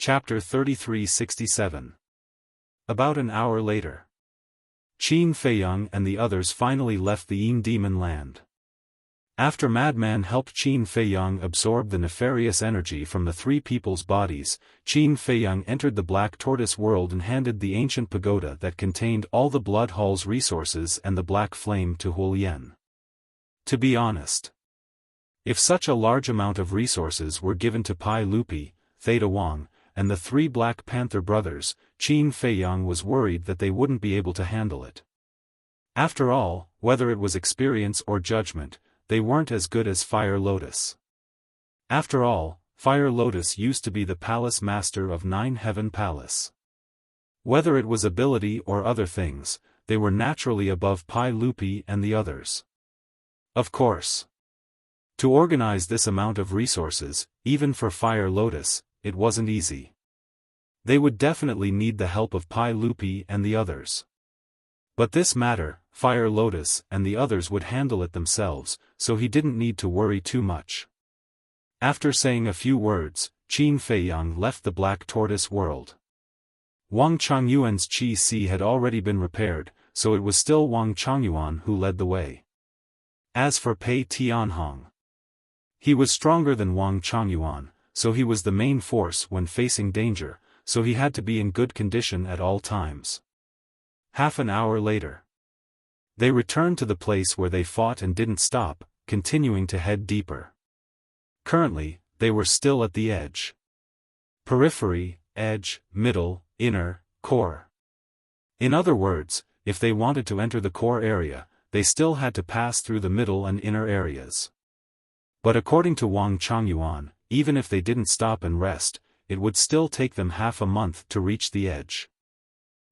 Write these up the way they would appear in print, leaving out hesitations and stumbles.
Chapter 3367. About an hour later, Qin Feiyang and the others finally left the Yin Demon Land. After Madman helped Qin Feiyang absorb the nefarious energy from the three people's bodies, Qin Feiyang entered the Black Tortoise world and handed the ancient pagoda that contained all the Blood Hall's resources and the Black Flame to Huolian. To be honest, if such a large amount of resources were given to Pai Lupi, Theta Wang, and the three Black Panther brothers, Qin Feiyang was worried that they wouldn't be able to handle it. After all, whether it was experience or judgment, they weren't as good as Fire Lotus. After all, Fire Lotus used to be the palace master of Nine Heaven Palace. Whether it was ability or other things, they were naturally above Pai Lupi and the others. Of course, to organize this amount of resources, even for Fire Lotus, it wasn't easy. They would definitely need the help of Pai Lupi and the others. But this matter, Fire Lotus and the others would handle it themselves, so he didn't need to worry too much. After saying a few words, Qin Feiyang left the Black Tortoise world. Wang Chongyuan's Qi Si had already been repaired, so it was still Wang Chongyuan who led the way. As for Pei Tianhong, he was stronger than Wang Chongyuan, so he was the main force when facing danger, so he had to be in good condition at all times. Half an hour later, they returned to the place where they fought and didn't stop, continuing to head deeper. Currently, they were still at the edge. Periphery, edge, middle, inner, core. In other words, if they wanted to enter the core area, they still had to pass through the middle and inner areas. But according to Wang Chongyuan, even if they didn't stop and rest, it would still take them half a month to reach the edge.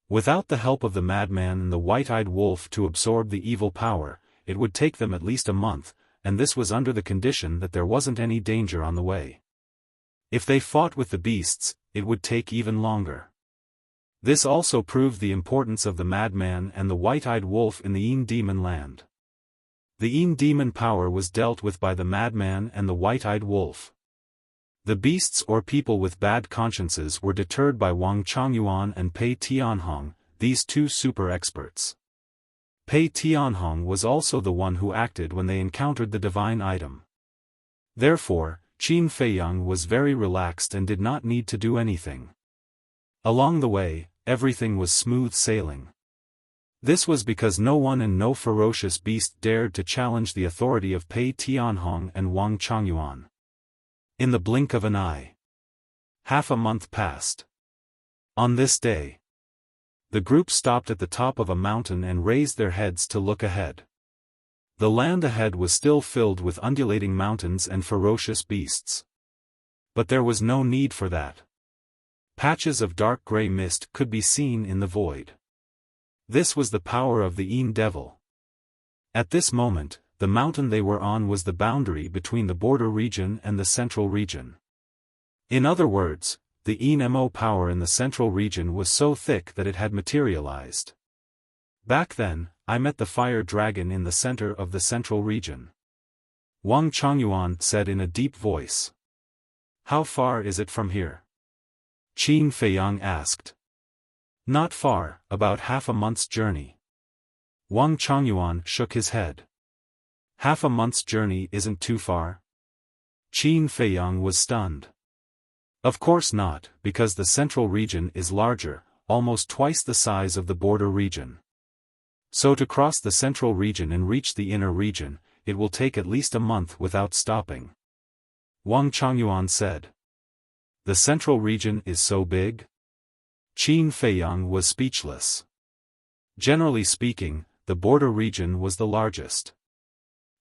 Without the help of the Madman and the White-Eyed Wolf to absorb the evil power, it would take them at least a month, and this was under the condition that there wasn't any danger on the way. If they fought with the beasts, it would take even longer. This also proved the importance of the Madman and the White-Eyed Wolf in the Yin Demon Land. The Yin Demon power was dealt with by the Madman and the White-Eyed Wolf. The beasts or people with bad consciences were deterred by Wang Chongyuan and Pei Tianhong, these two super experts. Pei Tianhong was also the one who acted when they encountered the divine item. Therefore, Qin Feiyang was very relaxed and did not need to do anything. Along the way, everything was smooth sailing. This was because no one and no ferocious beast dared to challenge the authority of Pei Tianhong and Wang Chongyuan. In the blink of an eye, half a month passed. On this day, the group stopped at the top of a mountain and raised their heads to look ahead. The land ahead was still filled with undulating mountains and ferocious beasts. But there was no need for that. Patches of dark gray mist could be seen in the void. This was the power of the Yin Devil. At this moment, the mountain they were on was the boundary between the border region and the central region. In other words, the Yin Mo power in the central region was so thick that it had materialized. Back then, I met the fire dragon in the center of the central region. Wang Chongyuan said in a deep voice. How far is it from here? Qin Feiyang asked. Not far, about half a month's journey. Wang Chongyuan shook his head. Half a month's journey isn't too far? Qin Feiyang was stunned. Of course not, because the central region is larger, almost twice the size of the border region. So to cross the central region and reach the inner region, it will take at least a month without stopping. Wang Chongyuan said. The central region is so big? Qin Feiyang was speechless. Generally speaking, the border region was the largest.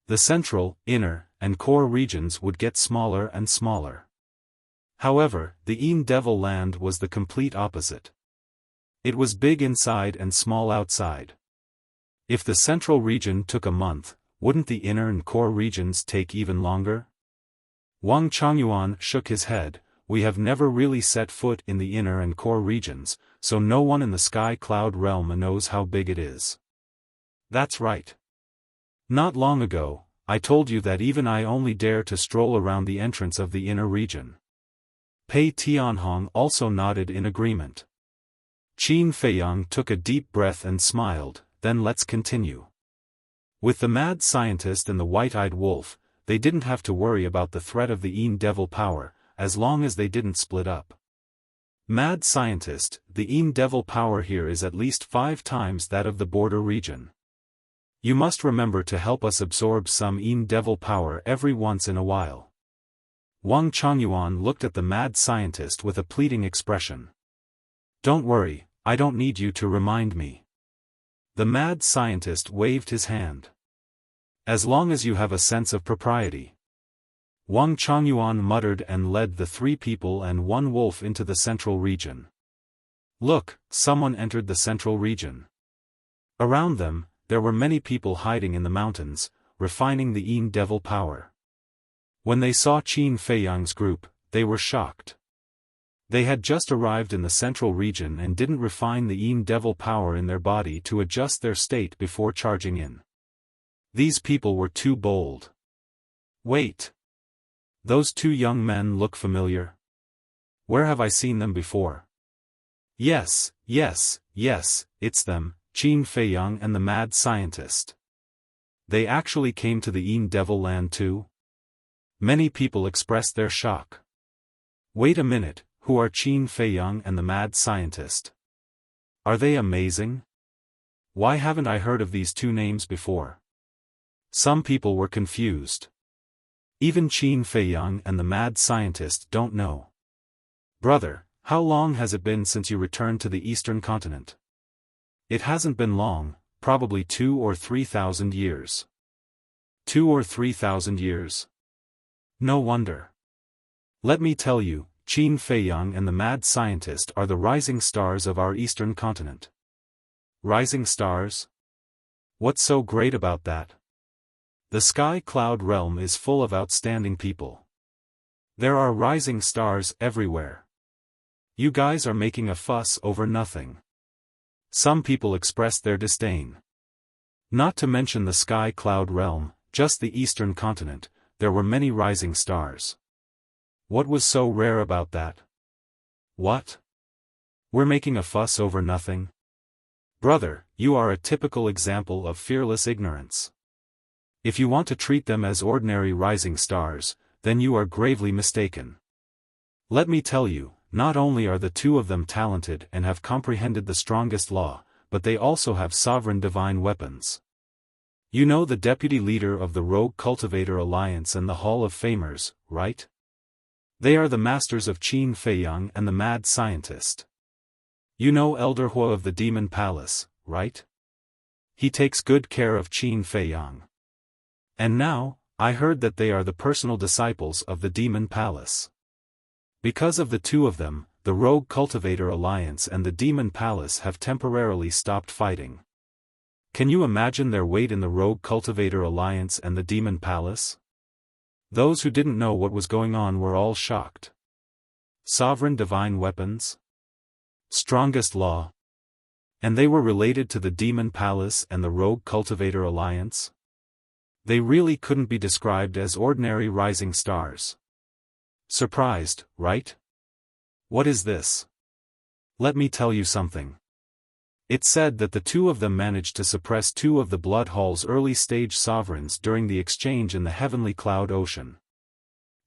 The central, inner, and core regions would get smaller and smaller. However, the Yin Devil Land was the complete opposite. It was big inside and small outside. If the central region took a month, wouldn't the inner and core regions take even longer? Wang Chongyuan shook his head. We have never really set foot in the inner and core regions, so no one in the Sky Cloud realm knows how big it is. That's right. Not long ago, I told you that even I only dare to stroll around the entrance of the inner region. Pei Tianhong also nodded in agreement. Qin Feiyang took a deep breath and smiled, then let's continue. With the mad scientist and the white-eyed wolf, they didn't have to worry about the threat of the Yin Devil power, as long as they didn't split up. Mad scientist, the Yin Devil power here is at least 5 times that of the border region. You must remember to help us absorb some Yin Devil power every once in a while. Wang Chongyuan looked at the mad scientist with a pleading expression. Don't worry, I don't need you to remind me. The mad scientist waved his hand. As long as you have a sense of propriety. Wang Chongyuan muttered and led the 3 people and 1 wolf into the central region. Look, someone entered the central region. Around them, there were many people hiding in the mountains, refining the Yin Devil power. When they saw Qin Feiyang's group, they were shocked. They had just arrived in the central region and didn't refine the Yin Devil power in their body to adjust their state before charging in. These people were too bold. Wait. Those 2 young men look familiar. Where have I seen them before? Yes, it's them, Qin Feiyang and the mad scientist. They actually came to the Yin Devil land too? Many people expressed their shock. Wait a minute, who are Qin Feiyang and the mad scientist? Are they amazing? Why haven't I heard of these 2 names before? Some people were confused. Even Qin Feiyang and the mad scientist don't know. Brother, how long has it been since you returned to the eastern continent? It hasn't been long, probably 2 or 3,000 years. 2 or 3,000 years? No wonder. Let me tell you, Qin Feiyang and the mad scientist are the rising stars of our eastern continent. Rising stars? What's so great about that? The Sky Cloud realm is full of outstanding people. There are rising stars everywhere. You guys are making a fuss over nothing. Some people expressed their disdain. Not to mention the Sky Cloud realm, just the eastern continent, there were many rising stars. What was so rare about that? What? We're making a fuss over nothing? Brother, you are a typical example of fearless ignorance. If you want to treat them as ordinary rising stars, then you are gravely mistaken. Let me tell you, not only are the 2 of them talented and have comprehended the strongest law, but they also have sovereign divine weapons. You know the deputy leader of the Rogue Cultivator Alliance and the Hall of Famers, right? They are the masters of Qin Feiyang and the mad scientist. You know Elder Hua of the Demon Palace, right? He takes good care of Qin Feiyang. And now, I heard that they are the personal disciples of the Demon Palace. Because of the 2 of them, the Rogue Cultivator Alliance and the Demon Palace have temporarily stopped fighting. Can you imagine their weight in the Rogue Cultivator Alliance and the Demon Palace? Those who didn't know what was going on were all shocked. Sovereign divine weapons? Strongest law? And they were related to the Demon Palace and the Rogue Cultivator Alliance? They really couldn't be described as ordinary rising stars. Surprised, right? What is this? Let me tell you something. It's said that the 2 of them managed to suppress 2 of the Blood Hall's early-stage sovereigns during the exchange in the Heavenly Cloud Ocean.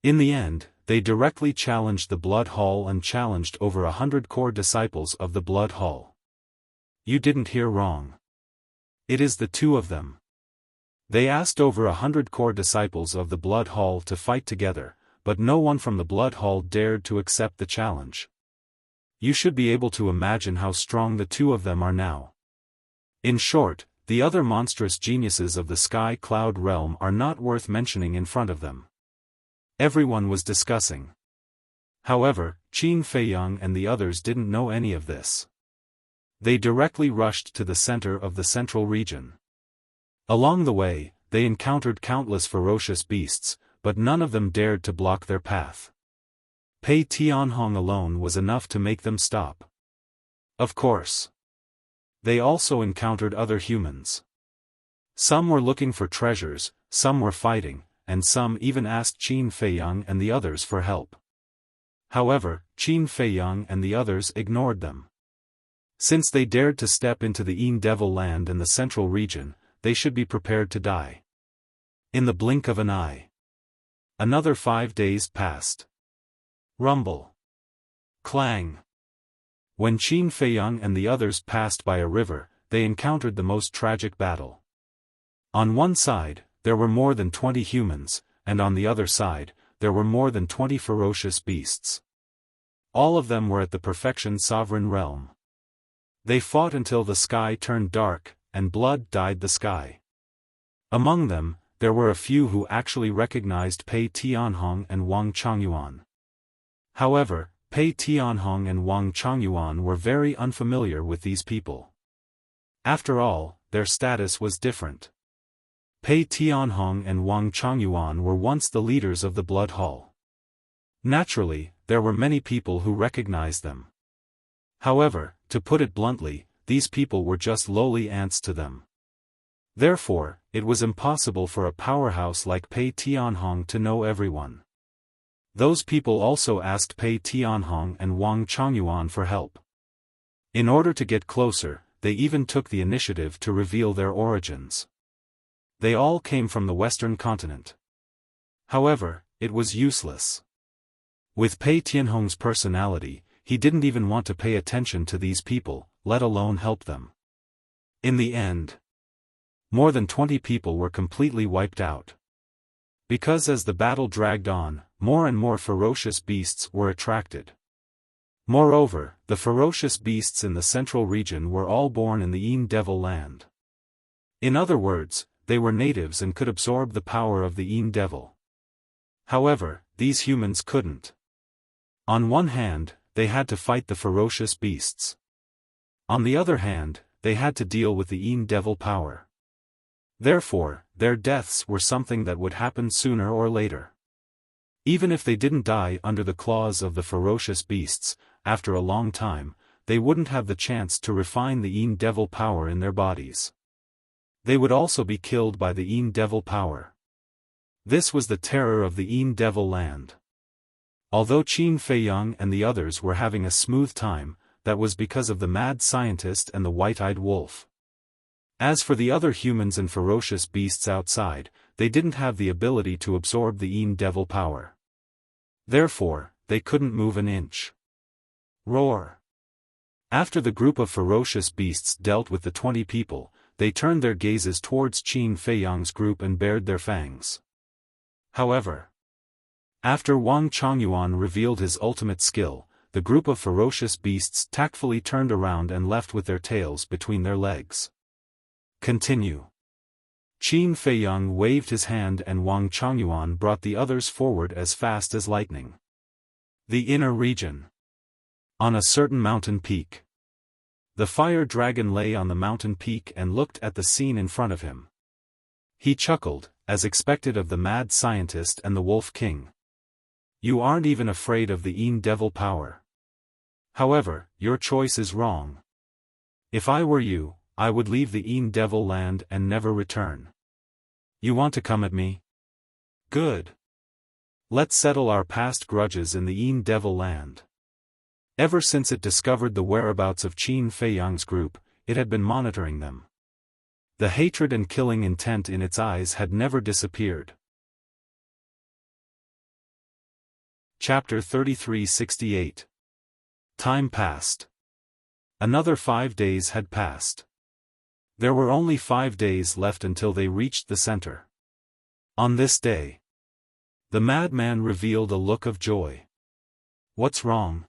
In the end, they directly challenged the Blood Hall and challenged over 100 core disciples of the Blood Hall. You didn't hear wrong. It is the 2 of them. They asked over 100 core disciples of the Blood Hall to fight together, but no one from the Blood Hall dared to accept the challenge. You should be able to imagine how strong the 2 of them are now. In short, the other monstrous geniuses of the Sky Cloud realm are not worth mentioning in front of them. Everyone was discussing. However, Qin Feiyang and the others didn't know any of this. They directly rushed to the center of the central region. Along the way, they encountered countless ferocious beasts, but none of them dared to block their path. Pei Tianhong alone was enough to make them stop. Of course. They also encountered other humans. Some were looking for treasures, some were fighting, and some even asked Qin Feiyang and the others for help. However, Qin Feiyang and the others ignored them. Since they dared to step into the Yin Devil land in the central region, they should be prepared to die. In the blink of an eye. Another 5 days passed. Rumble. Clang. When Qin Feiyang and the others passed by a river, they encountered the most tragic battle. On one side, there were more than 20 humans, and on the other side, there were more than 20 ferocious beasts. All of them were at the perfection sovereign realm. They fought until the sky turned dark, and blood dyed the sky. Among them, there were a few who actually recognized Pei Tianhong and Wang Changyuan. However, Pei Tianhong and Wang Changyuan were very unfamiliar with these people. After all, their status was different. Pei Tianhong and Wang Changyuan were once the leaders of the Blood Hall. Naturally, there were many people who recognized them. However, to put it bluntly, these people were just lowly ants to them. Therefore, it was impossible for a powerhouse like Pei Tianhong to know everyone. Those people also asked Pei Tianhong and Wang Changyuan for help. In order to get closer, they even took the initiative to reveal their origins. They all came from the Western continent. However, it was useless. With Pei Tianhong's personality, he didn't even want to pay attention to these people, let alone help them. In the end, more than 20 people were completely wiped out. Because as the battle dragged on, more and more ferocious beasts were attracted. Moreover, the ferocious beasts in the central region were all born in the Yin Devil land. In other words, they were natives and could absorb the power of the Yin Devil. However, these humans couldn't. On one hand, they had to fight the ferocious beasts. On the other hand, they had to deal with the Yin Devil power. Therefore, their deaths were something that would happen sooner or later. Even if they didn't die under the claws of the ferocious beasts, after a long time, they wouldn't have the chance to refine the Yin Devil power in their bodies. They would also be killed by the Yin Devil power. This was the terror of the Yin Devil land. Although Qin Feiyang and the others were having a smooth time, that was because of the mad scientist and the white-eyed wolf. As for the other humans and ferocious beasts outside, they didn't have the ability to absorb the Yin Devil power. Therefore, they couldn't move an inch. Roar. After the group of ferocious beasts dealt with the 20 people, they turned their gazes towards Qin Feiyang's group and bared their fangs. However, after Wang Changyuan revealed his ultimate skill, the group of ferocious beasts tactfully turned around and left with their tails between their legs. Continue. Qin Feiyang waved his hand and Wang Changyuan brought the others forward as fast as lightning. The inner region. On a certain mountain peak. The fire dragon lay on the mountain peak and looked at the scene in front of him. He chuckled, as expected of the mad scientist and the Wolf King. You aren't even afraid of the Yin Devil power. However, your choice is wrong. If I were you, I would leave the Yin Devil land and never return. You want to come at me? Good. Let's settle our past grudges in the Yin Devil land. Ever since it discovered the whereabouts of Qin Feiyang's group, it had been monitoring them. The hatred and killing intent in its eyes had never disappeared. Chapter 3368. Time passed. Another 5 days had passed. There were only 5 days left until they reached the center. On this day, the madman revealed a look of joy. What's wrong?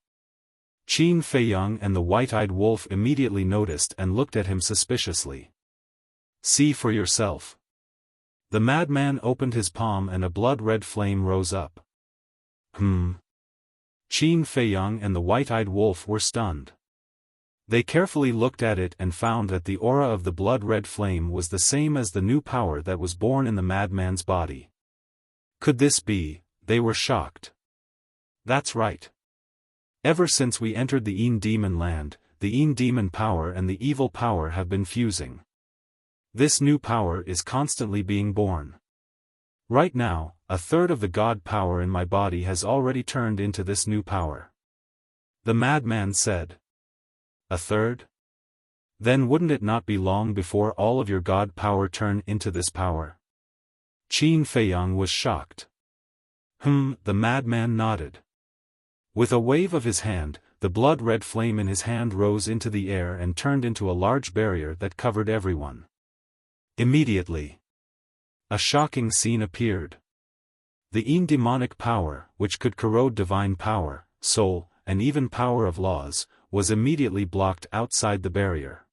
Qin Feiyang and the white-eyed wolf immediately noticed and looked at him suspiciously. See for yourself. The madman opened his palm and a blood-red flame rose up. Qin Feiyang and the white-eyed wolf were stunned. They carefully looked at it and found that the aura of the blood-red flame was the same as the new power that was born in the madman's body. Could this be? They were shocked. That's right. Ever since we entered the Yin Demon land, the Yin Demon power and the evil power have been fusing. This new power is constantly being born. Right now, a third of the god power in my body has already turned into this new power. The madman said. A third? Then wouldn't it not be long before all of your god power turn into this power? Qin Feiyang was shocked. The madman nodded. With a wave of his hand, the blood-red flame in his hand rose into the air and turned into a large barrier that covered everyone. Immediately, a shocking scene appeared. The demonic power, which could corrode divine power, soul, and even power of laws, was immediately blocked outside the barrier.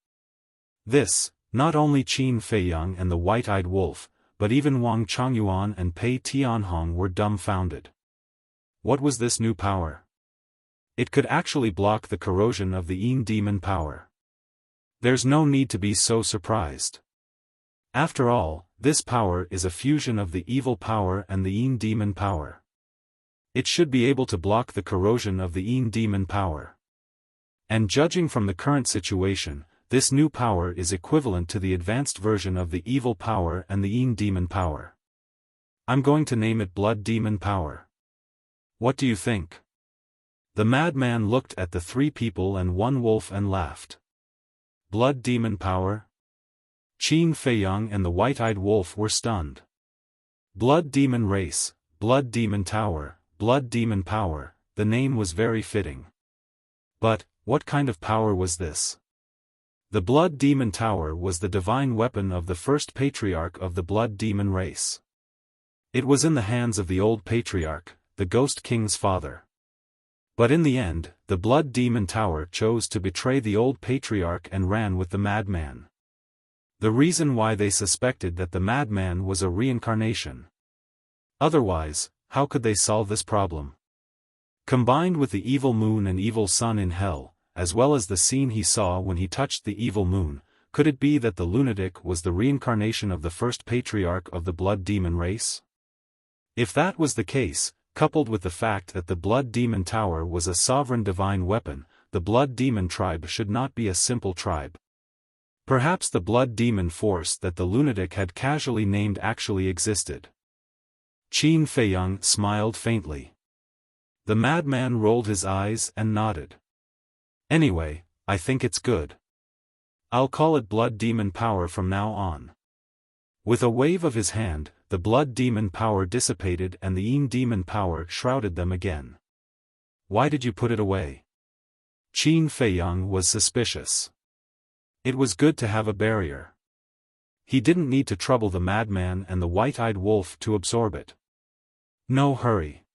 This, not only Qin Feiyang and the white-eyed wolf, but even Wang Chongyuan and Pei Tianhong were dumbfounded. What was this new power? It could actually block the corrosion of the Yin demon power. There's no need to be so surprised. After all, this power is a fusion of the evil power and the Yin demon power. It should be able to block the corrosion of the Yin demon power. And judging from the current situation, this new power is equivalent to the advanced version of the evil power and the Yin demon power. I'm going to name it Blood Demon Power. What do you think? The madman looked at the three people and one wolf and laughed. Blood Demon Power? Qin Feiyang and the white-eyed wolf were stunned. Blood Demon Race, Blood Demon Tower, Blood Demon Power, the name was very fitting. But, what kind of power was this? The Blood Demon Tower was the divine weapon of the first patriarch of the Blood Demon race. It was in the hands of the old patriarch, the Ghost King's father. But in the end, the Blood Demon Tower chose to betray the old patriarch and ran with the madman. The reason why they suspected that the madman was a reincarnation. Otherwise, how could they solve this problem? Combined with the evil moon and evil sun in hell, as well as the scene he saw when he touched the evil moon, could it be that the lunatic was the reincarnation of the first patriarch of the Blood Demon race? If that was the case, coupled with the fact that the Blood Demon Tower was a sovereign divine weapon, the Blood Demon tribe should not be a simple tribe. Perhaps the Blood Demon force that the lunatic had casually named actually existed. Qin Feiyang smiled faintly. The madman rolled his eyes and nodded. Anyway, I think it's good. I'll call it Blood Demon Power from now on. With a wave of his hand, the Blood Demon Power dissipated and the Yin Demon Power shrouded them again. Why did you put it away? Qin Feiyang was suspicious. It was good to have a barrier. He didn't need to trouble the madman and the white-eyed wolf to absorb it. No hurry.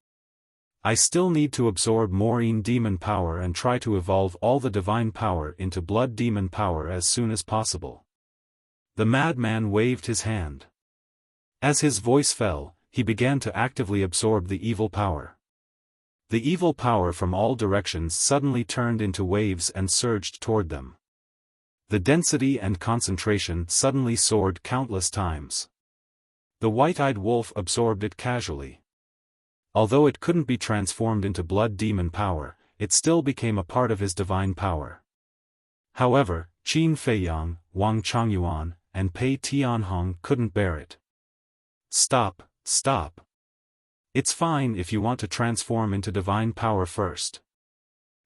I still need to absorb more Yin Demon Power and try to evolve all the divine power into Blood Demon Power as soon as possible. The madman waved his hand. As his voice fell, he began to actively absorb the evil power. The evil power from all directions suddenly turned into waves and surged toward them. The density and concentration suddenly soared countless times. The white-eyed wolf absorbed it casually. Although it couldn't be transformed into Blood Demon Power, it still became a part of his divine power. However, Qin Feiyang, Wang Chongyuan, and Pei Tianhong couldn't bear it. Stop, stop. It's fine if you want to transform into divine power first.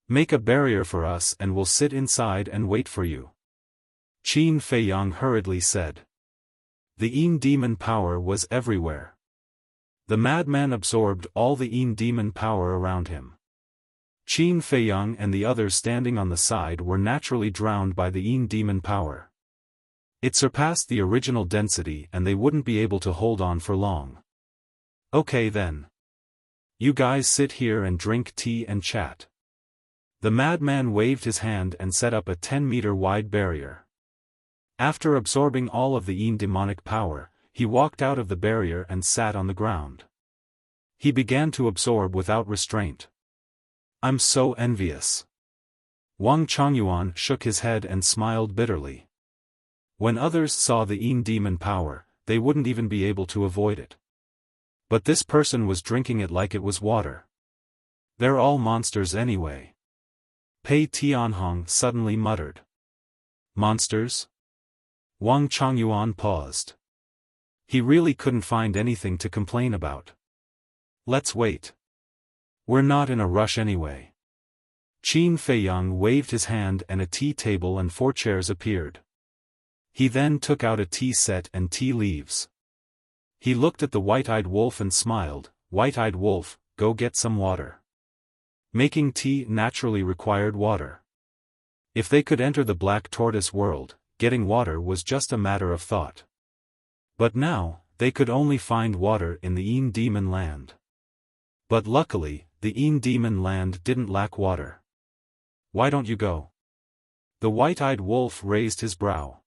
Make a barrier for us and we'll sit inside and wait for you. Qin Feiyang hurriedly said. The Yin Demon Power was everywhere. The madman absorbed all the Yin Demon Power around him. Qin Feiyang and the others standing on the side were naturally drowned by the Yin Demon Power. It surpassed the original density and they wouldn't be able to hold on for long. Okay then. You guys sit here and drink tea and chat. The madman waved his hand and set up a 10-meter wide barrier. After absorbing all of the Yin demonic power, he walked out of the barrier and sat on the ground. He began to absorb without restraint. I'm so envious. Wang Chongyuan shook his head and smiled bitterly. When others saw the Yin demon power, they wouldn't even be able to avoid it. But this person was drinking it like it was water. They're all monsters anyway. Pei Tianhong suddenly muttered. Monsters? Wang Chongyuan paused. He really couldn't find anything to complain about. Let's wait. We're not in a rush anyway. Qin Feiyang waved his hand and a tea table and 4 chairs appeared. He then took out a tea set and tea leaves. He looked at the white-eyed wolf and smiled. White-eyed wolf, go get some water. Making tea naturally required water. If they could enter the black tortoise world, getting water was just a matter of thought. But now, they could only find water in the Yin Demon Land. But luckily, the Yin Demon Land didn't lack water. Why don't you go? The white-eyed wolf raised his brow.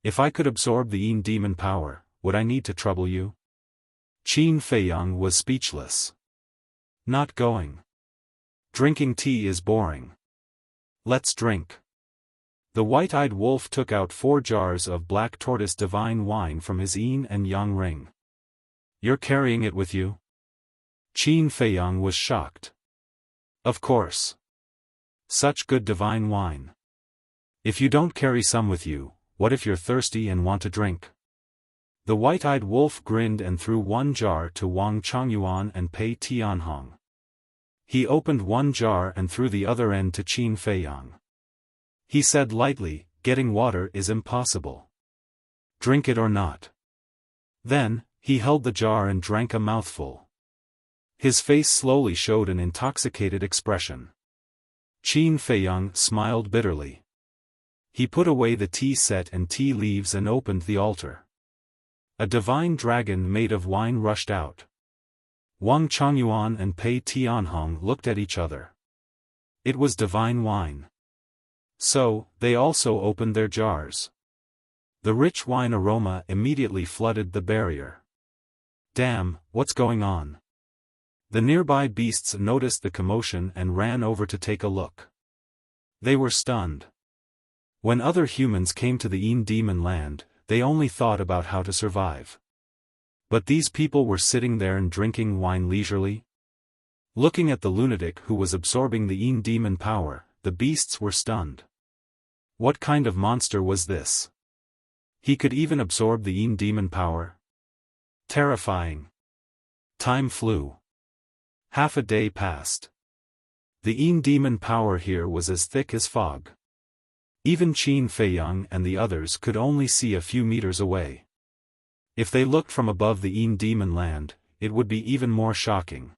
If I could absorb the Yin Demon power, would I need to trouble you? Qin Feiyang was speechless. Not going. Drinking tea is boring. Let's drink. The white-eyed wolf took out 4 jars of black tortoise divine wine from his yin and yang ring. You're carrying it with you? Qin Feiyang was shocked. Of course. Such good divine wine. If you don't carry some with you, what if you're thirsty and want to drink? The white-eyed wolf grinned and threw 1 jar to Wang Chongyuan and Pei Tianhong. He opened 1 jar and threw the other end to Qin Feiyang. He said lightly, getting water is impossible. Drink it or not. Then, he held the jar and drank a mouthful. His face slowly showed an intoxicated expression. Qin Feiyang smiled bitterly. He put away the tea set and tea leaves and opened the altar. A divine dragon made of wine rushed out. Wang Chongyuan and Pei Tianhong looked at each other. It was divine wine. So, they also opened their jars. The rich wine aroma immediately flooded the barrier. Damn, what's going on? The nearby beasts noticed the commotion and ran over to take a look. They were stunned. When other humans came to the Yin Demon Land, they only thought about how to survive. But these people were sitting there and drinking wine leisurely. Looking at the lunatic who was absorbing the Yin Demon power, the beasts were stunned. What kind of monster was this? He could even absorb the Yin Demon power? Terrifying. Time flew. Half a day passed. The Yin Demon power here was as thick as fog. Even Qin Feiyang and the others could only see a few meters away. If they looked from above the Yin Demon Land, it would be even more shocking.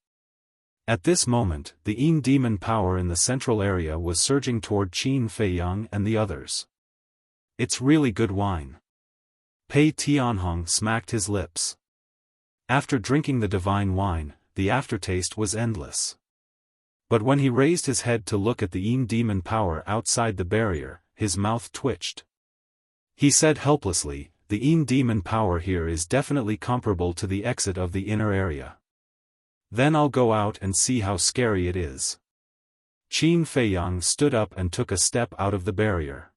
At this moment, the Yin Demon power in the central area was surging toward Qin Feiyang and the others. It's really good wine. Pei Tianhong smacked his lips. After drinking the divine wine, the aftertaste was endless. But when he raised his head to look at the Yin Demon power outside the barrier, his mouth twitched. He said helplessly, the Yin Demon power here is definitely comparable to the exit of the inner area. Then I'll go out and see how scary it is. Qin Feiyang stood up and took a step out of the barrier.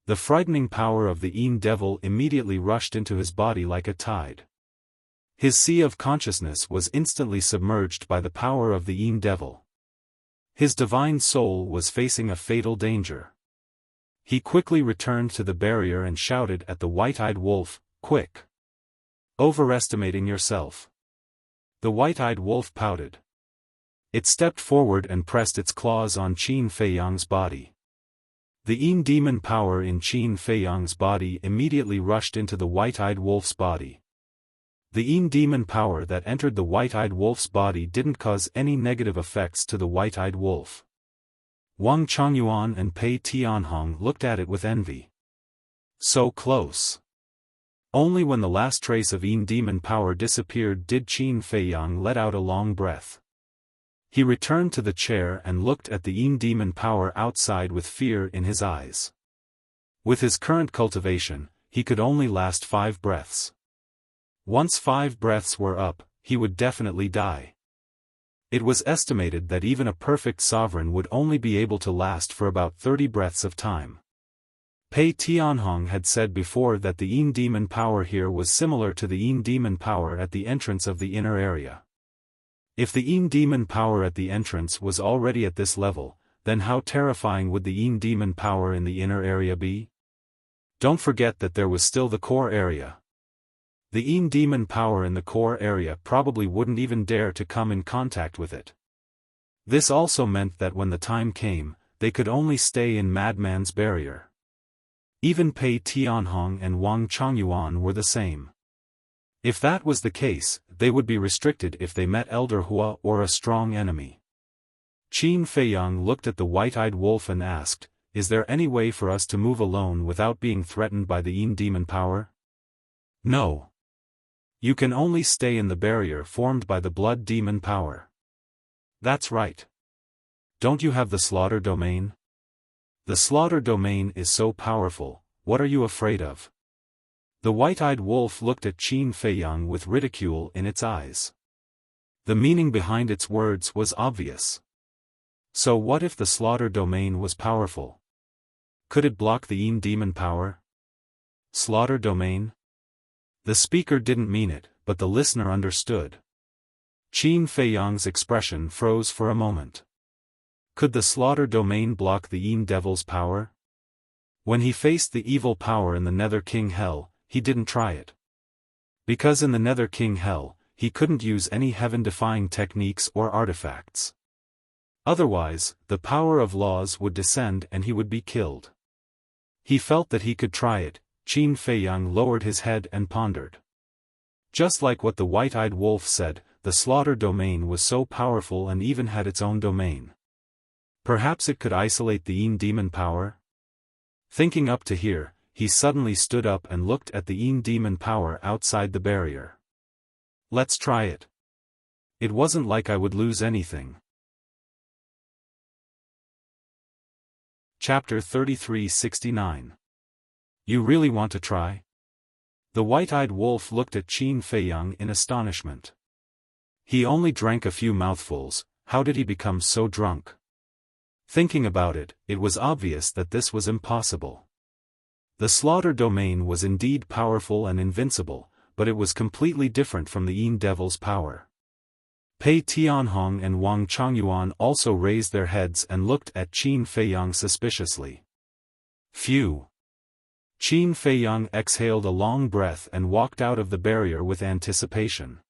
The frightening power of the Yin Devil immediately rushed into his body like a tide. His sea of consciousness was instantly submerged by the power of the Yin Devil. His divine soul was facing a fatal danger. He quickly returned to the barrier and shouted at the white-eyed wolf, "Quick! Overestimating yourself." The white-eyed wolf pouted. It stepped forward and pressed its claws on Qin Feiyang's body. The Yin Demon power in Qin Feiyang's body immediately rushed into the white-eyed wolf's body. The Yin Demon power that entered the white-eyed wolf's body didn't cause any negative effects to the white-eyed wolf. Wang Chongyuan and Pei Tianhong looked at it with envy. So close. Only when the last trace of Yin Demon power disappeared did Qin Feiyang let out a long breath. He returned to the chair and looked at the Yin Demon power outside with fear in his eyes. With his current cultivation, he could only last 5 breaths. Once 5 breaths were up, he would definitely die. It was estimated that even a perfect sovereign would only be able to last for about 30 breaths of time. Pei Tianhong had said before that the Yin Demon power here was similar to the Yin Demon power at the entrance of the inner area. If the Yin Demon power at the entrance was already at this level, then how terrifying would the Yin Demon power in the inner area be? Don't forget that there was still the core area. The Yin demon power in the core area probably wouldn't even dare to come in contact with it. This also meant that when the time came, they could only stay in Madman's barrier. Even Pei Tianhong and Wang Chongyuan were the same. If that was the case, they would be restricted if they met Elder Hua or a strong enemy. Qin Feiyang looked at the white-eyed wolf and asked, "Is there any way for us to move alone without being threatened by the Yin demon power?" "No. You can only stay in the barrier formed by the blood demon power." "That's right. Don't you have the slaughter domain?" "The slaughter domain is so powerful, what are you afraid of?" The white-eyed wolf looked at Qin Feiyang with ridicule in its eyes. The meaning behind its words was obvious. So what if the slaughter domain was powerful? Could it block the Yin demon power? Slaughter domain? The speaker didn't mean it, but the listener understood. Qin Feiyang's expression froze for a moment. Could the slaughter domain block the Yin devil's power? When he faced the evil power in the Nether King Hell, he didn't try it. Because in the Nether King Hell, he couldn't use any heaven-defying techniques or artifacts. Otherwise, the power of laws would descend and he would be killed. He felt that he could try it. Qin Feiyang lowered his head and pondered. Just like what the white-eyed wolf said, the slaughter domain was so powerful and even had its own domain. Perhaps it could isolate the Yin demon power? Thinking up to here, he suddenly stood up and looked at the Yin demon power outside the barrier. "Let's try it. It wasn't like I would lose anything." Chapter 3369. You really want to try? The white-eyed wolf looked at Qin Feiyang in astonishment. He only drank a few mouthfuls, how did he become so drunk? Thinking about it, it was obvious that this was impossible. The slaughter domain was indeed powerful and invincible, but it was completely different from the Yin devil's power. Pei Tianhong and Wang Chongyuan also raised their heads and looked at Qin Feiyang suspiciously. Phew! Qin Feiyang exhaled a long breath and walked out of the barrier with anticipation.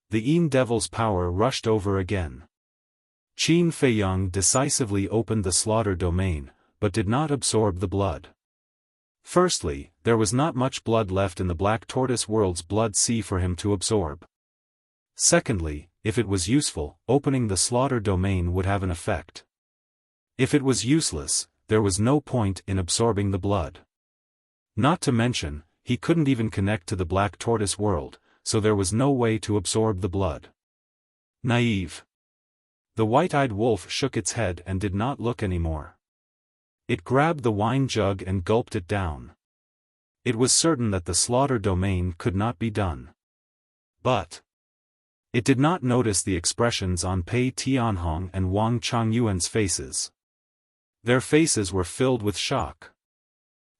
The Yin devil's power rushed over again. Qin Feiyang decisively opened the slaughter domain, but did not absorb the blood. Firstly, there was not much blood left in the Black Tortoise World's blood sea for him to absorb. Secondly, if it was useful, opening the slaughter domain would have an effect. If it was useless, there was no point in absorbing the blood. Not to mention, he couldn't even connect to the Black Tortoise World, so there was no way to absorb the blood. Naive. The white-eyed wolf shook its head and did not look anymore. It grabbed the wine jug and gulped it down. It was certain that the slaughter domain could not be done. But it did not notice the expressions on Pei Tianhong and Wang Chongyuan's faces. Their faces were filled with shock.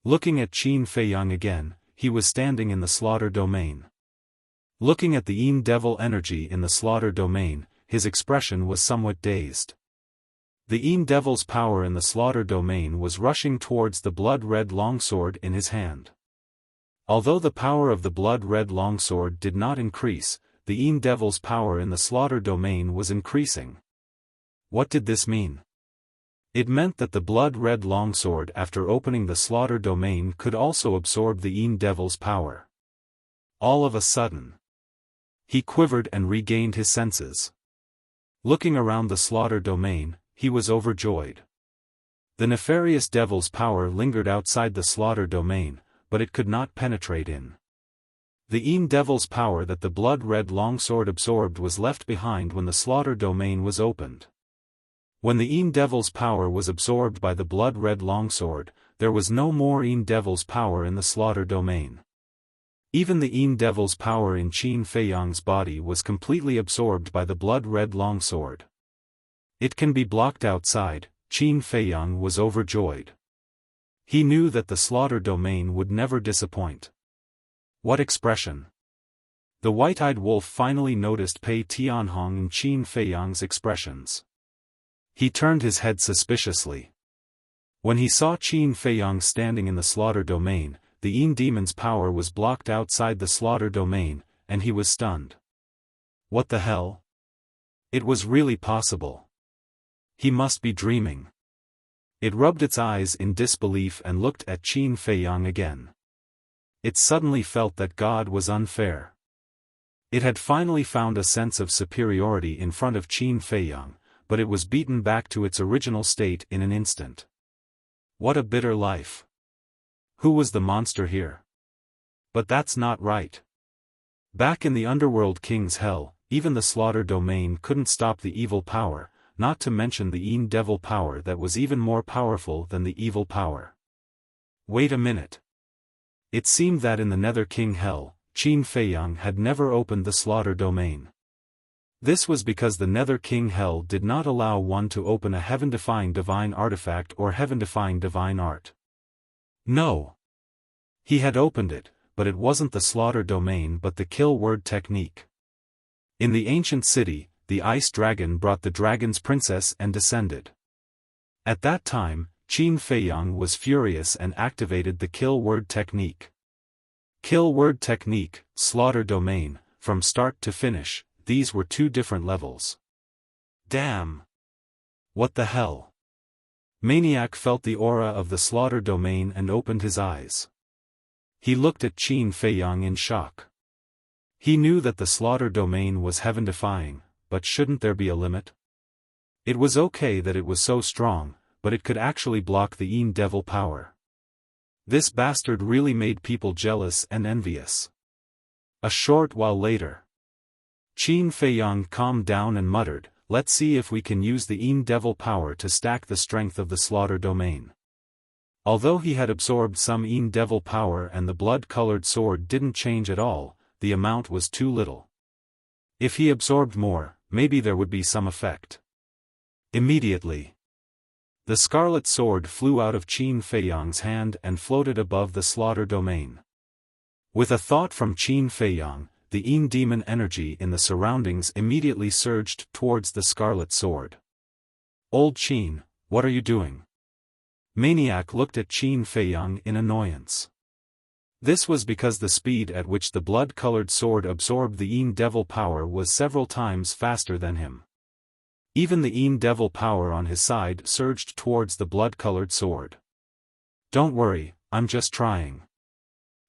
Looking at Qin Feiyang again, he was standing in the slaughter domain. Looking at the Yin devil energy in the slaughter domain, his expression was somewhat dazed. The Yin devil's power in the slaughter domain was rushing towards the blood-red longsword in his hand. Although the power of the blood-red longsword did not increase, the Yin devil's power in the slaughter domain was increasing. What did this mean? It meant that the blood-red longsword after opening the slaughter domain could also absorb the Yin devil's power. All of a sudden, he quivered and regained his senses. Looking around the slaughter domain, he was overjoyed. The nefarious devil's power lingered outside the slaughter domain, but it could not penetrate in. The Yin devil's power that the blood-red longsword absorbed was left behind when the slaughter domain was opened. When the Yin devil's power was absorbed by the blood-red longsword, there was no more Yin devil's power in the slaughter domain. Even the Yin devil's power in Qin Feiyang's body was completely absorbed by the blood-red longsword. It can be blocked outside. Qin Feiyang was overjoyed. He knew that the slaughter domain would never disappoint. What expression! The white-eyed wolf finally noticed Pei Tianhong and Qin Feiyang's expressions. He turned his head suspiciously. When he saw Qin Feiyang standing in the slaughter domain, the Een demon's power was blocked outside the slaughter domain, and he was stunned. What the hell? It was really possible. He must be dreaming. It rubbed its eyes in disbelief and looked at Qin Feiyang again. It suddenly felt that God was unfair. It had finally found a sense of superiority in front of Qin Feiyang, but it was beaten back to its original state in an instant. What a bitter life. Who was the monster here? But that's not right. Back in the Underworld King's hell, even the slaughter domain couldn't stop the evil power, not to mention the Een devil power that was even more powerful than the evil power. Wait a minute. It seemed that in the Nether King hell, Qin Feiyang had never opened the slaughter domain. This was because the Nether King hell did not allow one to open a heaven-defying divine artifact or heaven-defying divine art. No. He had opened it, but it wasn't the slaughter domain but the kill word technique. In the ancient city, the ice dragon brought the dragon's princess and descended. At that time, Qin Feiyang was furious and activated the kill word technique. Kill word technique, slaughter domain, from start to finish, these were two different levels. Damn! What the hell? Maniac felt the aura of the slaughter domain and opened his eyes. He looked at Qin Feiyang in shock. He knew that the slaughter domain was heaven-defying, but shouldn't there be a limit? It was okay that it was so strong, but it could actually block the Een devil power. This bastard really made people jealous and envious. A short while later, Qin Feiyang calmed down and muttered, "Let's see if we can use the Een devil power to stack the strength of the slaughter domain." Although he had absorbed some Een devil power and the blood-colored sword didn't change at all, the amount was too little. If he absorbed more, maybe there would be some effect. Immediately, the scarlet sword flew out of Qin Feiyang's hand and floated above the slaughter domain. With a thought from Qin Feiyang, the Een demon energy in the surroundings immediately surged towards the scarlet sword. "Old Qin, what are you doing?" Maniac looked at Qin Feiyang in annoyance. This was because the speed at which the blood-colored sword absorbed the Een devil power was several times faster than him. Even the Een devil power on his side surged towards the blood-colored sword. "Don't worry, I'm just trying."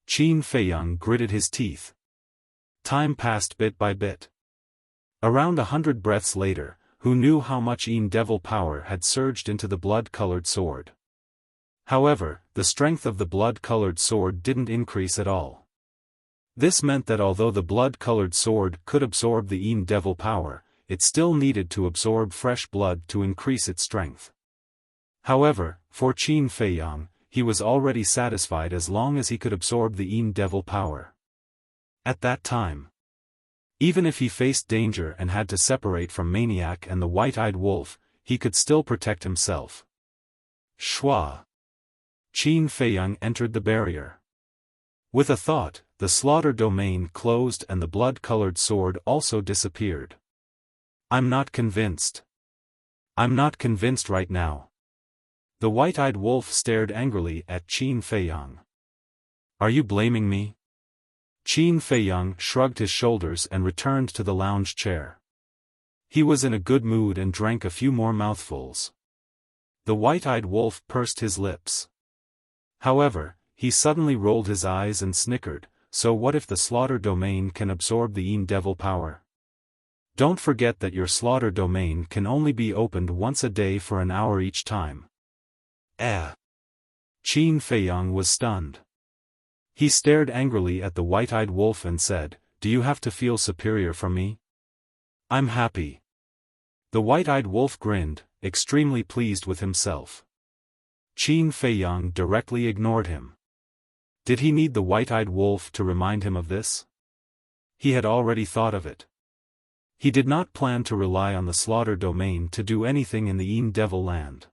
Qin Feiyang gritted his teeth. Time passed bit by bit. Around 100 breaths later, who knew how much Een devil power had surged into the blood-colored sword? However, the strength of the blood-colored sword didn't increase at all. This meant that although the blood-colored sword could absorb the Een devil power, it still needed to absorb fresh blood to increase its strength. However, for Qin Feiyang, he was already satisfied as long as he could absorb the Een devil power. At that time, even if he faced danger and had to separate from Maniac and the white-eyed wolf, he could still protect himself. Shwa! Qin Feiyang entered the barrier. With a thought, the slaughter domain closed and the blood-colored sword also disappeared. "I'm not convinced. I'm not convinced right now." The white-eyed wolf stared angrily at Qin Feiyang. "Are you blaming me?" Qin Feiyang shrugged his shoulders and returned to the lounge chair. He was in a good mood and drank a few more mouthfuls. The white-eyed wolf pursed his lips. However, he suddenly rolled his eyes and snickered, "So what if the slaughter domain can absorb the Een devil power? Don't forget that your slaughter domain can only be opened once a day for an hour each time." Qin Feiyang was stunned. He stared angrily at the white-eyed wolf and said, "Do you have to feel superior from me? I'm happy." The white-eyed wolf grinned, extremely pleased with himself. Qin Feiyang directly ignored him. Did he need the white-eyed wolf to remind him of this? He had already thought of it. He did not plan to rely on the slaughter domain to do anything in the Een devil land.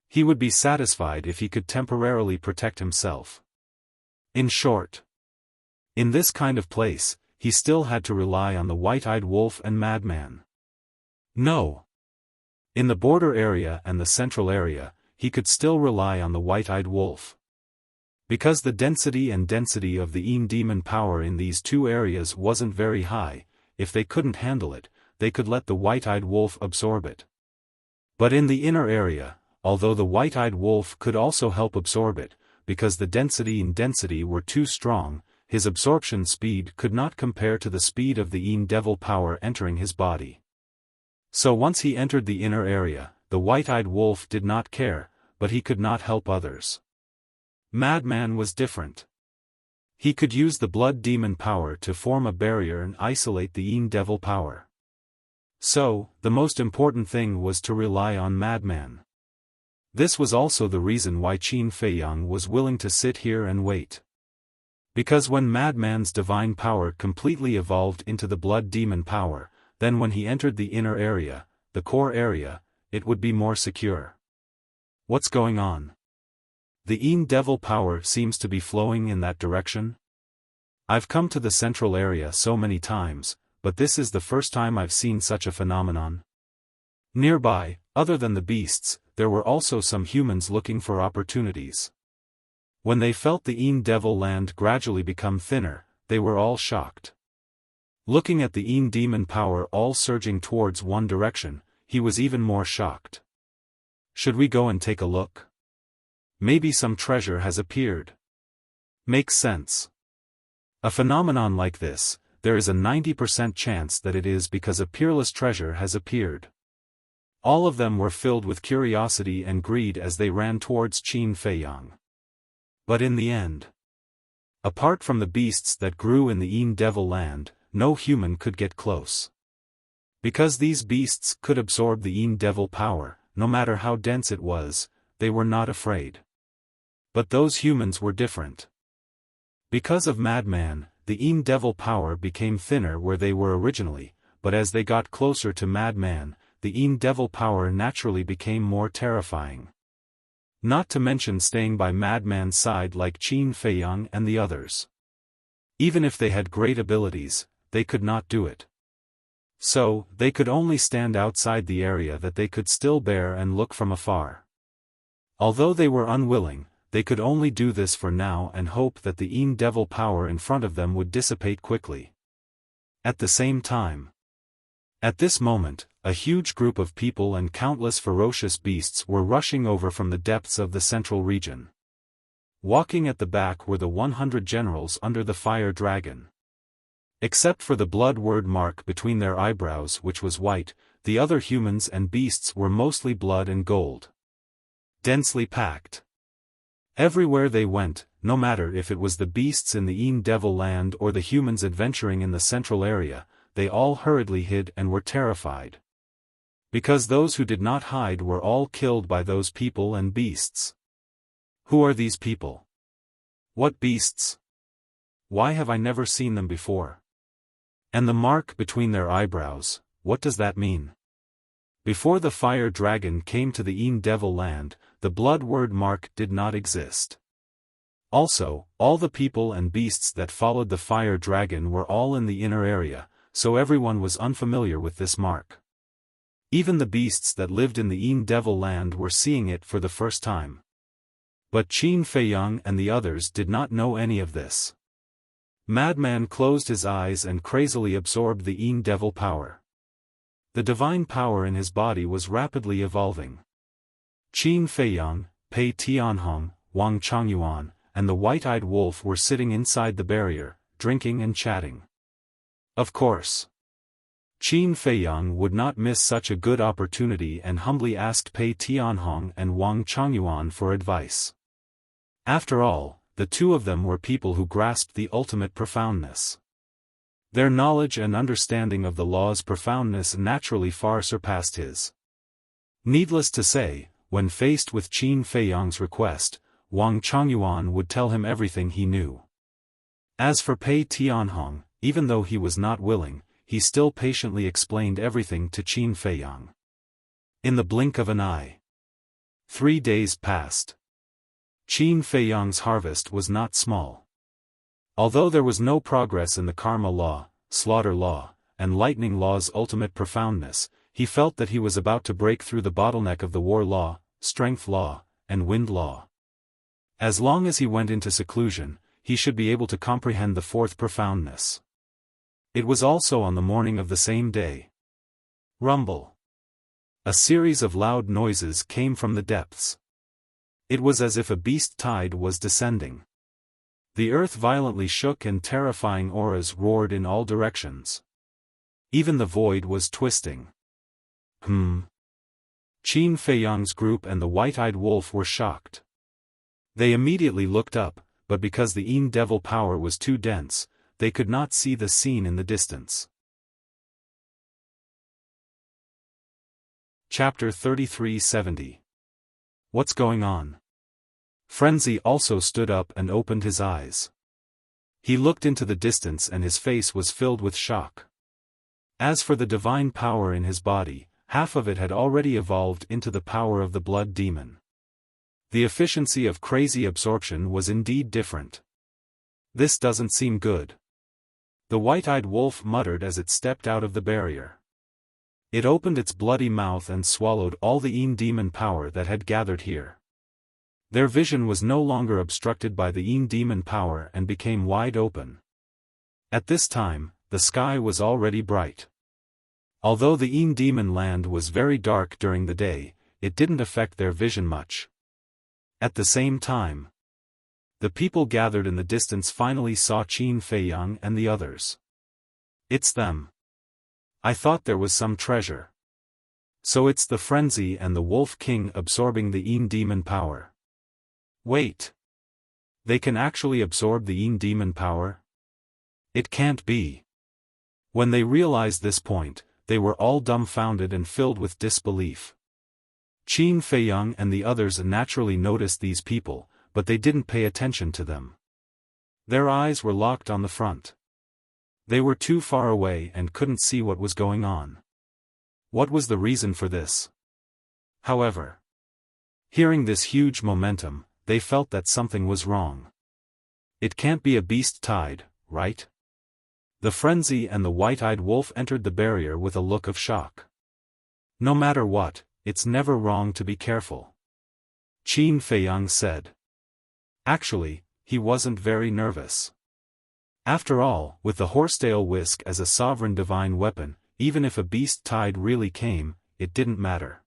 He would be satisfied if he could temporarily protect himself. In short, in this kind of place, he still had to rely on the white-eyed wolf and madman. No. In the border area and the central area, he could still rely on the white-eyed wolf. Because the density of the demon power in these two areas wasn't very high, if they couldn't handle it, they could let the white-eyed wolf absorb it. But in the inner area, although the white-eyed wolf could also help absorb it, because the density were too strong, his absorption speed could not compare to the speed of the devil power entering his body. So once he entered the inner area, the white-eyed wolf did not care, but he could not help others. Madman was different. He could use the blood demon power to form a barrier and isolate the devil power. So, the most important thing was to rely on Madman. This was also the reason why Qin Feiyang was willing to sit here and wait. Because when Madman's divine power completely evolved into the blood demon power, then when he entered the inner area, the core area, it would be more secure. What's going on? The devil power seems to be flowing in that direction? I've come to the central area so many times, but this is the first time I've seen such a phenomenon. Nearby, other than the beasts, there were also some humans looking for opportunities. When they felt the devil land gradually become thinner, they were all shocked. Looking at the demon power all surging towards one direction, he was even more shocked. Should we go and take a look? Maybe some treasure has appeared. Makes sense. A phenomenon like this, there is a 90% chance that it is because a peerless treasure has appeared. All of them were filled with curiosity and greed as they ran towards Qin Feiyang. But in the end, apart from the beasts that grew in the devil land, no human could get close. Because these beasts could absorb the devil power, no matter how dense it was, they were not afraid. But those humans were different. Because of Madman, the devil power became thinner where they were originally, but as they got closer to Madman, the devil power naturally became more terrifying. Not to mention staying by Madman's side like Qin Feiyang and the others. Even if they had great abilities, they could not do it. So, they could only stand outside the area that they could still bear and look from afar. Although they were unwilling, they could only do this for now and hope that the devil power in front of them would dissipate quickly. At the same time, at this moment, a huge group of people and countless ferocious beasts were rushing over from the depths of the central region. Walking at the back were the 100 generals under the fire dragon. Except for the blood word mark between their eyebrows which was white, the other humans and beasts were mostly blood and gold. Densely packed. Everywhere they went, no matter if it was the beasts in the devil land or the humans adventuring in the central area, they all hurriedly hid and were terrified. Because those who did not hide were all killed by those people and beasts. Who are these people? What beasts? Why have I never seen them before? And the mark between their eyebrows, what does that mean? Before the fire dragon came to the devil land, the blood word mark did not exist. Also, all the people and beasts that followed the fire dragon were all in the inner area, so everyone was unfamiliar with this mark. Even the beasts that lived in the devil land were seeing it for the first time. But Qin Feiyang and the others did not know any of this. Madman closed his eyes and crazily absorbed the devil power. The divine power in his body was rapidly evolving. Qin Feiyang, Pei Tianhong, Wang Changyuan, and the white-eyed wolf were sitting inside the barrier, drinking and chatting. Of course, Qin Feiyang would not miss such a good opportunity and humbly asked Pei Tianhong and Wang Changyuan for advice. After all, the two of them were people who grasped the ultimate profoundness. Their knowledge and understanding of the law's profoundness naturally far surpassed his. Needless to say, when faced with Qin Feiyang's request, Wang Changyuan would tell him everything he knew. As for Pei Tianhong, even though he was not willing, he still patiently explained everything to Qin Feiyang. In the blink of an eye, 3 days passed. Qin Feiyang's harvest was not small. Although there was no progress in the karma law, slaughter law, and lightning law's ultimate profoundness, he felt that he was about to break through the bottleneck of the war law, strength law, and wind law. As long as he went into seclusion, he should be able to comprehend the fourth profoundness. It was also on the morning of the same day. Rumble. A series of loud noises came from the depths. It was as if a beast tide was descending. The earth violently shook and terrifying auras roared in all directions. Even the void was twisting. Qin Feiyang's group and the white-eyed wolf were shocked. They immediately looked up, but because the Yin devil power was too dense, they could not see the scene in the distance. Chapter 3370. What's going on? Frenzy also stood up and opened his eyes. He looked into the distance and his face was filled with shock. As for the divine power in his body, half of it had already evolved into the power of the blood demon. The efficiency of crazy absorption was indeed different. This doesn't seem good. The white-eyed wolf muttered as it stepped out of the barrier. It opened its bloody mouth and swallowed all the Yin demon power that had gathered here. Their vision was no longer obstructed by the Yin demon power and became wide open. At this time, the sky was already bright. Although the Yin demon land was very dark during the day, it didn't affect their vision much. At the same time, the people gathered in the distance finally saw Qin Feiyang and the others. It's them. I thought there was some treasure. So it's the Frenzy and the Wolf King absorbing the Yin demon power. Wait. They can actually absorb the Yin demon power? It can't be. When they realized this point, they were all dumbfounded and filled with disbelief. Qin Feiyang and the others naturally noticed these people, but they didn't pay attention to them. Their eyes were locked on the front. They were too far away and couldn't see what was going on. What was the reason for this? However, hearing this huge momentum, they felt that something was wrong. It can't be a beast tide, right? The Frenzy and the white-eyed wolf entered the barrier with a look of shock. No matter what, it's never wrong to be careful. Qin Feiyang said. Actually, he wasn't very nervous. After all, with the horsetail whisk as a sovereign divine weapon, even if a beast tide really came, it didn't matter.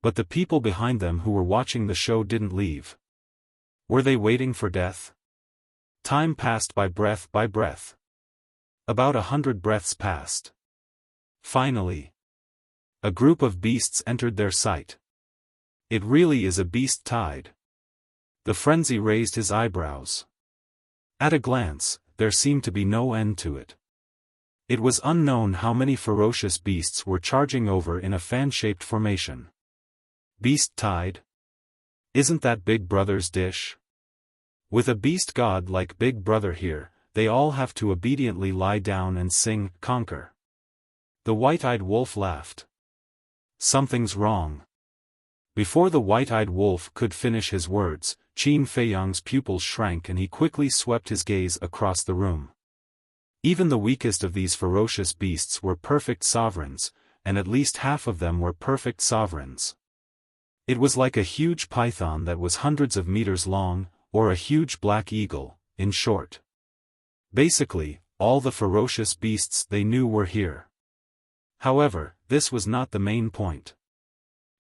But the people behind them who were watching the show didn't leave. Were they waiting for death? Time passed by breath by breath. About 100 breaths passed. Finally, a group of beasts entered their sight. It really is a beast tide. The Frenzy raised his eyebrows. At a glance, there seemed to be no end to it. It was unknown how many ferocious beasts were charging over in a fan-shaped formation. Beast tide? Isn't that Big Brother's dish? With a beast god like Big Brother here, they all have to obediently lie down and sing, conquer. The white-eyed wolf laughed. Something's wrong. Before the white-eyed wolf could finish his words, Qin Feiyang's pupils shrank and he quickly swept his gaze across the room. Even the weakest of these ferocious beasts were perfect sovereigns, and at least half of them were perfect sovereigns. It was like a huge python that was hundreds of meters long, or a huge black eagle, in short. Basically, all the ferocious beasts they knew were here. However, this was not the main point.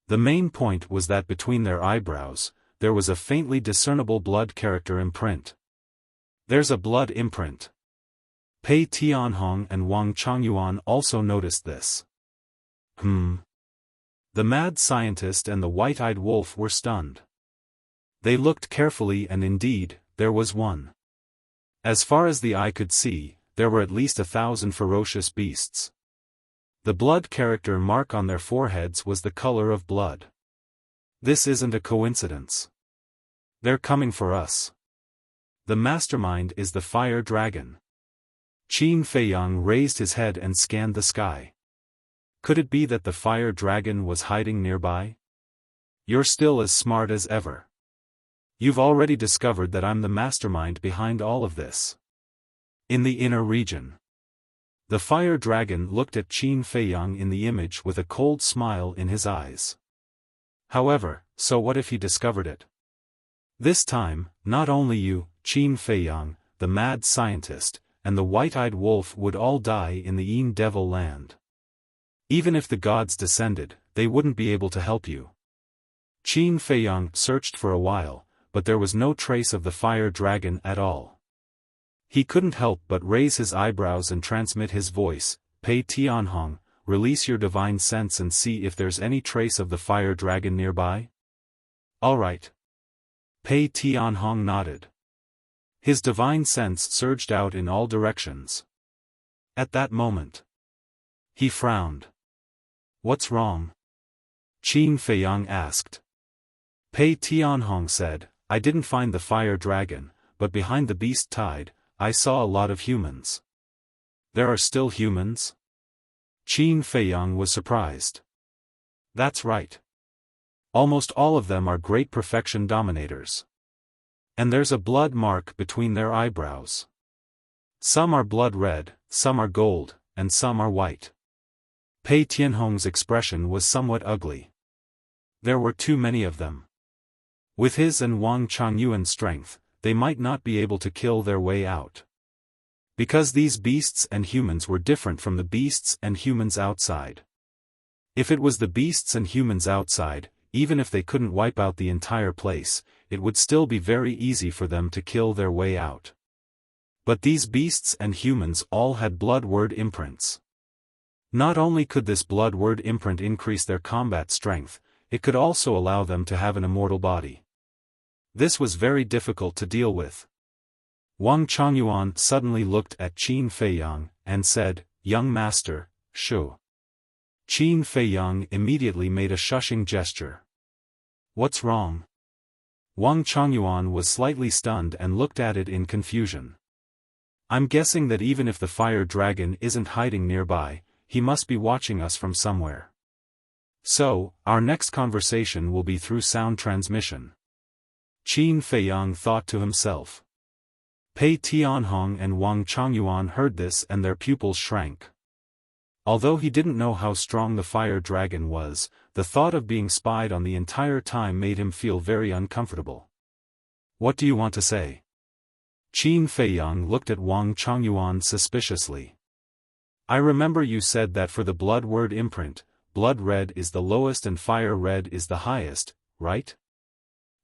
The main point was that between their eyebrows, there was a faintly discernible blood character imprint. There's a blood imprint. Pei Tianhong and Wang Chongyuan also noticed this. The mad scientist and the white-eyed wolf were stunned. They looked carefully and indeed, there was one. As far as the eye could see, there were at least 1,000 ferocious beasts. The blood character mark on their foreheads was the color of blood. This isn't a coincidence. They're coming for us. The mastermind is the fire dragon. Qin Feiyang raised his head and scanned the sky. Could it be that the fire dragon was hiding nearby? You're still as smart as ever. You've already discovered that I'm the mastermind behind all of this. In the inner region. The fire dragon looked at Qin Feiyang in the image with a cold smile in his eyes. However, so what if he discovered it? This time, not only you, Qin Feiyang, the mad scientist, and the white-eyed wolf would all die in the Yin Devil land. Even if the gods descended, they wouldn't be able to help you. Qin Feiyang searched for a while, but there was no trace of the fire dragon at all. He couldn't help but raise his eyebrows and transmit his voice, Pei Tianhong, release your divine sense and see if there's any trace of the fire dragon nearby? All right. Pei Tianhong nodded. His divine sense surged out in all directions. At that moment, he frowned. What's wrong? Qin Feiyang asked. Pei Tianhong said, I didn't find the fire dragon, but behind the beast tide, I saw a lot of humans. There are still humans? Qin Feiyang was surprised. That's right. Almost all of them are great perfection dominators. And there's a blood mark between their eyebrows. Some are blood red, some are gold, and some are white. Pei Tianhong's expression was somewhat ugly. There were too many of them. With his and Wang Changyuan's strength, they might not be able to kill their way out. Because these beasts and humans were different from the beasts and humans outside. If it was the beasts and humans outside, even if they couldn't wipe out the entire place, it would still be very easy for them to kill their way out. But these beasts and humans all had blood word imprints. Not only could this blood word imprint increase their combat strength, it could also allow them to have an immortal body. This was very difficult to deal with. Wang Changyuan suddenly looked at Qin Feiyang, and said, Young master, shu. Qin Feiyang immediately made a shushing gesture. What's wrong? Wang Changyuan was slightly stunned and looked at it in confusion. I'm guessing that even if the fire dragon isn't hiding nearby, he must be watching us from somewhere. So, our next conversation will be through sound transmission. Qin Feiyang thought to himself. Pei Tianhong and Wang Changyuan heard this and their pupils shrank. Although he didn't know how strong the fire dragon was, the thought of being spied on the entire time made him feel very uncomfortable. What do you want to say? Qin Feiyang looked at Wang Changyuan suspiciously. I remember you said that for the blood word imprint, blood red is the lowest and fire red is the highest, right?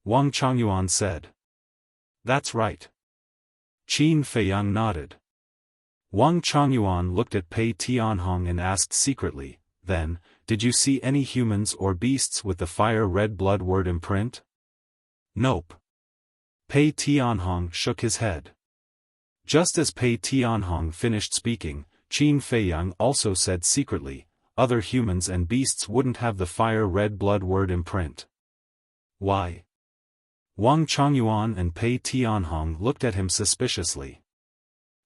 Wang Changyuan said. That's right. Qin Feiyang nodded. Wang Changyuan looked at Pei Tianhong and asked secretly, then, did you see any humans or beasts with the fire red blood word imprint? Nope. Pei Tianhong shook his head. Just as Pei Tianhong finished speaking, Qin Feiyang also said secretly, other humans and beasts wouldn't have the fire red blood word imprint. Why? Wang Changyuan and Pei Tianhong looked at him suspiciously.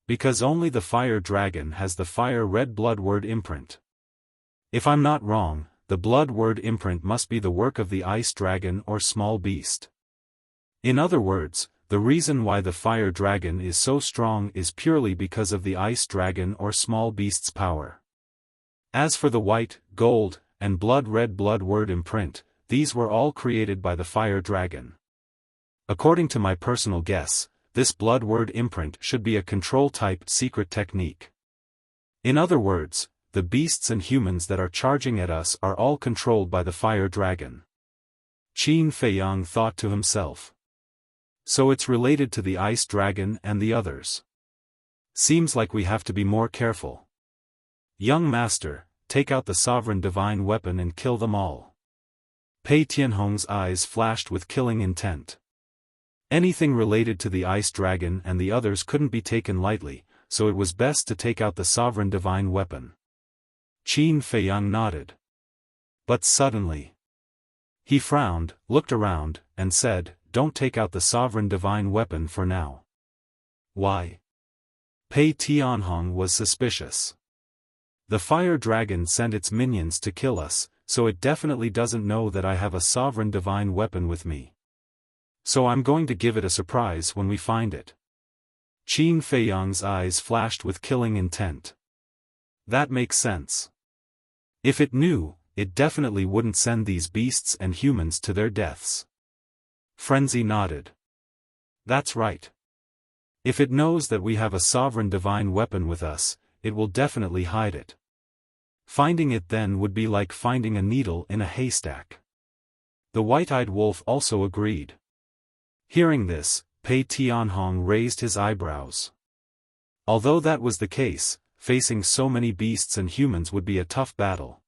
Because only the fire dragon has the fire red blood word imprint. If I'm not wrong, the blood word imprint must be the work of the ice dragon or small beast. In other words, the reason why the fire dragon is so strong is purely because of the ice dragon or small beast's power. As for the white, gold, and blood red blood word imprint, these were all created by the fire dragon. According to my personal guess, this blood word imprint should be a control-type secret technique. In other words, the beasts and humans that are charging at us are all controlled by the fire dragon. Qin Feiyang thought to himself. So it's related to the ice dragon and the others. Seems like we have to be more careful. Young master, take out the sovereign divine weapon and kill them all. Pei Tianhong's eyes flashed with killing intent. Anything related to the ice dragon and the others couldn't be taken lightly, so it was best to take out the sovereign divine weapon. Qin Feiyang nodded. But suddenly, he frowned, looked around, and said, don't take out the sovereign divine weapon for now. Why? Pei Tianhong was suspicious. The fire dragon sent its minions to kill us, so it definitely doesn't know that I have a sovereign divine weapon with me. So I'm going to give it a surprise when we find it. Qin Feiyang's eyes flashed with killing intent. That makes sense. If it knew, it definitely wouldn't send these beasts and humans to their deaths. Frenzy nodded. That's right. If it knows that we have a sovereign divine weapon with us, it will definitely hide it. Finding it then would be like finding a needle in a haystack. The white-eyed wolf also agreed. Hearing this, Pei Tianhong raised his eyebrows. Although that was the case, facing so many beasts and humans would be a tough battle.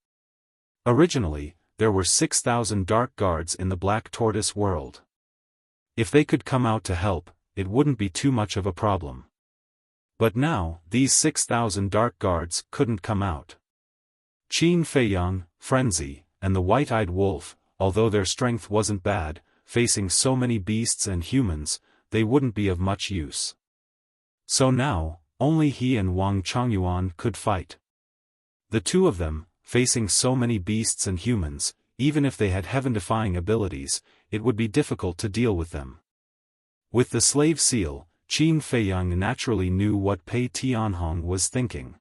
Originally, there were 6,000 dark guards in the Black Tortoise world. If they could come out to help, it wouldn't be too much of a problem. But now, these 6,000 dark guards couldn't come out. Qin Feiyang, Frenzy, and the white-eyed wolf, although their strength wasn't bad, facing so many beasts and humans, they wouldn't be of much use. So now, only he and Wang Chongyuan could fight. The two of them, facing so many beasts and humans, even if they had heaven-defying abilities, it would be difficult to deal with them. With the slave seal, Qin Feiyang naturally knew what Pei Tianhong was thinking.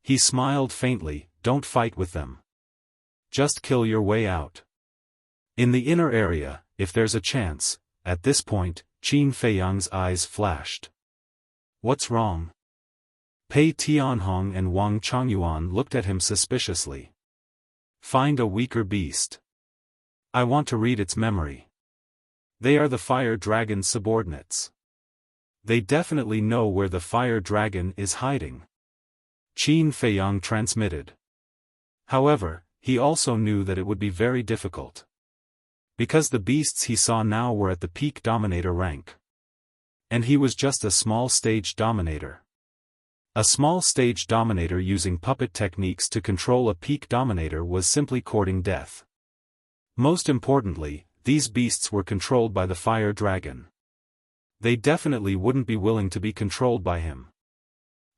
He smiled faintly, "Don't fight with them. Just kill your way out. In the inner area, if there's a chance." At this point, Qin Feiyang's eyes flashed. "What's wrong?" Pei Tianhong and Wang Chongyuan looked at him suspiciously. "Find a weaker beast. I want to read its memory. They are the fire dragon's subordinates. They definitely know where the fire dragon is hiding." Qin Feiyang transmitted. However, he also knew that it would be very difficult. Because the beasts he saw now were at the peak dominator rank. And he was just a small stage dominator. A small stage dominator using puppet techniques to control a peak dominator was simply courting death. Most importantly, these beasts were controlled by the fire dragon. They definitely wouldn't be willing to be controlled by him.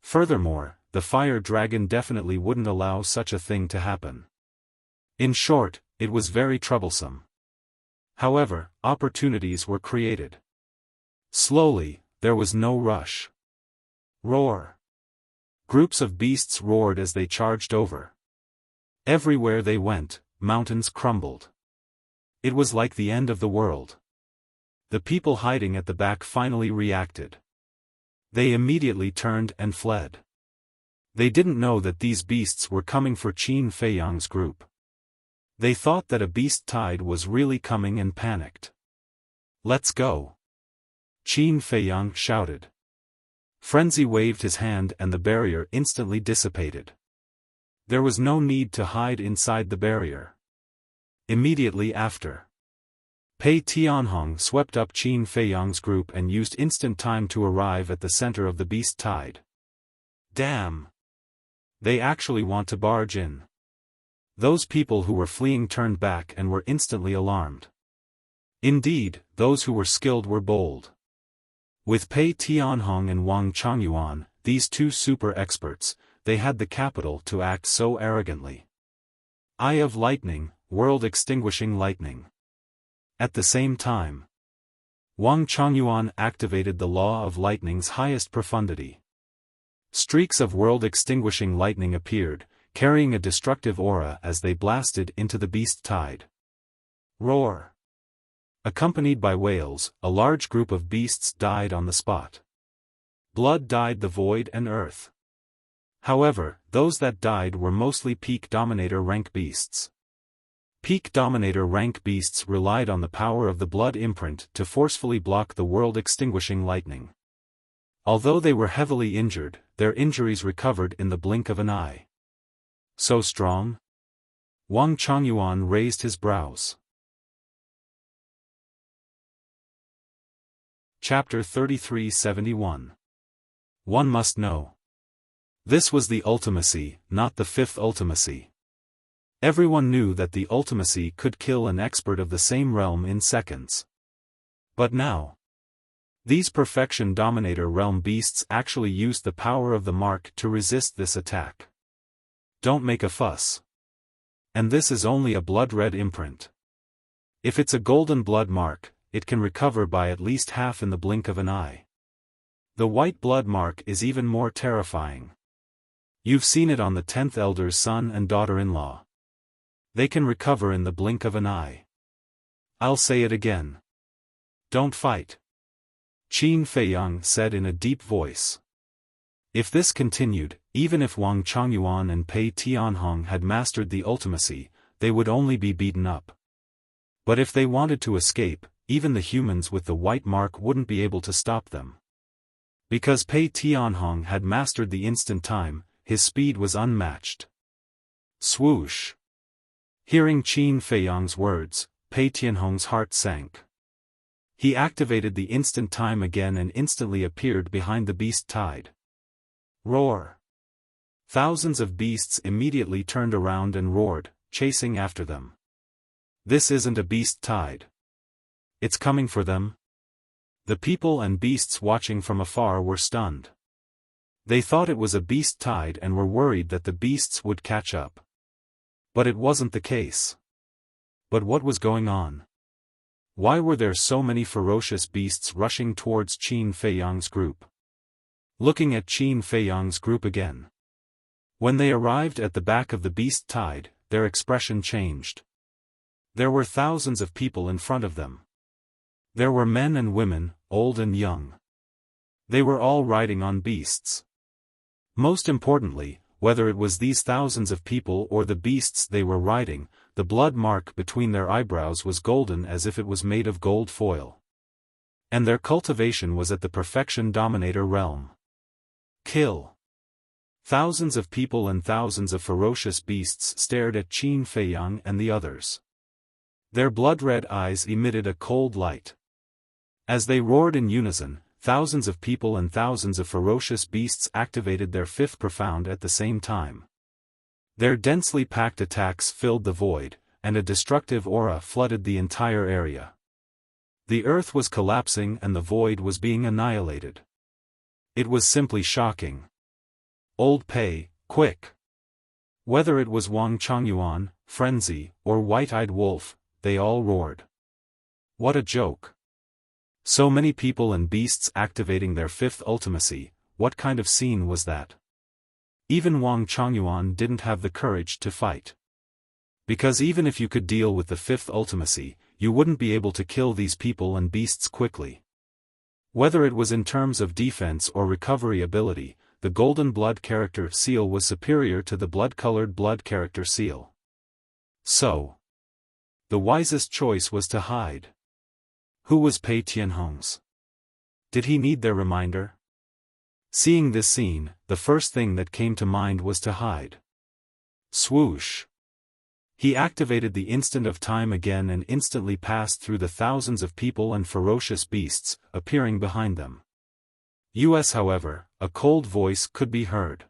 Furthermore, the fire dragon definitely wouldn't allow such a thing to happen. In short, it was very troublesome. However, opportunities were created. Slowly, there was no rush. Roar! Groups of beasts roared as they charged over. Everywhere they went, mountains crumbled. It was like the end of the world. The people hiding at the back finally reacted. They immediately turned and fled. They didn't know that these beasts were coming for Qin Feiyang's group. They thought that a beast tide was really coming and panicked. "Let's go!" Qin Feiyang shouted. Frenzy waved his hand and the barrier instantly dissipated. There was no need to hide inside the barrier. Immediately after, Pei Tianhong swept up Qin Feiyang's group and used instant time to arrive at the center of the beast tide. Damn! They actually want to barge in. Those people who were fleeing turned back and were instantly alarmed. Indeed, those who were skilled were bold. With Pei Tianhong and Wang Chongyuan, these two super experts, they had the capital to act so arrogantly. Eye of Lightning, world-extinguishing lightning. At the same time, Wang Chongyuan activated the law of lightning's highest profundity. Streaks of world-extinguishing lightning appeared, carrying a destructive aura as they blasted into the beast tide. Roar! Accompanied by wails, a large group of beasts died on the spot. Blood dyed the void and earth. However, those that died were mostly Peak Dominator rank beasts. Peak Dominator rank beasts relied on the power of the blood imprint to forcefully block the world-extinguishing lightning. Although they were heavily injured, their injuries recovered in the blink of an eye. So strong? Wang Chongyuan raised his brows. Chapter 3371. One must know. This was the ultimacy, not the fifth ultimacy. Everyone knew that the ultimacy could kill an expert of the same realm in seconds. But now, these Perfection Dominator realm beasts actually used the power of the mark to resist this attack. Don't make a fuss. And this is only a blood-red imprint. If it's a golden blood mark, it can recover by at least half in the blink of an eye. The white blood mark is even more terrifying. You've seen it on the 10th Elder's son and daughter-in-law. They can recover in the blink of an eye. I'll say it again. Don't fight. Qin Feiyang said in a deep voice. If this continued, even if Wang Changyuan and Pei Tianhong had mastered the ultimacy, they would only be beaten up. But if they wanted to escape, even the humans with the white mark wouldn't be able to stop them. Because Pei Tianhong had mastered the instant time, his speed was unmatched. Swoosh! Hearing Qin Feiyang's words, Pei Tianhong's heart sank. He activated the instant time again and instantly appeared behind the beast tide. Roar! Thousands of beasts immediately turned around and roared, chasing after them. This isn't a beast tide. It's coming for them. The people and beasts watching from afar were stunned. They thought it was a beast tide and were worried that the beasts would catch up. But it wasn't the case. But what was going on? Why were there so many ferocious beasts rushing towards Qin Feiyang's group? Looking at Qin Feiyang's group again. When they arrived at the back of the beast tide, their expression changed. There were thousands of people in front of them. There were men and women, old and young. They were all riding on beasts. Most importantly, whether it was these thousands of people or the beasts they were riding, the blood mark between their eyebrows was golden as if it was made of gold foil. And their cultivation was at the perfection dominator realm. Kill. Thousands of people and thousands of ferocious beasts stared at Qin Feiyang and the others. Their blood-red eyes emitted a cold light. As they roared in unison, thousands of people and thousands of ferocious beasts activated their fifth profound at the same time. Their densely packed attacks filled the void, and a destructive aura flooded the entire area. The earth was collapsing and the void was being annihilated. It was simply shocking. Old Pei, quick! Whether it was Wang Changyuan, Frenzy, or White-Eyed Wolf, they all roared. What a joke! So many people and beasts activating their fifth ultimacy, what kind of scene was that? Even Wang Changyuan didn't have the courage to fight. Because even if you could deal with the fifth ultimacy, you wouldn't be able to kill these people and beasts quickly. Whether it was in terms of defense or recovery ability, the golden blood character seal was superior to the blood-colored blood character seal. So, the wisest choice was to hide. Who was Pei Tianhong's? Did he need their reminder? Seeing this scene, the first thing that came to mind was to hide. Swoosh! He activated the instant of time again and instantly passed through the thousands of people and ferocious beasts, appearing behind them. However, a cold voice could be heard.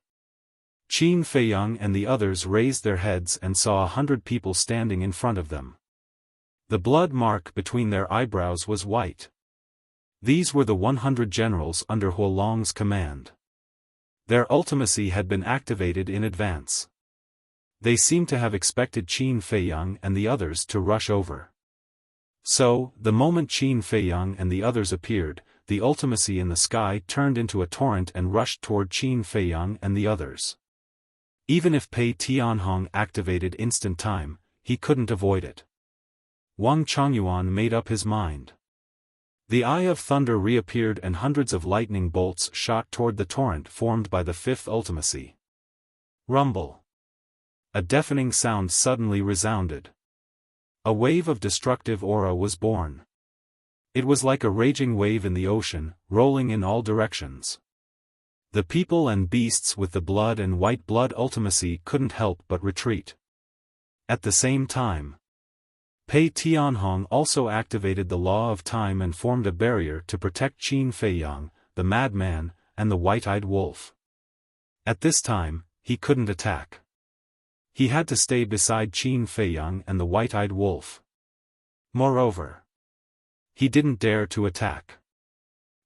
Qin Feiyang and the others raised their heads and saw 100 people standing in front of them. The blood mark between their eyebrows was white. These were the 100 generals under Huolong's command. Their ultimacy had been activated in advance. They seemed to have expected Qin Feiyang and the others to rush over. So, the moment Qin Feiyang and the others appeared, the ultimacy in the sky turned into a torrent and rushed toward Qin Feiyang and the others. Even if Pei Tianhong activated instant time, he couldn't avoid it. Wang Changyuan made up his mind. The Eye of Thunder reappeared and hundreds of lightning bolts shot toward the torrent formed by the fifth ultimacy. Rumble. A deafening sound suddenly resounded. A wave of destructive aura was born. It was like a raging wave in the ocean, rolling in all directions. The people and beasts with the blood and white blood ultimacy couldn't help but retreat. At the same time, Pei Tianhong also activated the law of time and formed a barrier to protect Qin Feiyang, the madman, and the white-eyed wolf. At this time, he couldn't attack. He had to stay beside Qin Feiyang and the white-eyed wolf. Moreover, he didn't dare to attack.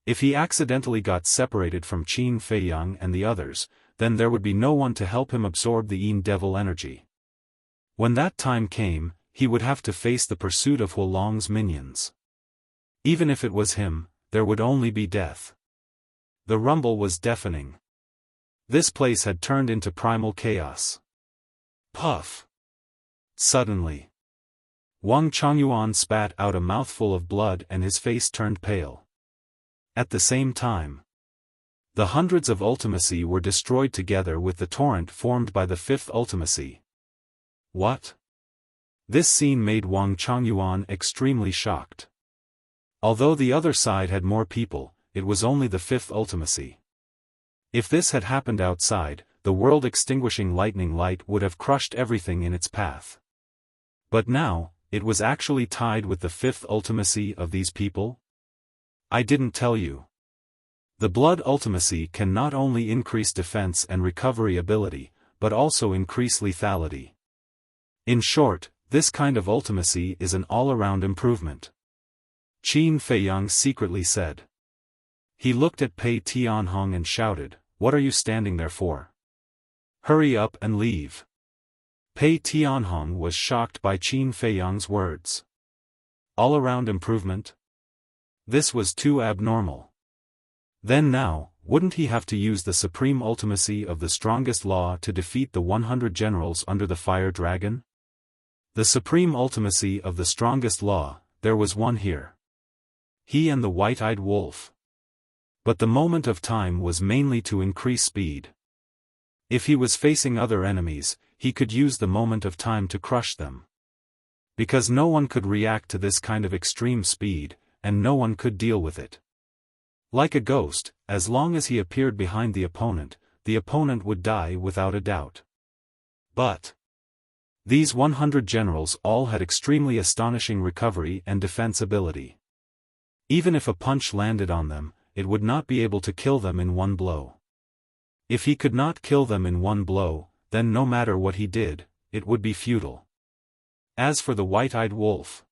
If he accidentally got separated from Qin Feiyang and the others, then there would be no one to help him absorb the Yin Devil energy. When that time came, he would have to face the pursuit of Huolong's minions. Even if it was him, there would only be death. The rumble was deafening. This place had turned into primal chaos. Puff! Suddenly, Wang Changyuan spat out a mouthful of blood and his face turned pale. At the same time, the hundreds of ultimacy were destroyed together with the torrent formed by the fifth ultimacy. What? This scene made Wang Changyuan extremely shocked. Although the other side had more people, it was only the fifth ultimacy. If this had happened outside, the world-extinguishing lightning light would have crushed everything in its path. But now, it was actually tied with the fifth ultimacy of these people? I didn't tell you. The blood ultimacy can not only increase defense and recovery ability, but also increase lethality. In short, this kind of ultimacy is an all-around improvement. Qin Feiyang secretly said. He looked at Pei Tianhong and shouted, "What are you standing there for? Hurry up and leave." Pei Tianhong was shocked by Qin Feiyang's words. All-around improvement? This was too abnormal. Then now, wouldn't he have to use the supreme ultimacy of the strongest law to defeat the 100 generals under the fire dragon? The supreme ultimacy of the strongest law, there was one here. He and the white-eyed wolf. But the moment of time was mainly to increase speed. If he was facing other enemies, he could use the moment of time to crush them. Because no one could react to this kind of extreme speed, and no one could deal with it. Like a ghost, as long as he appeared behind the opponent would die without a doubt. But these 100 generals all had extremely astonishing recovery and defense ability. Even if a punch landed on them, it would not be able to kill them in one blow. If he could not kill them in one blow, then no matter what he did, it would be futile. As for the white-eyed wolf,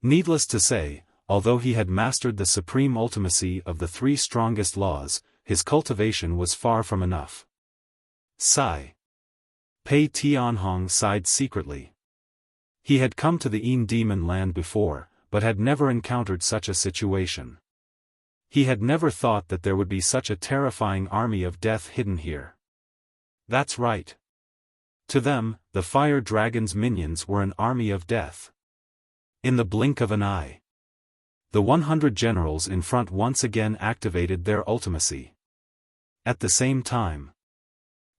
needless to say, although he had mastered the supreme ultimacy of the three strongest laws, his cultivation was far from enough. Sigh. Pei Tianhong sighed secretly. He had come to the Yin Demon Land before, but had never encountered such a situation. He had never thought that there would be such a terrifying army of death hidden here. That's right. To them, the fire dragon's minions were an army of death. In the blink of an eye, the 100 generals in front once again activated their ultimacy. At the same time,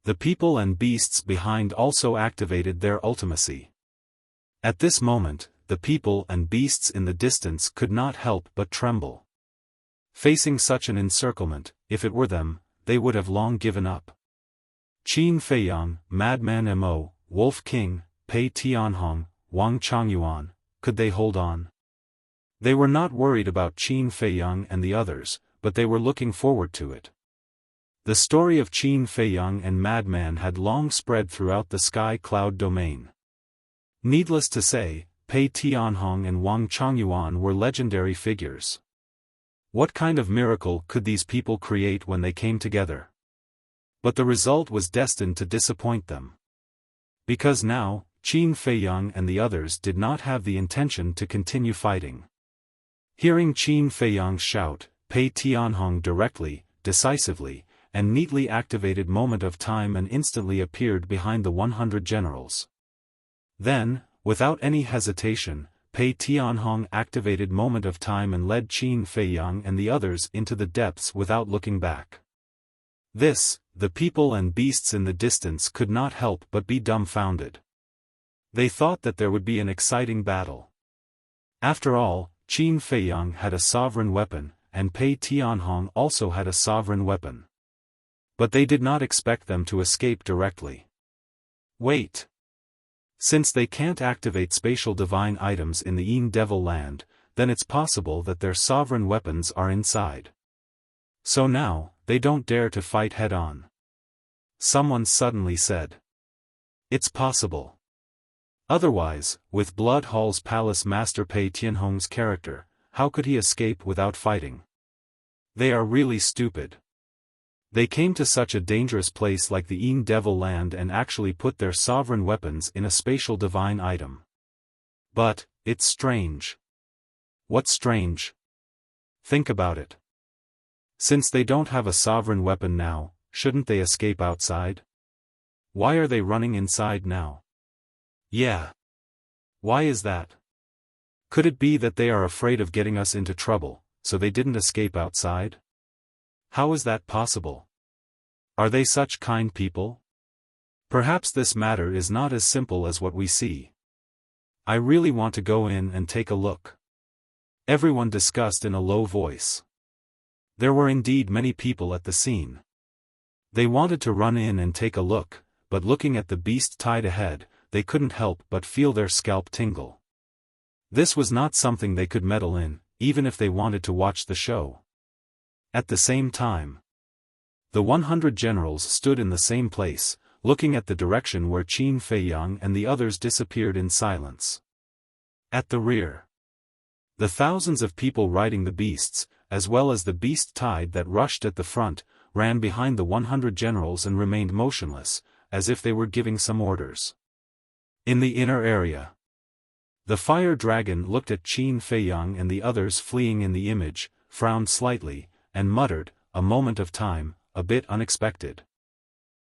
the people and beasts behind also activated their ultimacy. At this moment, the people and beasts in the distance could not help but tremble. Facing such an encirclement, if it were them, they would have long given up. Qin Feiyang, Madman Mo, Wolf King, Pei Tianhong, Wang Changyuan, could they hold on? They were not worried about Qin Feiyang and the others, but they were looking forward to it. The story of Qin Feiyang and Madman had long spread throughout the sky cloud domain. Needless to say, Pei Tianhong and Wang Changyuan were legendary figures. What kind of miracle could these people create when they came together? But the result was destined to disappoint them. Because now, Qin Feiyang and the others did not have the intention to continue fighting. Hearing Qin Feiyang shout, Pei Tianhong directly, decisively, and neatly activated Moment of Time and instantly appeared behind the 100 generals. Then, without any hesitation, Pei Tianhong activated Moment of Time and led Qin Feiyang and the others into the depths without looking back. This, the people and beasts in the distance could not help but be dumbfounded. They thought that there would be an exciting battle. After all, Qin Feiyang had a sovereign weapon, and Pei Tianhong also had a sovereign weapon. But they did not expect them to escape directly. Wait. Since they can't activate spatial divine items in the Yin Devil Land, then it's possible that their sovereign weapons are inside. So now, they don't dare to fight head-on. Someone suddenly said. It's possible. Otherwise, with Blood Hall's palace master Pei Tianhong's character, how could he escape without fighting? They are really stupid. They came to such a dangerous place like the Yin Devil Land and actually put their sovereign weapons in a spatial divine item. But, it's strange. What's strange? Think about it. Since they don't have a sovereign weapon now, shouldn't they escape outside? Why are they running inside now? Yeah. Why is that? Could it be that they are afraid of getting us into trouble, so they didn't escape outside? How is that possible? Are they such kind people? Perhaps this matter is not as simple as what we see. I really want to go in and take a look. Everyone discussed in a low voice. There were indeed many people at the scene. They wanted to run in and take a look, but looking at the beast tied ahead, they couldn't help but feel their scalp tingle. This was not something they could meddle in, even if they wanted to watch the show. At the same time, the 100 generals stood in the same place, looking at the direction where Qin Feiyang and the others disappeared in silence. At the rear, the thousands of people riding the beasts, as well as the beast tide that rushed at the front, ran behind the 100 generals and remained motionless, as if they were giving some orders. In the inner area, the fire dragon looked at Qin Feiyang and the others fleeing in the image, frowned slightly, and muttered, "A moment of time, a bit unexpected.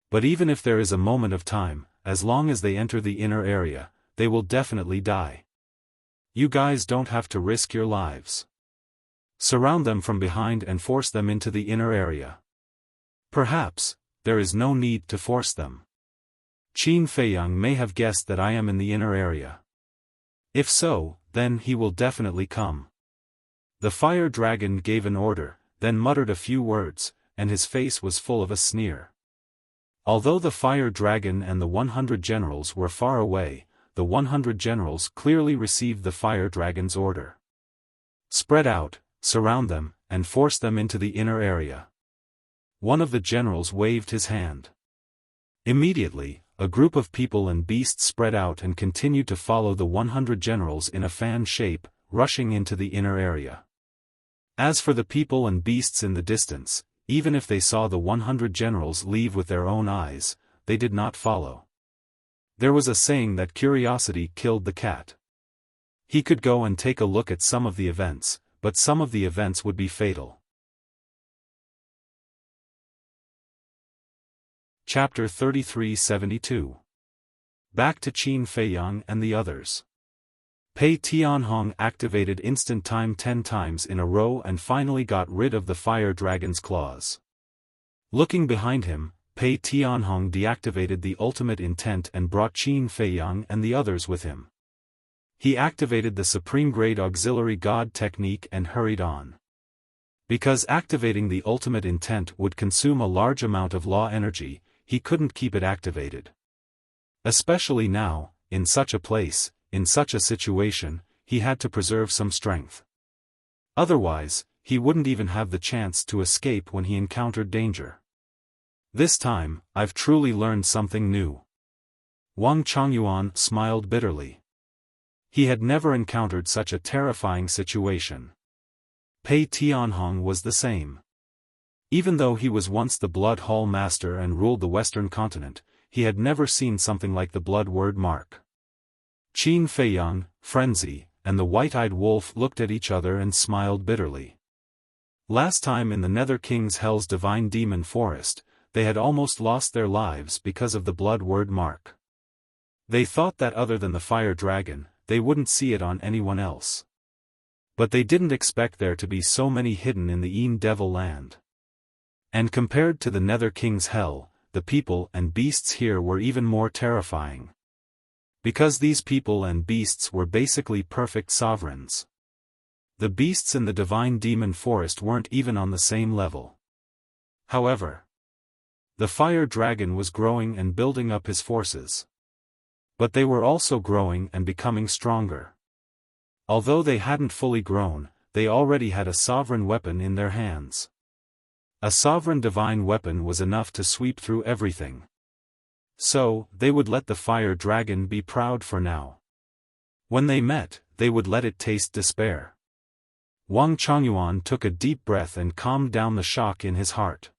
But even if there is a moment of time, as long as they enter the inner area, they will definitely die. You guys don't have to risk your lives. Surround them from behind and force them into the inner area. Perhaps, there is no need to force them. Qin Feiyang may have guessed that I am in the inner area. If so, then he will definitely come." The fire dragon gave an order, then muttered a few words, and his face was full of a sneer. Although the fire dragon and the 100 generals were far away, the 100 generals clearly received the fire dragon's order. "Spread out, surround them, and force them into the inner area." One of the generals waved his hand. Immediately, a group of people and beasts spread out and continued to follow the 100 generals in a fan shape, rushing into the inner area. As for the people and beasts in the distance, even if they saw the 100 generals leave with their own eyes, they did not follow. There was a saying that curiosity killed the cat. He could go and take a look at some of the events, but some of the events would be fatal. Chapter 3372. Back to Qin Feiyang and the others. Pei Tianhong activated instant time 10 times in a row and finally got rid of the fire dragon's claws. Looking behind him, Pei Tianhong deactivated the ultimate intent and brought Qin Feiyang and the others with him. He activated the supreme grade auxiliary god technique and hurried on. Because activating the ultimate intent would consume a large amount of law energy, he couldn't keep it activated. Especially now, in such a place, in such a situation, he had to preserve some strength. Otherwise, he wouldn't even have the chance to escape when he encountered danger. This time, I've truly learned something new. Wang Chongyuan smiled bitterly. He had never encountered such a terrifying situation. Pei Tianhong was the same. Even though he was once the Blood Hall Master and ruled the Western continent, he had never seen something like the Blood Word Mark. Qin Feiyang, Frenzy, and the White-Eyed Wolf looked at each other and smiled bitterly. Last time in the Nether King's Hell's Divine Demon Forest, they had almost lost their lives because of the Blood Word Mark. They thought that other than the Fire Dragon, they wouldn't see it on anyone else. But they didn't expect there to be so many hidden in the Een Devil Land. And compared to the Nether King's Hell, the people and beasts here were even more terrifying. Because these people and beasts were basically perfect sovereigns. The beasts in the Divine Demon Forest weren't even on the same level. However, the Fire Dragon was growing and building up his forces. But they were also growing and becoming stronger. Although they hadn't fully grown, they already had a sovereign weapon in their hands. A sovereign divine weapon was enough to sweep through everything. So, they would let the Fire Dragon be proud for now. When they met, they would let it taste despair. Wang Chongyuan took a deep breath and calmed down the shock in his heart.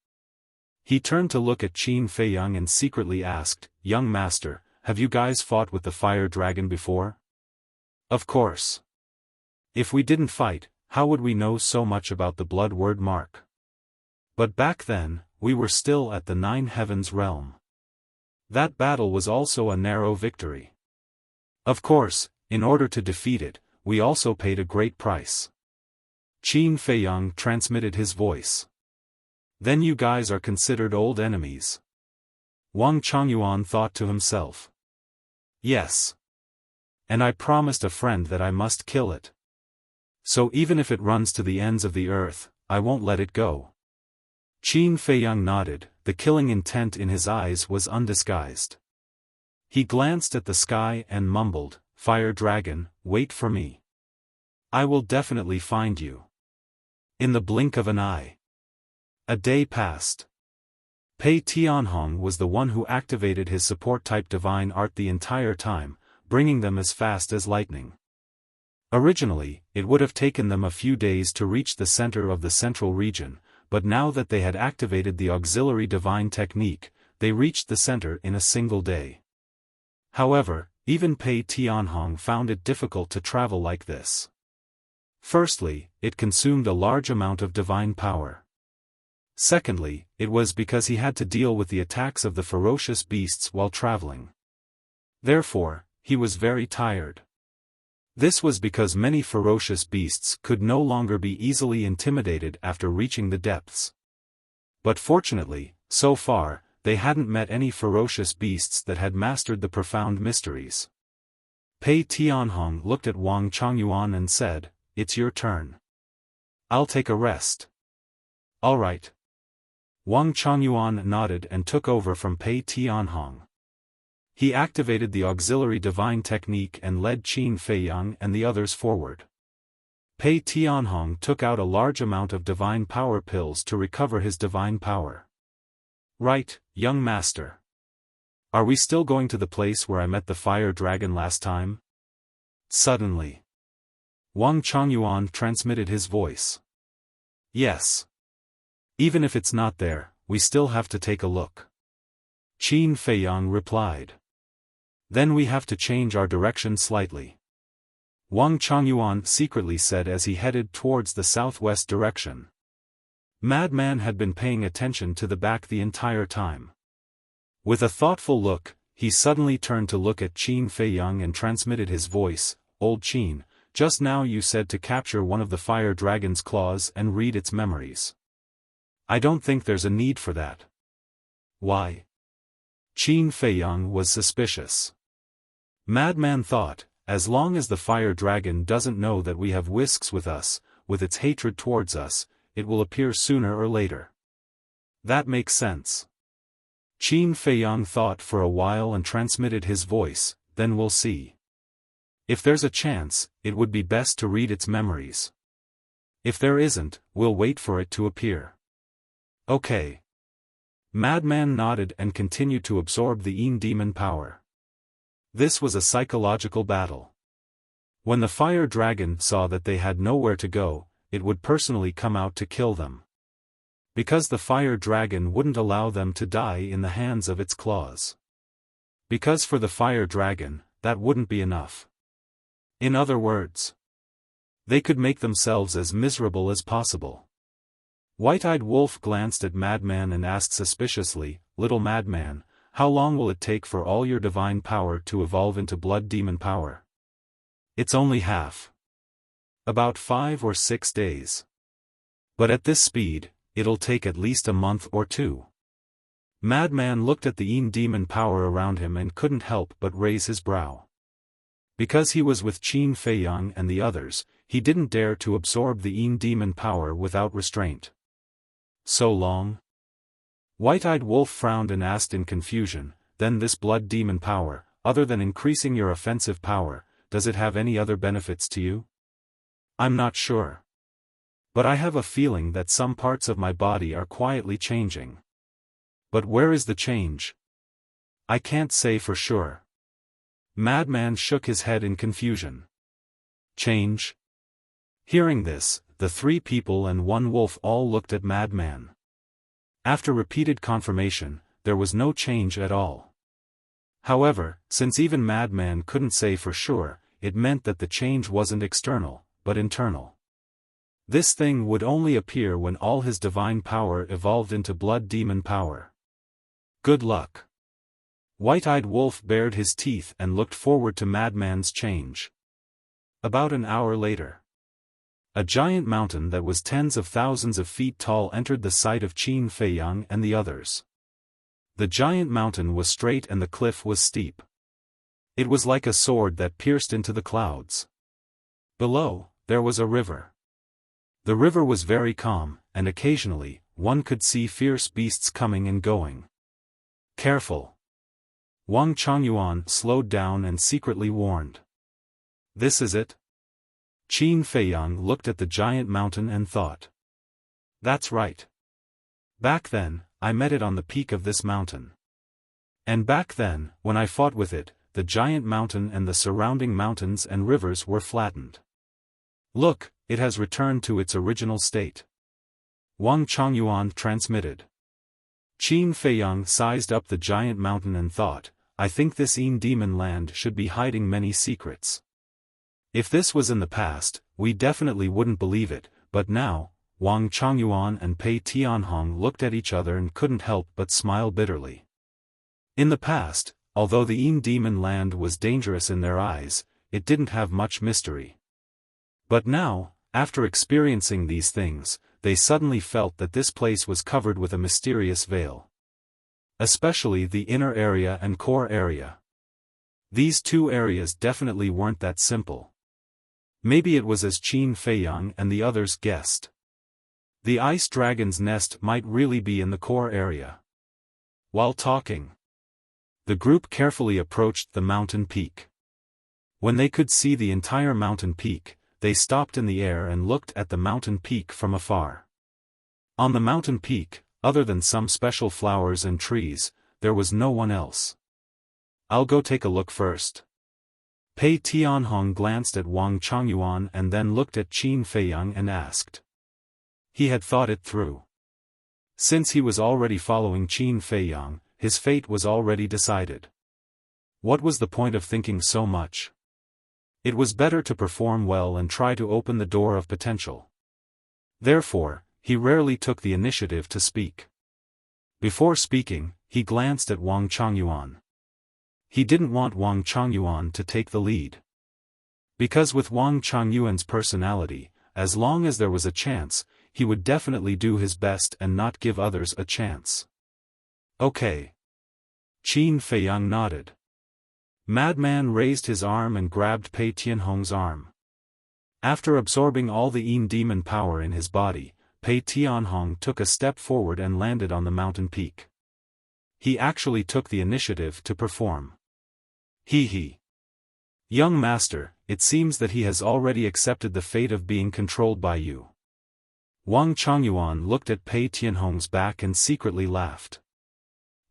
He turned to look at Qin Feiyang and secretly asked, "Young master, have you guys fought with the Fire Dragon before?" "Of course. If we didn't fight, how would we know so much about the Blood Word Mark? But back then, we were still at the Nine Heavens realm. That battle was also a narrow victory. Of course, in order to defeat it, we also paid a great price." Qin Feiyang transmitted his voice. Then you guys are considered old enemies. Wang Chongyuan thought to himself. Yes. And I promised a friend that I must kill it. So even if it runs to the ends of the earth, I won't let it go. Qin Feiyang nodded, the killing intent in his eyes was undisguised. He glanced at the sky and mumbled, "Fire Dragon, wait for me. I will definitely find you." In the blink of an eye. A day passed. Pei Tianhong was the one who activated his support-type divine art the entire time, bringing them as fast as lightning. Originally, it would have taken them a few days to reach the center of the central region, but now that they had activated the auxiliary divine technique, they reached the center in a single day. However, even Pei Tianhong found it difficult to travel like this. Firstly, it consumed a large amount of divine power. Secondly, it was because he had to deal with the attacks of the ferocious beasts while traveling. Therefore, he was very tired. This was because many ferocious beasts could no longer be easily intimidated after reaching the depths. But fortunately, so far, they hadn't met any ferocious beasts that had mastered the profound mysteries. Pei Tianhong looked at Wang Chongyuan and said, "It's your turn. I'll take a rest." "All right." Wang Chongyuan nodded and took over from Pei Tianhong. He activated the auxiliary divine technique and led Qin Feiyang and the others forward. Pei Tianhong took out a large amount of divine power pills to recover his divine power. "Right, young master. Are we still going to the place where I met the fire dragon last time?" Suddenly, Wang Chongyuan transmitted his voice. "Yes. Even if it's not there, we still have to take a look." Qin Feiyang replied. "Then we have to change our direction slightly," Wang Chongyuan secretly said as he headed towards the southwest direction. Madman had been paying attention to the back the entire time. With a thoughtful look, he suddenly turned to look at Qin Feiyang and transmitted his voice, "Old Qin, just now you said to capture one of the fire dragon's claws and read its memories. I don't think there's a need for that." "Why?" Qin Feiyang was suspicious. Madman thought, as long as the fire dragon doesn't know that we have whisks with us, with its hatred towards us, it will appear sooner or later. That makes sense. Qin Feiyang thought for a while and transmitted his voice, "Then we'll see. If there's a chance, it would be best to read its memories. If there isn't, we'll wait for it to appear." "Okay." Madman nodded and continued to absorb the Yin demon power. This was a psychological battle. When the fire dragon saw that they had nowhere to go, it would personally come out to kill them. Because the fire dragon wouldn't allow them to die in the hands of its claws. Because for the fire dragon, that wouldn't be enough. In other words, they could make themselves as miserable as possible. White-Eyed Wolf glanced at Madman and asked suspiciously, "Little Madman, how long will it take for all your divine power to evolve into blood demon power?" "It's only half. About 5 or 6 days. But at this speed, it'll take at least a month or 2. Madman looked at the Yin demon power around him and couldn't help but raise his brow. Because he was with Qin Feiyang and the others, he didn't dare to absorb the Yin demon power without restraint. "So long?" White-Eyed Wolf frowned and asked in confusion, "Then this blood demon power, other than increasing your offensive power, does it have any other benefits to you?" "I'm not sure. But I have a feeling that some parts of my body are quietly changing. But where is the change? I can't say for sure." Madman shook his head in confusion. "Change?" Hearing this, the 3 people and 1 wolf all looked at Madman. After repeated confirmation, there was no change at all. However, since even Madman couldn't say for sure, it meant that the change wasn't external, but internal. This thing would only appear when all his divine power evolved into blood demon power. Good luck. White-Eyed Wolf bared his teeth and looked forward to Madman's change. About an hour later. A giant mountain that was tens of thousands of feet tall entered the sight of Qin Feiyang and the others. The giant mountain was straight and the cliff was steep. It was like a sword that pierced into the clouds. Below, there was a river. The river was very calm, and occasionally, one could see fierce beasts coming and going. Careful! Wang Chongyuan slowed down and secretly warned. This is it? Qin Feiyang looked at the giant mountain and thought. That's right. Back then, I met it on the peak of this mountain. And back then, when I fought with it, the giant mountain and the surrounding mountains and rivers were flattened. Look, it has returned to its original state. Wang Chongyuan transmitted. Qin Feiyang sized up the giant mountain and thought, I think this demon land should be hiding many secrets. If this was in the past, we definitely wouldn't believe it, but now, Wang Chongyuan and Pei Tianhong looked at each other and couldn't help but smile bitterly. In the past, although the demon land was dangerous in their eyes, it didn't have much mystery. But now, after experiencing these things, they suddenly felt that this place was covered with a mysterious veil. Especially the inner area and core area. These two areas definitely weren't that simple. Maybe it was as Qin Feiyang and the others guessed. The ice dragon's nest might really be in the core area. While talking, the group carefully approached the mountain peak. When they could see the entire mountain peak, they stopped in the air and looked at the mountain peak from afar. On the mountain peak, other than some special flowers and trees, there was no one else. I'll go take a look first. Pei Tianhong glanced at Wang Chongyuan and then looked at Qin Feiyang and asked. He had thought it through. Since he was already following Qin Feiyang, his fate was already decided. What was the point of thinking so much? It was better to perform well and try to open the door of potential. Therefore, he rarely took the initiative to speak. Before speaking, he glanced at Wang Chongyuan. He didn't want Wang Chongyuan to take the lead. Because with Wang Chongyuan's personality, as long as there was a chance, he would definitely do his best and not give others a chance. Okay. Qin Feiyang nodded. Madman raised his arm and grabbed Pei Tianhong's arm. After absorbing all the demon power in his body, Pei Tianhong took a step forward and landed on the mountain peak. He actually took the initiative to perform. He. Young master, it seems that he has already accepted the fate of being controlled by you. Wang Chongyuan looked at Pei Tianhong's back and secretly laughed.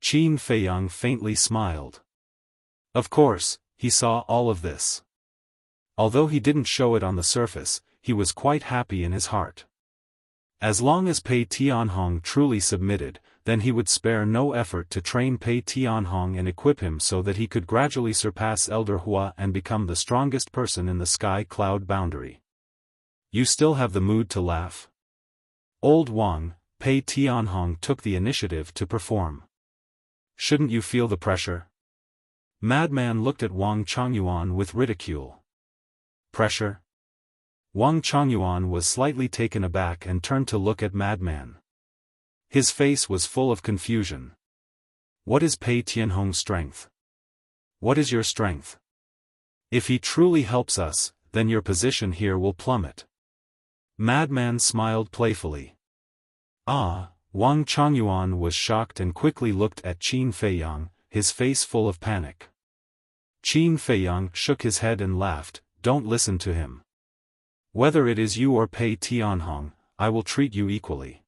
Qin Feiyang faintly smiled. Of course, he saw all of this. Although he didn't show it on the surface, he was quite happy in his heart. As long as Pei Tianhong truly submitted, then he would spare no effort to train Pei Tianhong and equip him so that he could gradually surpass Elder Hua and become the strongest person in the sky cloud boundary. You still have the mood to laugh? Old Wang, Pei Tianhong took the initiative to perform. Shouldn't you feel the pressure? Madman looked at Wang Chongyuan with ridicule. Pressure? Wang Chongyuan was slightly taken aback and turned to look at Madman. His face was full of confusion. What is Pei Tianhong's strength? What is your strength? If he truly helps us, then your position here will plummet. Madman smiled playfully. Wang Chongyuan was shocked and quickly looked at Qin Feiyang, his face full of panic. Qin Feiyang shook his head and laughed, don't listen to him. Whether it is you or Pei Tianhong, I will treat you equally.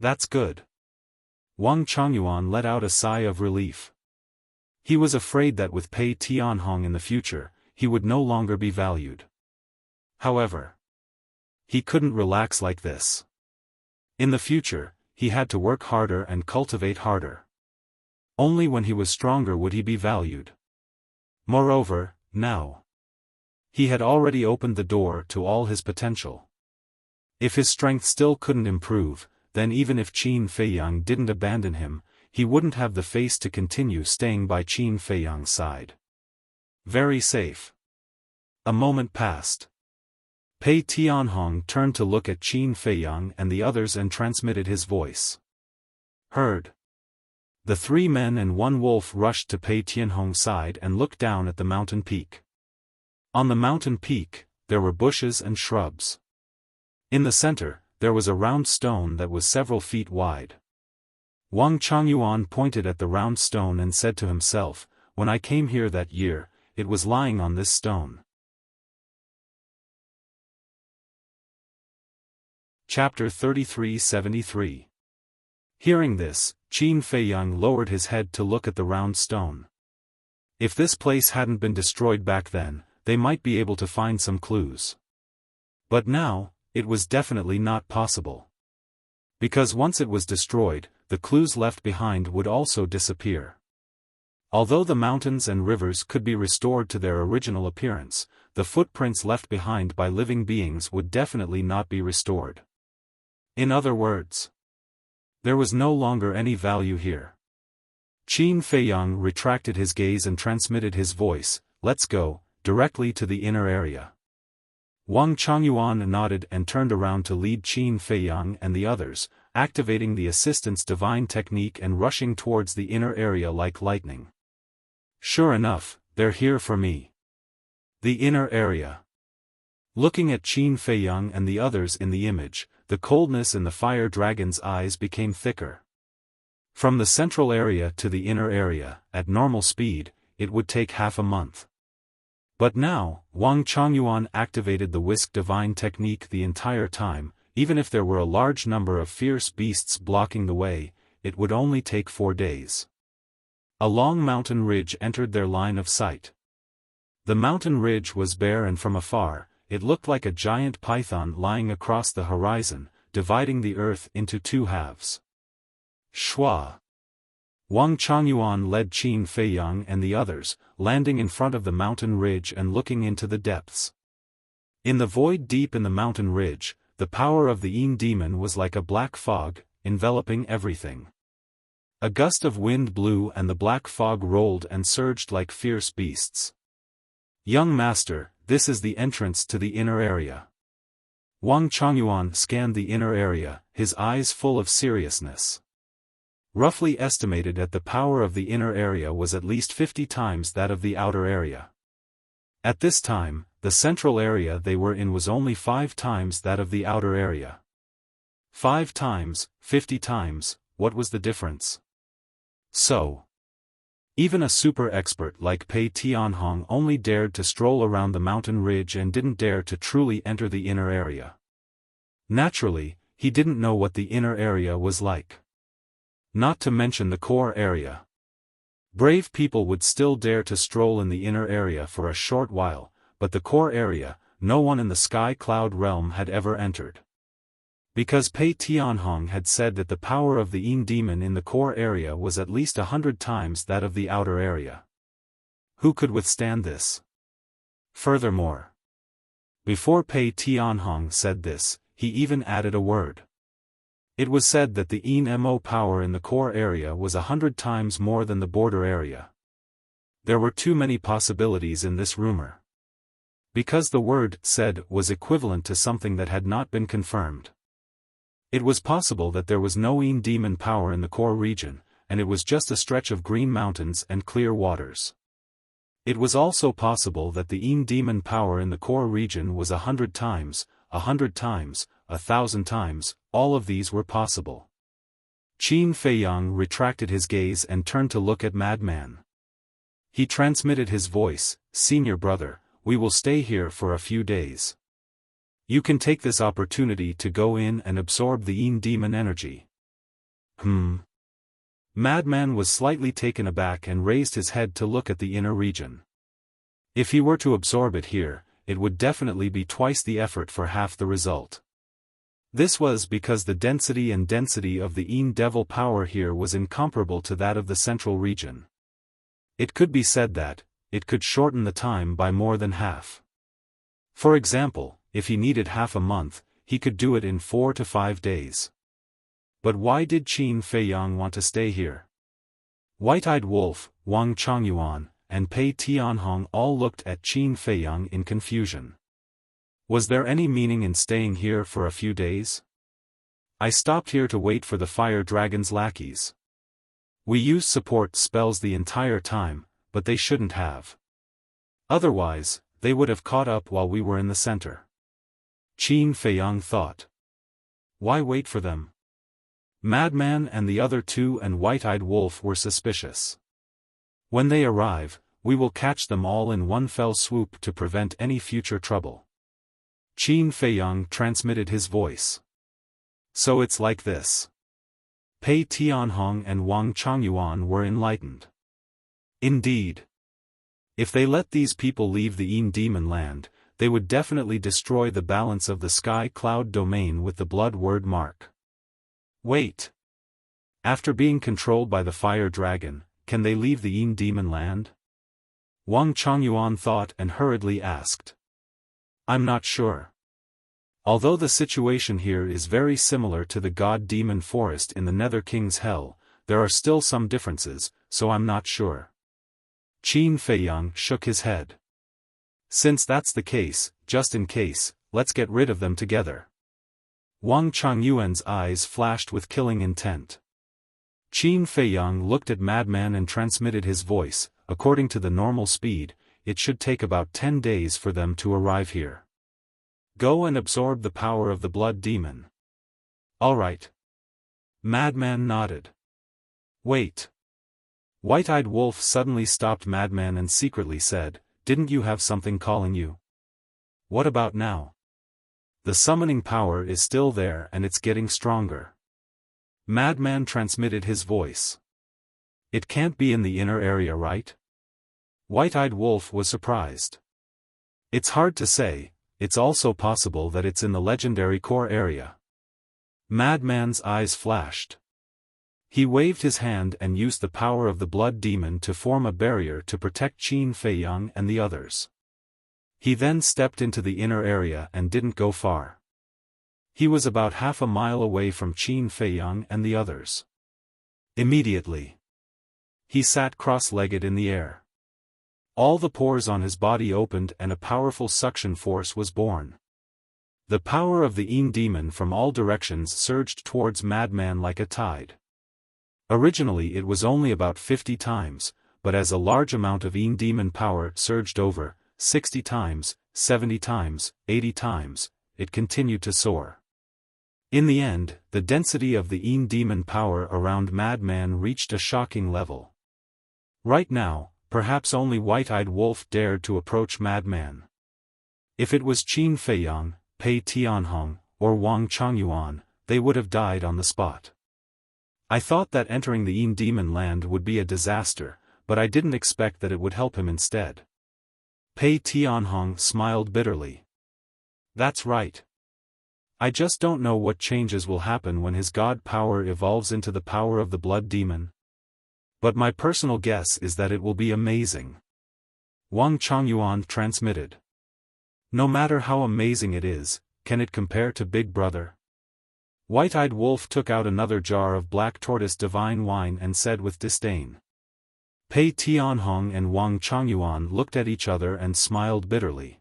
That's good. Wang Chongyuan let out a sigh of relief. He was afraid that with Pei Tianhong in the future, he would no longer be valued. However, he couldn't relax like this. In the future, he had to work harder and cultivate harder. Only when he was stronger would he be valued. Moreover, now, he had already opened the door to all his potential. If his strength still couldn't improve, then even if Qin Feiyang didn't abandon him, he wouldn't have the face to continue staying by Qin Feiyang's side. Very safe. A moment passed. Pei Tianhong turned to look at Qin Feiyang and the others and transmitted his voice. Heard. The 3 men and 1 wolf rushed to Pei Tianhong's side and looked down at the mountain peak. On the mountain peak, there were bushes and shrubs. In the center, there was a round stone that was several feet wide. Wang Changyuan pointed at the round stone and said to himself, "When I came here that year, it was lying on this stone." Chapter 33-73. Hearing this, Qin Feiyang lowered his head to look at the round stone. If this place hadn't been destroyed back then, they might be able to find some clues. But now, it was definitely not possible. Because once it was destroyed, the clues left behind would also disappear. Although the mountains and rivers could be restored to their original appearance, the footprints left behind by living beings would definitely not be restored. In other words, there was no longer any value here. Qin Feiyang retracted his gaze and transmitted his voice, "Let's go, directly to the inner area." Wang Changyuan nodded and turned around to lead Qin Feiyang and the others, activating the assistant's divine technique and rushing towards the inner area like lightning. Sure enough, they're here for me. The inner area. Looking at Qin Feiyang and the others in the image, the coldness in the fire dragon's eyes became thicker. From the central area to the inner area, at normal speed, it would take half a month. But now, Wang Changyuan activated the whisk divine technique the entire time. Even if there were a large number of fierce beasts blocking the way, it would only take 4 days. A long mountain ridge entered their line of sight. The mountain ridge was bare and from afar, it looked like a giant python lying across the horizon, dividing the earth into 2 halves. Shua. Wang Changyuan led Qin Feiyang and the others, landing in front of the mountain ridge and looking into the depths. In the void deep in the mountain ridge, the power of the Yin demon was like a black fog, enveloping everything. A gust of wind blew and the black fog rolled and surged like fierce beasts. "Young master, this is the entrance to the inner area." Wang Changyuan scanned the inner area, his eyes full of seriousness. Roughly estimated that the power of the inner area was at least 50 times that of the outer area. At this time, the central area they were in was only 5 times that of the outer area. 5 times, 50 times, what was the difference? So, even a super expert like Pei Tianhong only dared to stroll around the mountain ridge and didn't dare to truly enter the inner area. Naturally, he didn't know what the inner area was like. Not to mention the core area. Brave people would still dare to stroll in the inner area for a short while, but the core area, no one in the sky cloud realm had ever entered. Because Pei Tianhong had said that the power of the Yin demon in the core area was at least 100 times that of the outer area. Who could withstand this? Furthermore, before Pei Tianhong said this, he even added a word. It was said that the Yin Mo power in the core area was 100 times more than the border area. There were too many possibilities in this rumor. Because the word said was equivalent to something that had not been confirmed. It was possible that there was no Yin demon power in the core region, and it was just a stretch of green mountains and clear waters. It was also possible that the Yin demon power in the core region was 100 times, 100 times, 1,000 times, all of these were possible. Qin Feiyang retracted his gaze and turned to look at Madman. He transmitted his voice, "Senior brother, we will stay here for a few days. You can take this opportunity to go in and absorb the Yin demon energy." Madman was slightly taken aback and raised his head to look at the inner region. If he were to absorb it here, it would definitely be twice the effort for half the result. This was because the density of the Yin devil power here was incomparable to that of the central region. It could be said that, it could shorten the time by more than half. For example, if he needed half a month, he could do it in 4 to 5 days. But why did Qin Feiyang want to stay here? White-Eyed Wolf, Wang Changyuan, and Pei Tianhong all looked at Qin Feiyang in confusion. Was there any meaning in staying here for a few days? I stopped here to wait for the fire dragon's lackeys. We used support spells the entire time, but they shouldn't have. Otherwise, they would have caught up while we were in the center. Qin Feiyang thought. Why wait for them? Madman and the other two and White-Eyed Wolf were suspicious. When they arrive, we will catch them all in one fell swoop to prevent any future trouble. Qin Feiyang transmitted his voice. So it's like this. Pei Tianhong and Wang Changyuan were enlightened. Indeed. If they let these people leave the Yin Demon Land, they would definitely destroy the balance of the Sky Cloud domain with the blood word mark. Wait. After being controlled by the fire dragon, can they leave the Yin Demon Land? Wang Changyuan thought and hurriedly asked. I'm not sure. Although the situation here is very similar to the God-Demon Forest in the Nether King's Hell, there are still some differences, so I'm not sure. Qin Feiyang shook his head. Since that's the case, just in case, let's get rid of them together. Wang Changyuan's eyes flashed with killing intent. Qin Feiyang looked at Madman and transmitted his voice. According to the normal speed, it should take about 10 days for them to arrive here. Go and absorb the power of the blood demon. All right. Madman nodded. Wait. White-Eyed Wolf suddenly stopped Madman and secretly said, didn't you have something calling you? What about now? The summoning power is still there and it's getting stronger. Madman transmitted his voice. It can't be in the inner area, right? White-Eyed Wolf was surprised. It's hard to say, it's also possible that it's in the legendary core area. Madman's eyes flashed. He waved his hand and used the power of the blood demon to form a barrier to protect Qin Feiyang and the others. He then stepped into the inner area and didn't go far. He was about half a mile away from Qin Feiyang and the others. Immediately, he sat cross-legged in the air. All the pores on his body opened and a powerful suction force was born. The power of the Yin demon from all directions surged towards Madman like a tide. Originally it was only about 50 times, but as a large amount of Yin demon power surged over, 60 times, 70 times, 80 times, it continued to soar. In the end, the density of the Yin demon power around Madman reached a shocking level. Right now, perhaps only White-Eyed Wolf dared to approach Madman. If it was Qin Feiyang, Pei Tianhong, or Wang Changyuan, they would have died on the spot. I thought that entering the Yin Demon Land would be a disaster, but I didn't expect that it would help him instead. Pei Tianhong smiled bitterly. That's right. I just don't know what changes will happen when his god power evolves into the power of the blood demon. But my personal guess is that it will be amazing. Wang Changyuan transmitted. No matter how amazing it is, can it compare to Big Brother? White-Eyed Wolf took out another jar of black tortoise divine wine and said with disdain. Pei Tianhong and Wang Changyuan looked at each other and smiled bitterly.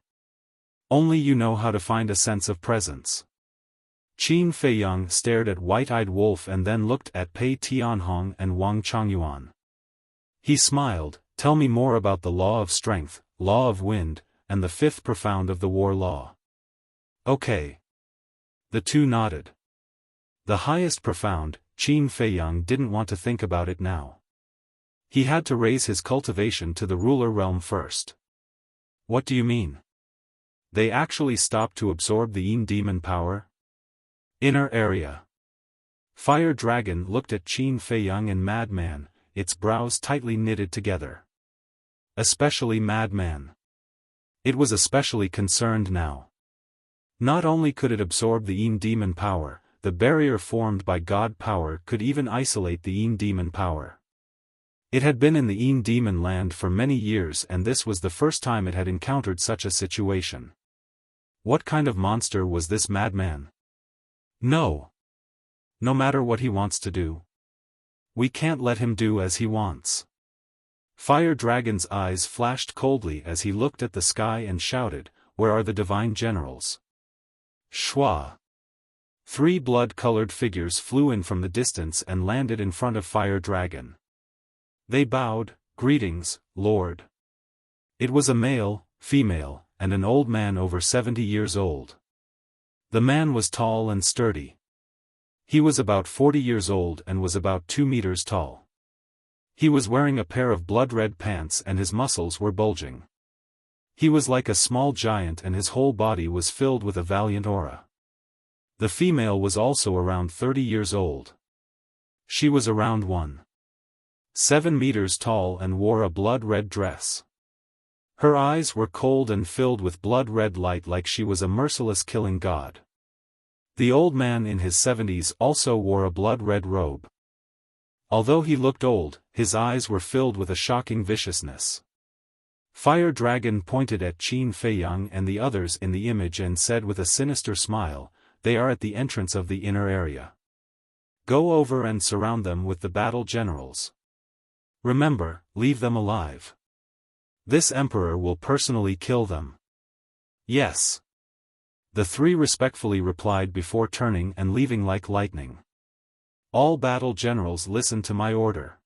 Only you know how to find a sense of presence. Qin Feiyang stared at White-Eyed Wolf and then looked at Pei Tianhong and Wang Changyuan. He smiled, tell me more about the law of strength, law of wind, and the fifth profound of the war law. Okay. The two nodded. The highest profound, Qin Feiyang didn't want to think about it now. He had to raise his cultivation to the ruler realm first. What do you mean? They actually stopped to absorb the Yin demon power? Inner area. Fire Dragon looked at Qin Feiyang and Madman, its brows tightly knitted together. Especially Madman. It was especially concerned now. Not only could it absorb the Yin demon power, the barrier formed by God power could even isolate the Yin demon power. It had been in the Yin demon land for many years and this was the first time it had encountered such a situation. What kind of monster was this Madman? No. No matter what he wants to do. We can't let him do as he wants. Fire Dragon's eyes flashed coldly as he looked at the sky and shouted, where are the divine generals? Shua. 3 blood-colored figures flew in from the distance and landed in front of Fire Dragon. They bowed, "Greetings, Lord." It was a male, female, and an old man over 70 years old. The man was tall and sturdy. He was about 40 years old and was about 2 meters tall. He was wearing a pair of blood-red pants and his muscles were bulging. He was like a small giant and his whole body was filled with a valiant aura. The female was also around 30 years old. She was around 1.7 meters tall and wore a blood-red dress. Her eyes were cold and filled with blood-red light like she was a merciless killing god. The old man in his 70s also wore a blood-red robe. Although he looked old, his eyes were filled with a shocking viciousness. Fire Dragon pointed at Qin Feiyang and the others in the image and said with a sinister smile, "They are at the entrance of the inner area. Go over and surround them with the battle generals. Remember, leave them alive. This emperor will personally kill them." "Yes." The 3 respectfully replied before turning and leaving like lightning. "All battle generals listen to my order.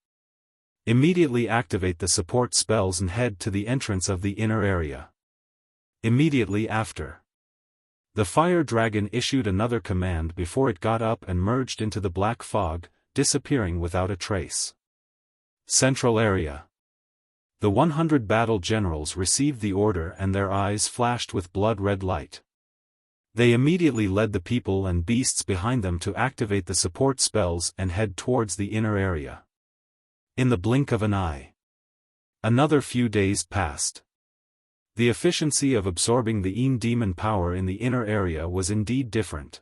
Immediately activate the support spells and head to the entrance of the inner area." Immediately after, the Fire Dragon issued another command before it got up and merged into the black fog, disappearing without a trace. Central area. The 100 battle generals received the order and their eyes flashed with blood-red light. They immediately led the people and beasts behind them to activate the support spells and head towards the inner area. In the blink of an eye, another few days passed. The efficiency of absorbing the Yin demon power in the inner area was indeed different.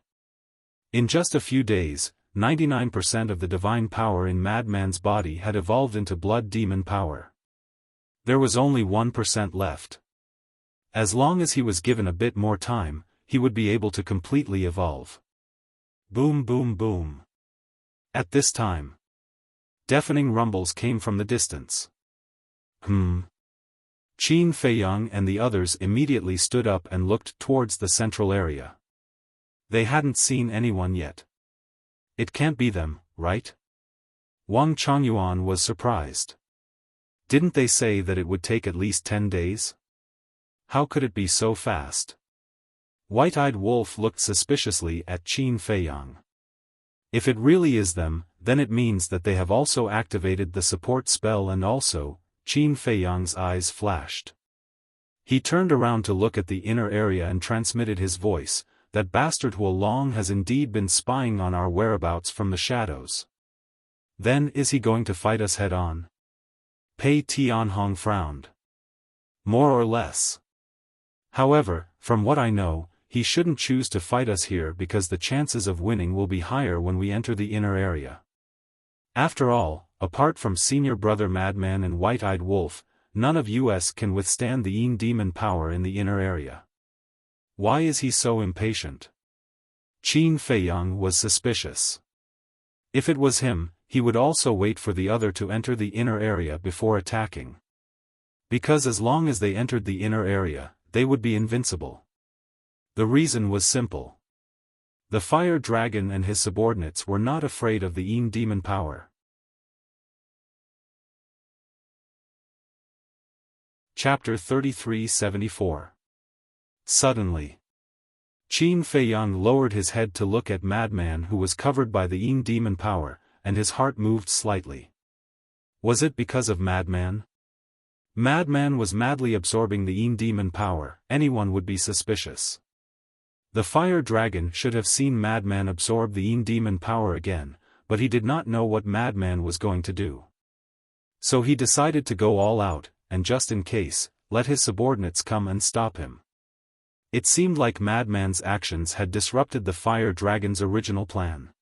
In just a few days, 99% of the divine power in Madman's body had evolved into blood demon power. There was only 1% left. As long as he was given a bit more time, he would be able to completely evolve. Boom boom boom. At this time, deafening rumbles came from the distance. Qin Feiyang and the others immediately stood up and looked towards the central area. They hadn't seen anyone yet. "It can't be them, right?" Wang Chongyuan was surprised. "Didn't they say that it would take at least 10 days? How could it be so fast?" White-Eyed Wolf looked suspiciously at Qin Feiyang. "If it really is them, then it means that they have also activated the support spell and also," Qin Feiyang's eyes flashed. He turned around to look at the inner area and transmitted his voice, "That bastard Huo Long has indeed been spying on our whereabouts from the shadows. Then is he going to fight us head-on?" Pei Tianhong frowned. "More or less. However, from what I know, he shouldn't choose to fight us here because the chances of winning will be higher when we enter the inner area. After all, apart from Senior Brother Madman and White-Eyed Wolf, none of us can withstand the Yin demon power in the inner area. Why is he so impatient?" Qin Feiyang was suspicious. If it was him, he would also wait for the other to enter the inner area before attacking. Because as long as they entered the inner area, they would be invincible. The reason was simple. The Fire Dragon and his subordinates were not afraid of the Yin demon power. Chapter 3374. Suddenly, Qin Feiyang lowered his head to look at Madman, who was covered by the Yin demon power, and his heart moved slightly. Was it because of Madman? Madman was madly absorbing the Yin demon power, anyone would be suspicious. The Fire Dragon should have seen Madman absorb the Yin demon power again, but he did not know what Madman was going to do. So he decided to go all out, and just in case, let his subordinates come and stop him. It seemed like Madman's actions had disrupted the Fire Dragon's original plan.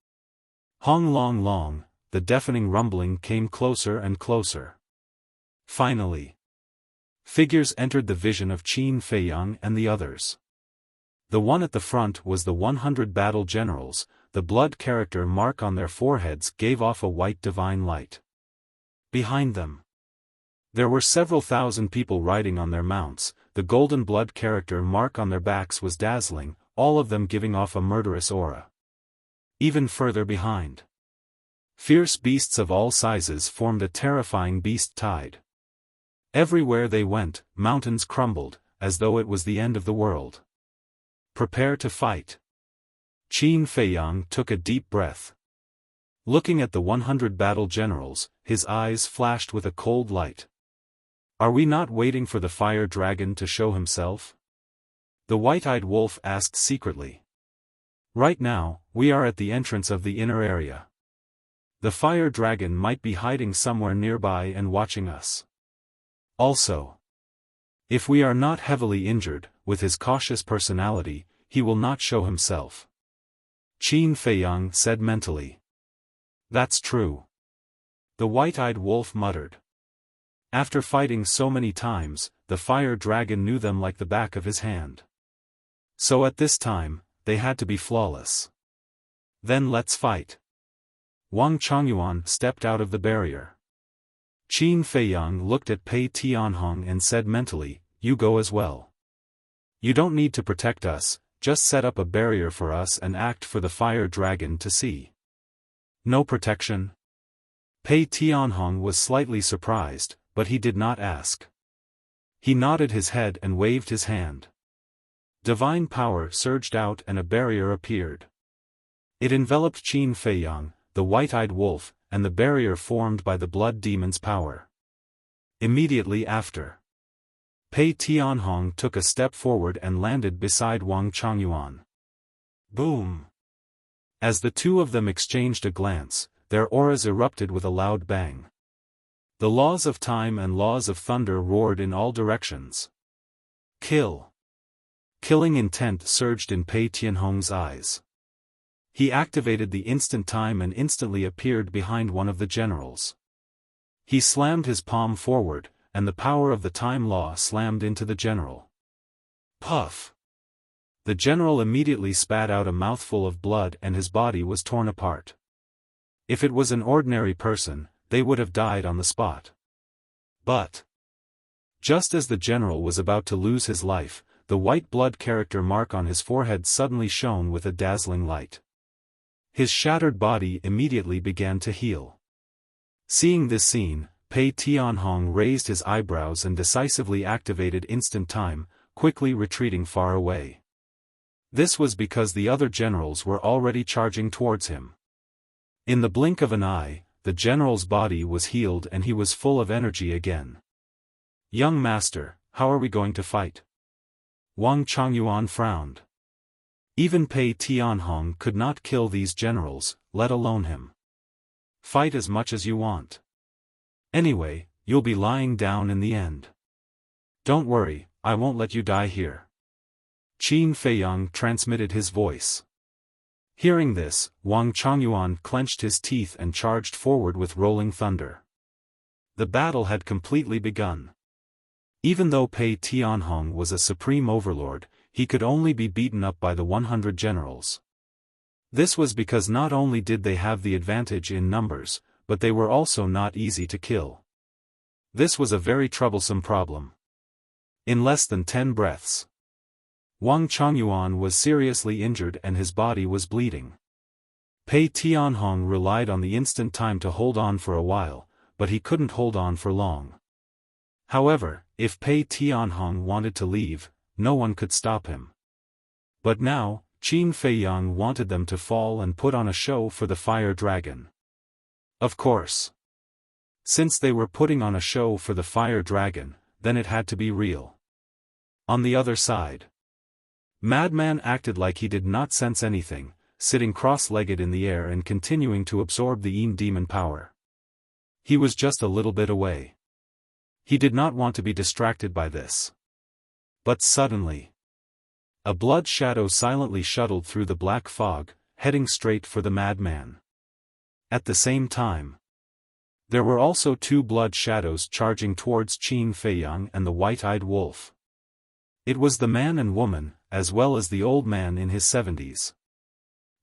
Hong long long, the deafening rumbling came closer and closer. Finally, figures entered the vision of Qin Feiyang and the others. The one at the front was the 100 battle generals. The blood character mark on their foreheads gave off a white divine light. Behind them, there were several thousand people riding on their mounts. the golden blood character mark on their backs was dazzling, all of them giving off a murderous aura. Even further behind, fierce beasts of all sizes formed a terrifying beast tide. Everywhere they went, mountains crumbled, as though it was the end of the world. Prepare to fight. Qin Feiyang took a deep breath. Looking at the 100 battle generals, his eyes flashed with a cold light. Are we not waiting for the fire dragon to show himself? The white-eyed wolf asked secretly. Right now, we are at the entrance of the inner area. The fire dragon might be hiding somewhere nearby and watching us. Also, if we are not heavily injured, with his cautious personality, he will not show himself. Qin Feiyang said mentally. That's true. The white-eyed wolf muttered. After fighting so many times, the fire dragon knew them like the back of his hand. So at this time, they had to be flawless. Then let's fight. Wang Chongyuan stepped out of the barrier. Qin Feiyang looked at Pei Tianhong and said mentally, you go as well. You don't need to protect us, just set up a barrier for us and act for the fire dragon to see. No protection? Pei Tianhong was slightly surprised, but he did not ask. He nodded his head and waved his hand. Divine power surged out and a barrier appeared. It enveloped Qin Feiyang, the white-eyed wolf, and the barrier formed by the blood demon's power. Immediately after, Pei Tianhong took a step forward and landed beside Wang Chongyuan. Boom! As the two of them exchanged a glance, their auras erupted with a loud bang. The laws of time and laws of thunder roared in all directions. Kill! Killing intent surged in Pei Tianhong's eyes. He activated the instant time and instantly appeared behind one of the generals. He slammed his palm forward, and the power of the time law slammed into the general. Puff! The general immediately spat out a mouthful of blood and his body was torn apart. If it was an ordinary person, they would have died on the spot. But just as the general was about to lose his life, the white blood character mark on his forehead suddenly shone with a dazzling light. His shattered body immediately began to heal. Seeing this scene, Pei Tianhong raised his eyebrows and decisively activated instant time, quickly retreating far away. This was because the other generals were already charging towards him. In the blink of an eye, the general's body was healed and he was full of energy again. Young master, how are we going to fight? Wang Chongyuan frowned. Even Pei Tianhong could not kill these generals, let alone him. Fight as much as you want. Anyway, you'll be lying down in the end. Don't worry, I won't let you die here. Qin Feiyang transmitted his voice. Hearing this, Wang Chongyuan clenched his teeth and charged forward with rolling thunder. The battle had completely begun. Even though Pei Tianhong was a supreme overlord, he could only be beaten up by the 100 generals. This was because not only did they have the advantage in numbers, but they were also not easy to kill. This was a very troublesome problem. In less than 10 breaths, Wang Chongyuan was seriously injured and his body was bleeding. Pei Tianhong relied on the instant time to hold on for a while, but he couldn't hold on for long. However, if Pei Tianhong wanted to leave, no one could stop him. But now, Qin Feiyang wanted them to fall and put on a show for the fire dragon. Of course. Since they were putting on a show for the fire dragon, then it had to be real. On the other side, Madman acted like he did not sense anything, sitting cross-legged in the air and continuing to absorb the demon power. He was just a little bit away. He did not want to be distracted by this. But suddenly, a blood shadow silently shuttled through the black fog, heading straight for the madman. At the same time, there were also two blood shadows charging towards Qin Feiyang and the white-eyed wolf. It was the man and woman, as well as the old man in his 70s.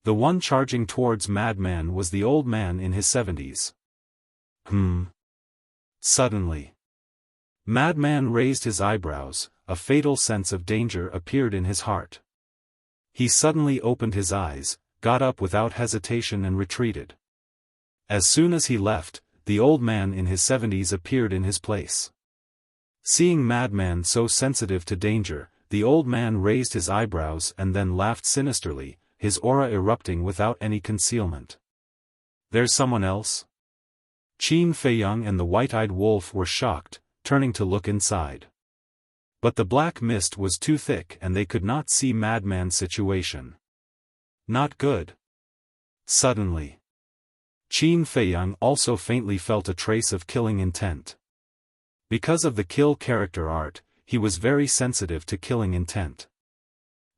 The one charging towards Madman was the old man in his 70s. Suddenly, Madman raised his eyebrows, a fatal sense of danger appeared in his heart. He suddenly opened his eyes, got up without hesitation and retreated. As soon as he left, the old man in his 70s appeared in his place. Seeing Madman so sensitive to danger, the old man raised his eyebrows and then laughed sinisterly, his aura erupting without any concealment. "There's someone else?" Qin Feiyang and the white-eyed wolf were shocked, turning to look inside. But the black mist was too thick and they could not see Madman's situation. Not good. Suddenly, Qin Feiyang also faintly felt a trace of killing intent. Because of the kill character art, he was very sensitive to killing intent.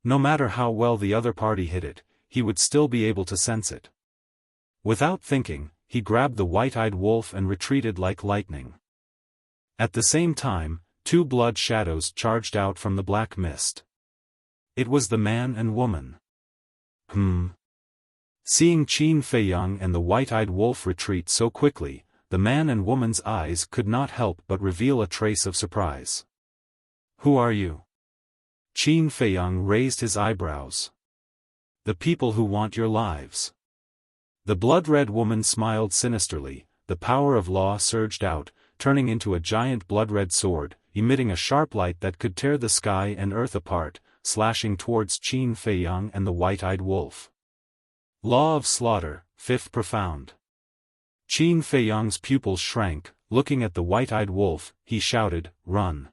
No matter how well the other party hit it, he would still be able to sense it. Without thinking, he grabbed the white-eyed wolf and retreated like lightning. At the same time, two blood shadows charged out from the black mist. It was the man and woman. Seeing Qin Feiyang and the white-eyed wolf retreat so quickly, the man and woman's eyes could not help but reveal a trace of surprise. "Who are you?" Qin Feiyang raised his eyebrows. "The people who want your lives." The blood-red woman smiled sinisterly, the power of law surged out, turning into a giant blood-red sword, emitting a sharp light that could tear the sky and earth apart, slashing towards Qin Feiyang and the white-eyed wolf. Law of slaughter, fifth profound. Qin Feiyang's pupils shrank, looking at the white-eyed wolf, he shouted, "Run!"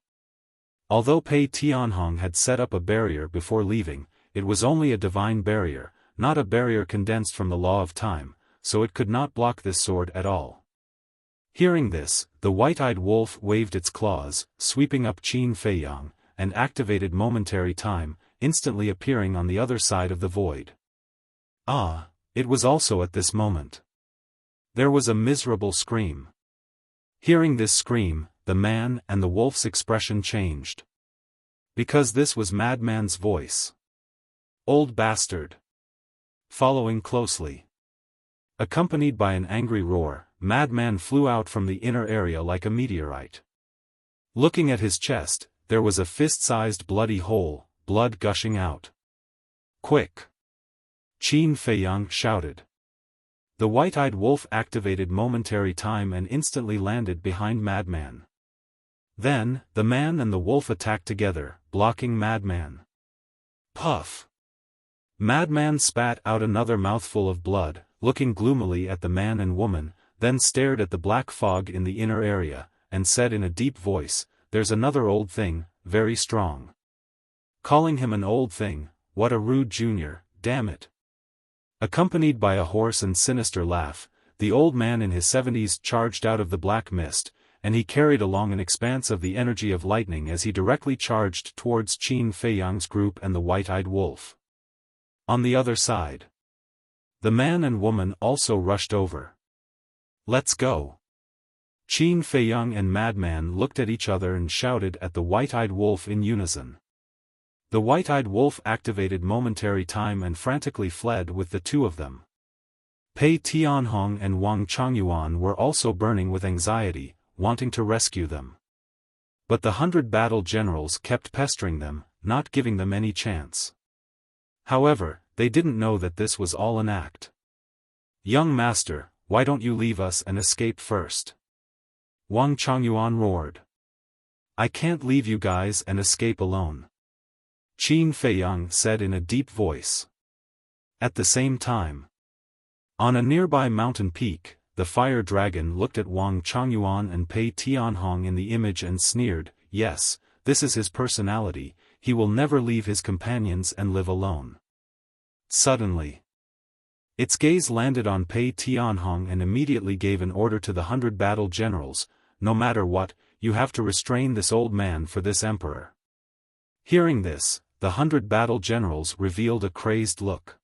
Although Pei Tianhong had set up a barrier before leaving, it was only a divine barrier, not a barrier condensed from the law of time, so it could not block this sword at all. Hearing this, the white-eyed wolf waved its claws, sweeping up Qin Feiyang, and activated momentary time, instantly appearing on the other side of the void. It was also at this moment. There was a miserable scream. Hearing this scream, the man and the wolf's expression changed. Because this was Madman's voice. "Old bastard!" Following closely. Accompanied by an angry roar, Madman flew out from the inner area like a meteorite. Looking at his chest, there was a fist-sized bloody hole, blood gushing out. "Quick!" Qin Feiyang shouted. The white-eyed wolf activated momentary time and instantly landed behind Madman. Then, the man and the wolf attacked together, blocking Madman. Puff! Madman spat out another mouthful of blood, looking gloomily at the man and woman, then stared at the black fog in the inner area, and said in a deep voice, "There's another old thing, very strong." Calling him an old thing, what a rude junior, damn it. Accompanied by a hoarse and sinister laugh, the old man in his 70s charged out of the black mist, and he carried along an expanse of the energy of lightning as he directly charged towards Qin Feiyang's group and the white-eyed wolf. On the other side, the man and woman also rushed over. "Let's go!" Qin Feiyang and Madman looked at each other and shouted at the white-eyed wolf in unison. The white-eyed wolf activated momentary time and frantically fled with the two of them. Pei Tianhong and Wang Chongyuan were also burning with anxiety, wanting to rescue them. But the 100 battle generals kept pestering them, not giving them any chance. However, they didn't know that this was all an act. "Young master, why don't you leave us and escape first?" Wang Chongyuan roared. "I can't leave you guys and escape alone," Qin Feiyang said in a deep voice. At the same time, on a nearby mountain peak, the fire dragon looked at Wang Chongyuan and Pei Tianhong in the image and sneered, "Yes, this is his personality, he will never leave his companions and live alone." Suddenly, its gaze landed on Pei Tianhong and immediately gave an order to the 100 battle generals, "No matter what, you have to restrain this old man for this emperor." Hearing this, the 100 battle generals revealed a crazed look.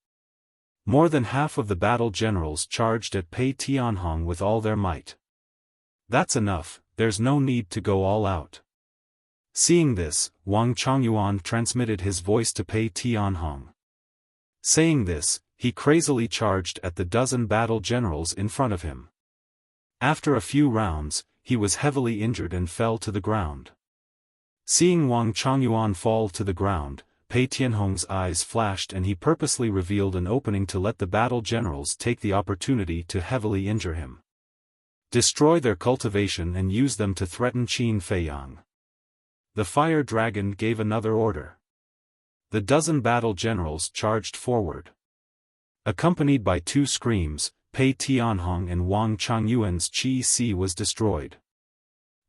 More than half of the battle generals charged at Pei Tianhong with all their might. "That's enough, there's no need to go all out." Seeing this, Wang Chongyuan transmitted his voice to Pei Tianhong. Saying this, he crazily charged at the dozen battle generals in front of him. After a few rounds, he was heavily injured and fell to the ground. Seeing Wang Chongyuan fall to the ground, Pei Tianhong's eyes flashed and he purposely revealed an opening to let the battle generals take the opportunity to heavily injure him. Destroy their cultivation and use them to threaten Qin Feiyang. The fire dragon gave another order. The dozen battle generals charged forward. Accompanied by two screams, Pei Tianhong and Wang Chongyuan's Qi Si was destroyed.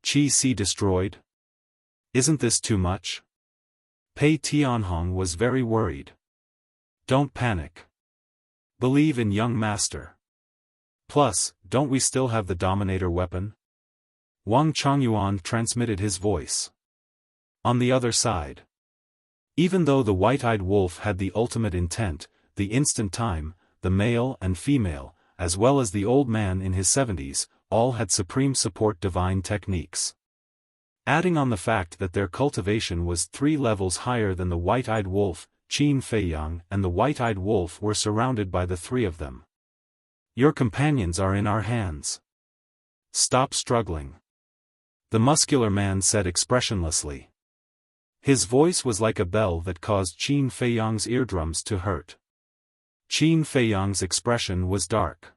Qi Si destroyed? Isn't this too much? Pei Tianhong was very worried. Don't panic. Believe in young master. Plus, don't we still have the Dominator weapon? Wang Chongyuan transmitted his voice. On the other side. Even though the white-eyed wolf had the ultimate intent, the instant time, the male and female, as well as the old man in his 70s, all had supreme support divine techniques. Adding on the fact that their cultivation was 3 levels higher than the white-eyed wolf, Qin Feiyang and the white-eyed wolf were surrounded by the 3 of them. Your companions are in our hands. Stop struggling. The muscular man said expressionlessly. His voice was like a bell that caused Qin Feiyang's eardrums to hurt. Qin Feiyang's expression was dark.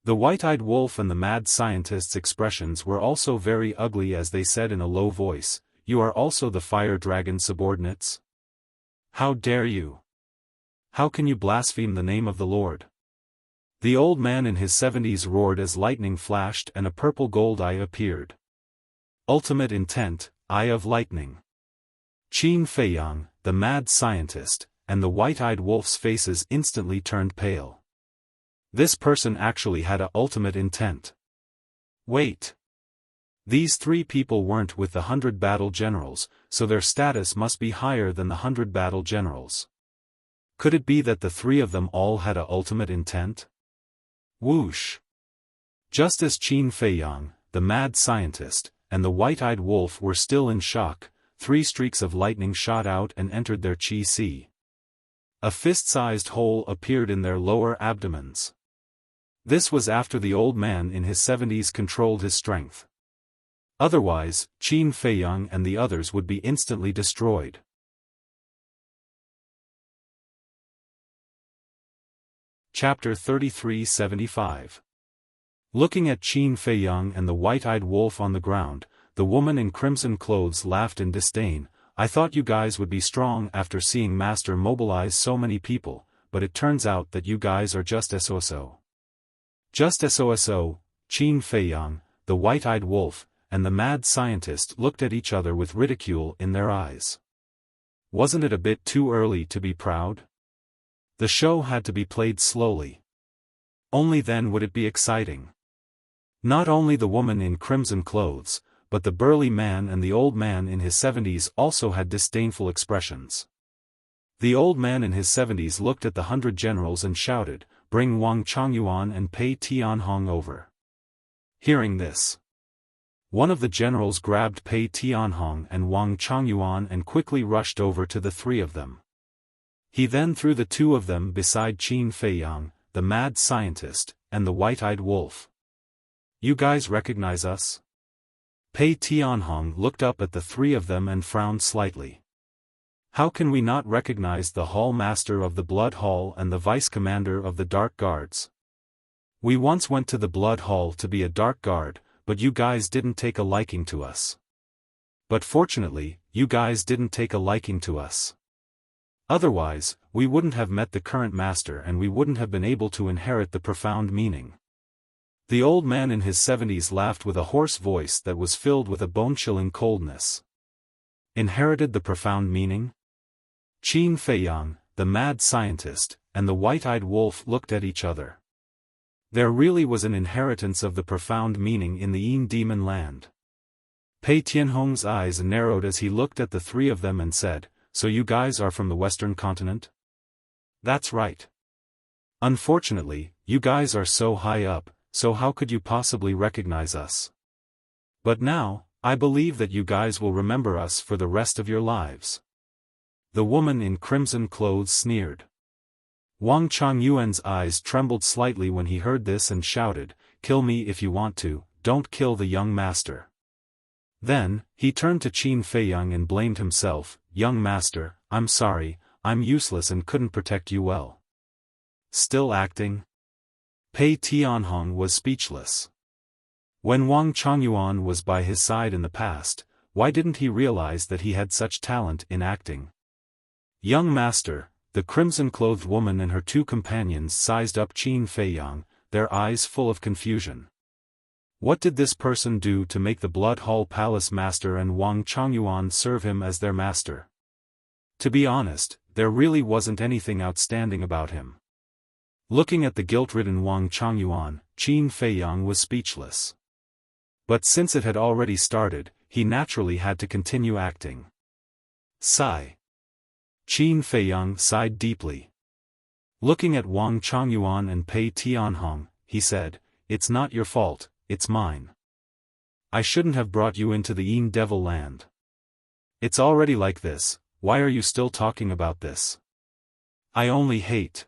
The white-eyed wolf and the mad scientist's expressions were also very ugly as they said in a low voice, "You are also the fire dragon subordinates? How dare you? How can you blaspheme the name of the Lord?" The old man in his 70s roared as lightning flashed and a purple gold eye appeared. Ultimate intent, Eye of Lightning. Qin Feiyang, the mad scientist, and the white-eyed wolf's faces instantly turned pale. This person actually had a ultimate intent. Wait. These 3 people weren't with the 100 battle generals, so their status must be higher than the 100 battle generals. Could it be that the 3 of them all had a ultimate intent? Whoosh. Just as Qin Feiyang, the mad scientist, and the white-eyed wolf were still in shock, 3 streaks of lightning shot out and entered their Qi Si. A fist-sized hole appeared in their lower abdomens. This was after the old man in his 70s controlled his strength. Otherwise, Qin Feiyang and the others would be instantly destroyed. Chapter 3375. Looking at Qin Feiyang and the white-eyed wolf on the ground, the woman in crimson clothes laughed in disdain. "I thought you guys would be strong after seeing Master mobilize so many people, but it turns out that you guys are just SOSO. Just SOSO, Qin Feiyang, the white-eyed wolf, and the mad scientist looked at each other with ridicule in their eyes. Wasn't it a bit too early to be proud? The show had to be played slowly. Only then would it be exciting. Not only the woman in crimson clothes, but the burly man and the old man in his 70s also had disdainful expressions. The old man in his 70s looked at the 100 generals and shouted, "Bring Wang Chongyuan and Pei Tianhong over." Hearing this, one of the generals grabbed Pei Tianhong and Wang Chongyuan and quickly rushed over to the 3 of them. He then threw the 2 of them beside Qin Feiyang, the mad scientist, and the white-eyed wolf. "You guys recognize us?" Pei Tianhong looked up at the 3 of them and frowned slightly. "How can we not recognize the Hall Master of the Blood Hall and the Vice Commander of the Dark Guards? We once went to the Blood Hall to be a Dark Guard, but you guys didn't take a liking to us. But fortunately, you guys didn't take a liking to us. Otherwise, we wouldn't have met the current master and we wouldn't have been able to inherit the profound meaning." The old man in his 70s laughed with a hoarse voice that was filled with a bone-chilling coldness. Inherited the profound meaning? Qin Feiyang, the mad scientist, and the white-eyed wolf looked at each other. There really was an inheritance of the profound meaning in the Yin Demon land. Pei Tianhong's eyes narrowed as he looked at the 3 of them and said, "So you guys are from the Western continent?" "That's right. Unfortunately, you guys are so high up, so how could you possibly recognize us? But now, I believe that you guys will remember us for the rest of your lives." The woman in crimson clothes sneered. Wang Chongyuan's eyes trembled slightly when he heard this and shouted, "Kill me if you want to, don't kill the young master." Then, he turned to Qin Feiyang and blamed himself, "Young master, I'm sorry, I'm useless and couldn't protect you well." Still acting? Pei Tianhong was speechless. When Wang Chongyuan was by his side in the past, why didn't he realize that he had such talent in acting? "Young master," the crimson-clothed woman and her two companions sized up Qin Feiyang, their eyes full of confusion. What did this person do to make the Blood Hall Palace master and Wang Chongyuan serve him as their master? To be honest, there really wasn't anything outstanding about him. Looking at the guilt-ridden Wang Chongyuan, Qin Feiyang was speechless. But since it had already started, he naturally had to continue acting. Sigh. Qin Feiyang sighed deeply. Looking at Wang Chongyuan and Pei Tianhong, he said, "It's not your fault, it's mine. I shouldn't have brought you into the Yin Devil Land. It's already like this, why are you still talking about this? I only hate.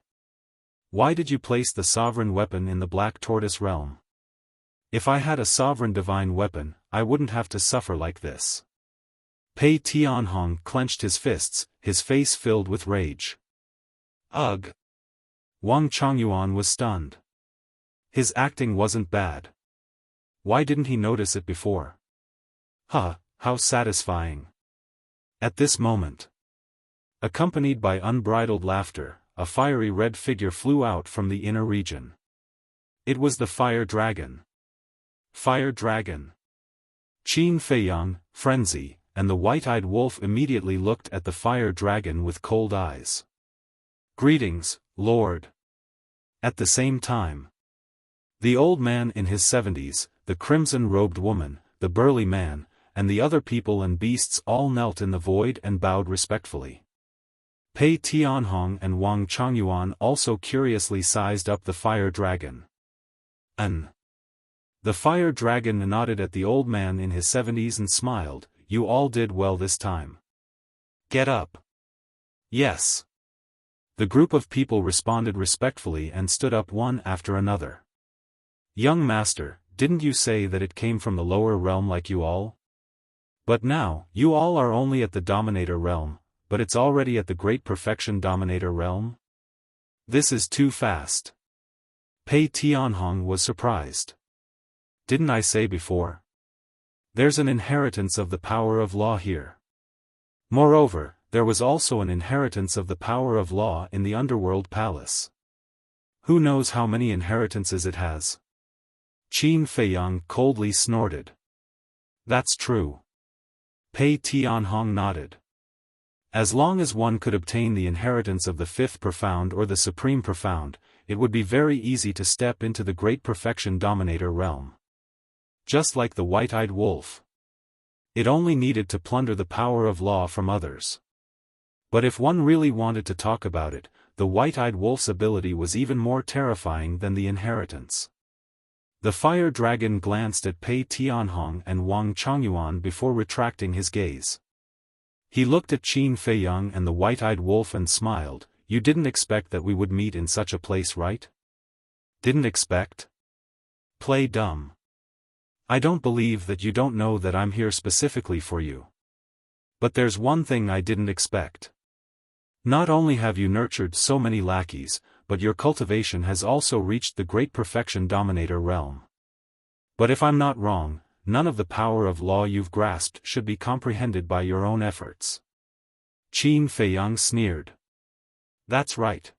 Why did you place the sovereign weapon in the Black Tortoise realm? If I had a sovereign divine weapon, I wouldn't have to suffer like this." Pei Tianhong clenched his fists, his face filled with rage. Ugh! Wang Chongyuan was stunned. His acting wasn't bad. Why didn't he notice it before? Huh, how satisfying. At this moment, accompanied by unbridled laughter, a fiery red figure flew out from the inner region. It was the Fire Dragon. Fire Dragon. Qin Feiyang, Frenzy, and the white-eyed wolf immediately looked at the Fire Dragon with cold eyes. "Greetings, Lord." At the same time, the old man in his 70s, the crimson-robed woman, the burly man, and the other people and beasts all knelt in the void and bowed respectfully. Pei Tianhong and Wang Chongyuan also curiously sized up the Fire Dragon. The Fire Dragon nodded at the old man in his 70s and smiled, "You all did well this time. Get up." "Yes." The group of people responded respectfully and stood up one after another. "Young master, didn't you say that it came from the lower realm like you all? But now, you all are only at the Dominator realm, but it's already at the Great Perfection Dominator realm? This is too fast." Pei Tianhong was surprised. "Didn't I say before? There's an inheritance of the power of law here. Moreover, there was also an inheritance of the power of law in the Underworld Palace. Who knows how many inheritances it has?" Qin Feiyang coldly snorted. "That's true." Pei Tianhong nodded. As long as one could obtain the inheritance of the Fifth Profound or the Supreme Profound, it would be very easy to step into the Great Perfection Dominator realm. Just like the white-eyed wolf. It only needed to plunder the power of law from others. But if one really wanted to talk about it, the white-eyed wolf's ability was even more terrifying than the inheritance. The Fire Dragon glanced at Pei Tianhong and Wang Chongyuan before retracting his gaze. He looked at Qin Feiyang and the white-eyed wolf and smiled, "You didn't expect that we would meet in such a place, right? Didn't expect? Play dumb. I don't believe that you don't know that I'm here specifically for you. But there's one thing I didn't expect. Not only have you nurtured so many lackeys, but your cultivation has also reached the Great Perfection Dominator realm. But if I'm not wrong, none of the power of law you've grasped should be comprehended by your own efforts." Qin Feiyang sneered. "That's right.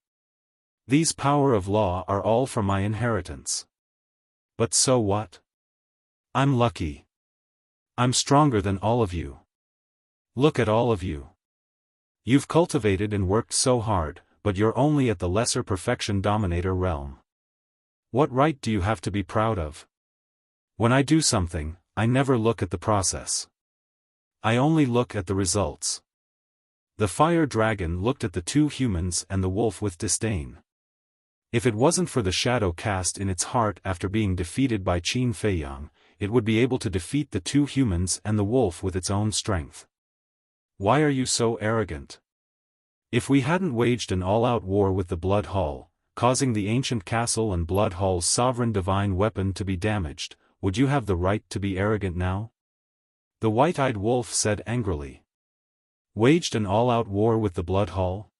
These power of law are all from my inheritance. But so what? I'm lucky. I'm stronger than all of you. Look at all of you. You've cultivated and worked so hard, but you're only at the Lesser Perfection Dominator realm. What right do you have to be proud of? When I do something, I never look at the process. I only look at the results." The Fire Dragon looked at the two humans and the wolf with disdain. If it wasn't for the shadow cast in its heart after being defeated by Qin Feiyang, it would be able to defeat the two humans and the wolf with its own strength. "Why are you so arrogant? If we hadn't waged an all-out war with the Blood Hall, causing the ancient castle and Blood Hall's sovereign divine weapon to be damaged, would you have the right to be arrogant now? The white-eyed wolf said angrily. Waged an all-out war with the Blood Hall?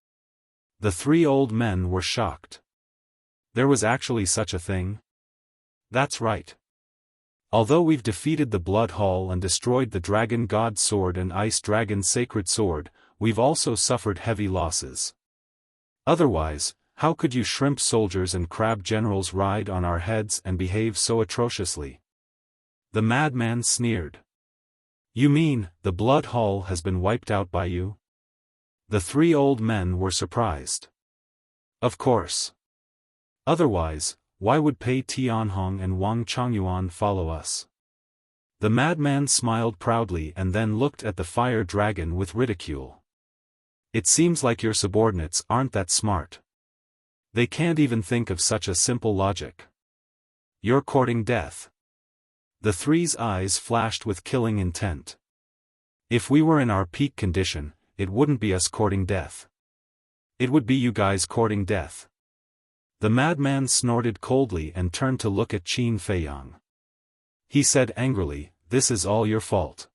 The three old men were shocked. There was actually such a thing? That's right. Although we've defeated the Blood Hall and destroyed the Dragon God's sword and Ice Dragon's sacred sword, we've also suffered heavy losses. Otherwise, how could you shrimp soldiers and crab generals ride on our heads and behave so atrociously? The madman sneered. You mean, the Blood Hall has been wiped out by you? The three old men were surprised. Of course. Otherwise, why would Pei Tianhong and Wang Changyuan follow us? The madman smiled proudly and then looked at the fire dragon with ridicule. It seems like your subordinates aren't that smart. They can't even think of such a simple logic. You're courting death. The three's eyes flashed with killing intent. If we were in our peak condition, it wouldn't be us courting death. It would be you guys courting death. The madman snorted coldly and turned to look at Qin Feiyang. He said angrily, "This is all your fault.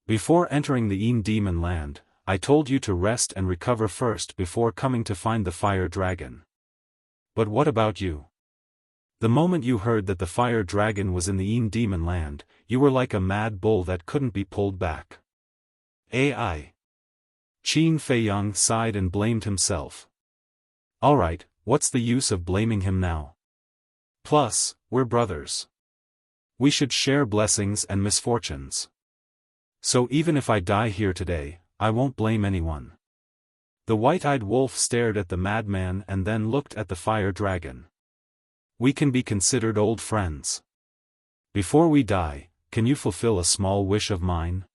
Before entering the Yin Demon Land, I told you to rest and recover first before coming to find the fire dragon. But what about you? The moment you heard that the fire dragon was in the Yin Demon Land, you were like a mad bull that couldn't be pulled back." AI. Qin Feiyang sighed and blamed himself. Alright, what's the use of blaming him now? Plus, we're brothers. We should share blessings and misfortunes. So even if I die here today, I won't blame anyone. The white-eyed wolf stared at the madman and then looked at the fire dragon. We can be considered old friends. Before we die, can you fulfill a small wish of mine?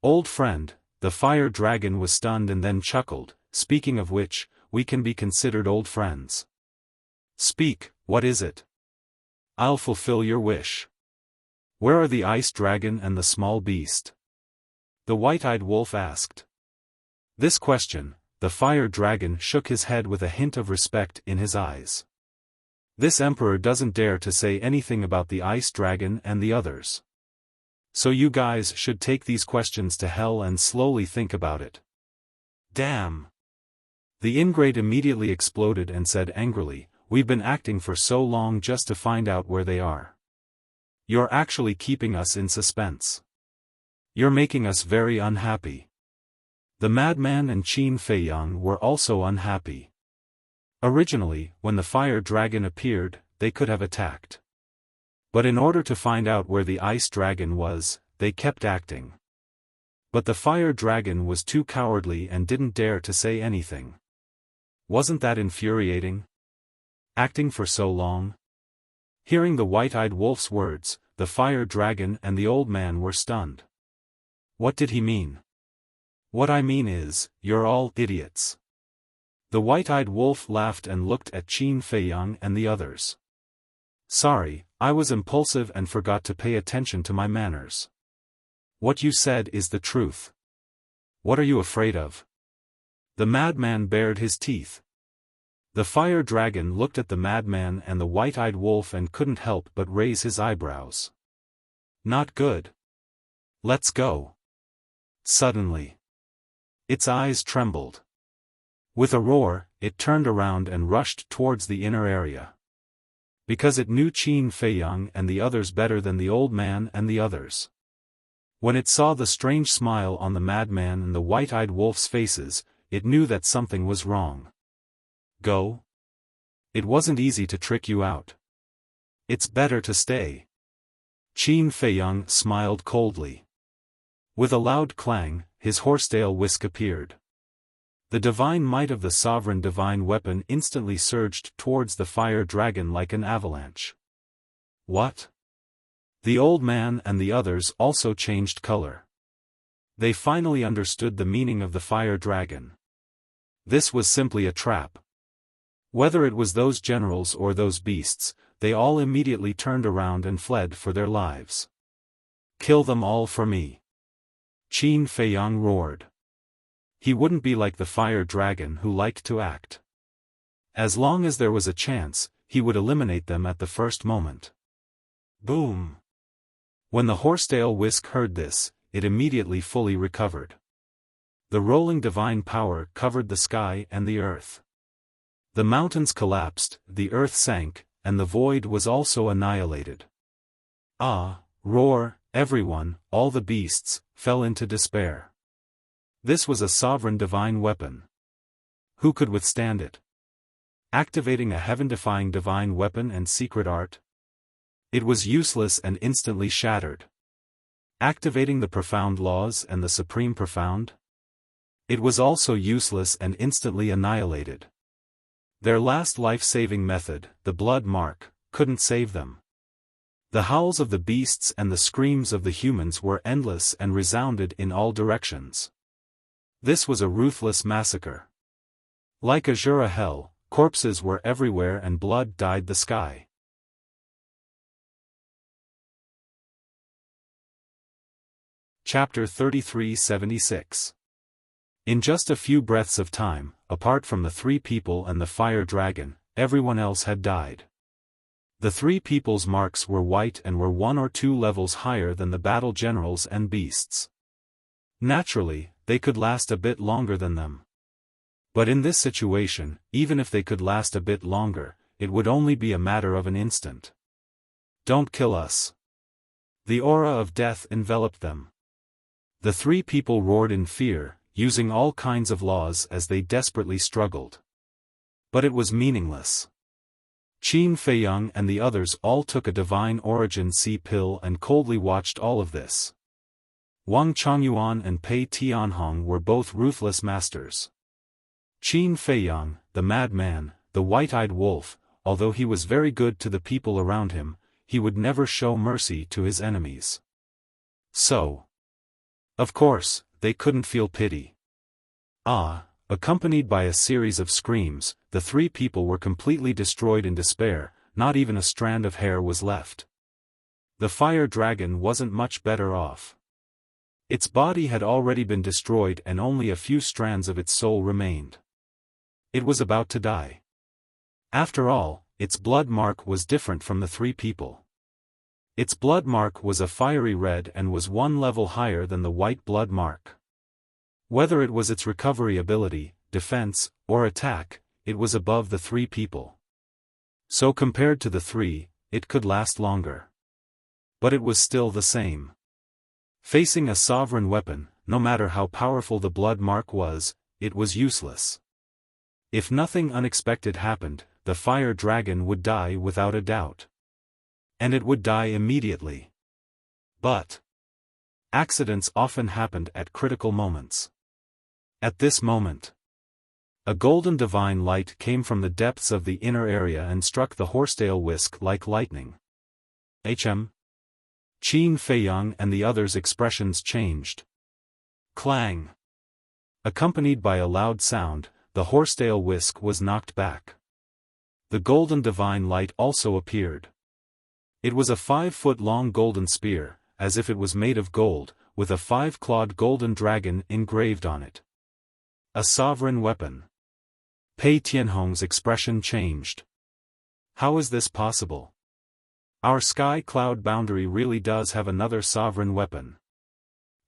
Old friend, the fire dragon was stunned and then chuckled, speaking of which, we can be considered old friends. Speak, what is it? I'll fulfill your wish. Where are the ice dragon and the small beast? The white-eyed wolf asked. This question, the fire dragon shook his head with a hint of respect in his eyes. This emperor doesn't dare to say anything about the ice dragon and the others. So you guys should take these questions to hell and slowly think about it. Damn. The ingrate immediately exploded and said angrily, "We've been acting for so long just to find out where they are. You're actually keeping us in suspense. You're making us very unhappy." The madman and Qin Feiyang were also unhappy. Originally, when the fire dragon appeared, they could have attacked. But in order to find out where the ice dragon was, they kept acting. But the fire dragon was too cowardly and didn't dare to say anything. Wasn't that infuriating? Acting for so long? Hearing the white-eyed wolf's words, the fire dragon and the old man were stunned. What did he mean? What I mean is, you're all idiots. The white-eyed wolf laughed and looked at Qin Feiyang and the others. Sorry, I was impulsive and forgot to pay attention to my manners. What you said is the truth. What are you afraid of? The madman bared his teeth. The fire dragon looked at the madman and the white-eyed wolf and couldn't help but raise his eyebrows. Not good. Let's go. Suddenly. Its eyes trembled. With a roar, it turned around and rushed towards the inner area. Because it knew Qin Feiyang and the others better than the old man and the others. When it saw the strange smile on the madman and the white-eyed wolf's faces, it knew that something was wrong. Go? It wasn't easy to trick you out. It's better to stay. Qin Feiyang smiled coldly. With a loud clang, his horsetail whisk appeared. The divine might of the sovereign divine weapon instantly surged towards the fire dragon like an avalanche. What? The old man and the others also changed color. They finally understood the meaning of the fire dragon. This was simply a trap. Whether it was those generals or those beasts, they all immediately turned around and fled for their lives. Kill them all for me. Qin Feiyang roared. He wouldn't be like the fire dragon who liked to act. As long as there was a chance, he would eliminate them at the first moment. Boom! When the horsetail whisk heard this, it immediately fully recovered. The rolling divine power covered the sky and the earth. The mountains collapsed, the earth sank, and the void was also annihilated. Ah, roar, everyone, all the beasts, fell into despair. This was a sovereign divine weapon. Who could withstand it? Activating a heaven-defying divine weapon and secret art? It was useless and instantly shattered. Activating the profound laws and the supreme profound? It was also useless and instantly annihilated. Their last life-saving method, the blood mark, couldn't save them. The howls of the beasts and the screams of the humans were endless and resounded in all directions. This was a ruthless massacre. Like Azura hell, corpses were everywhere and blood dyed the sky. Chapter 3376. In just a few breaths of time, apart from the three people and the fire dragon, everyone else had died. The three people's marks were white and were 1 or 2 levels higher than the battle generals and beasts. Naturally, they could last a bit longer than them. But in this situation, even if they could last a bit longer, it would only be a matter of an instant. Don't kill us. The aura of death enveloped them. The three people roared in fear, using all kinds of laws as they desperately struggled. But it was meaningless. Qin Feiyang and the others all took a divine origin sea pill and coldly watched all of this. Wang Chongyuan and Pei Tianhong were both ruthless masters. Qin Feiyang, the madman, the white-eyed wolf, although he was very good to the people around him, he would never show mercy to his enemies. So, of course, they couldn't feel pity. Accompanied by a series of screams, the three people were completely destroyed in despair, not even a strand of hair was left. The fire dragon wasn't much better off. Its body had already been destroyed and only a few strands of its soul remained. It was about to die. After all, its blood mark was different from the three people. Its blood mark was a fiery red and was 1 level higher than the white blood mark. Whether it was its recovery ability, defense, or attack, it was above the three people. So compared to the three, it could last longer. But it was still the same. Facing a sovereign weapon, no matter how powerful the blood mark was, it was useless. If nothing unexpected happened, the fire dragon would die without a doubt. And it would die immediately. But accidents often happened at critical moments. At this moment, a golden divine light came from the depths of the inner area and struck the horsetail whisk like lightning. Qin Feiyang and the others' expressions changed. Clang! Accompanied by a loud sound, the horsetail whisk was knocked back. The golden divine light also appeared. It was a 5-foot-long golden spear, as if it was made of gold, with a 5-clawed golden dragon engraved on it. A sovereign weapon. Pei Tianhong's expression changed. How is this possible? Our sky cloud boundary really does have another sovereign weapon.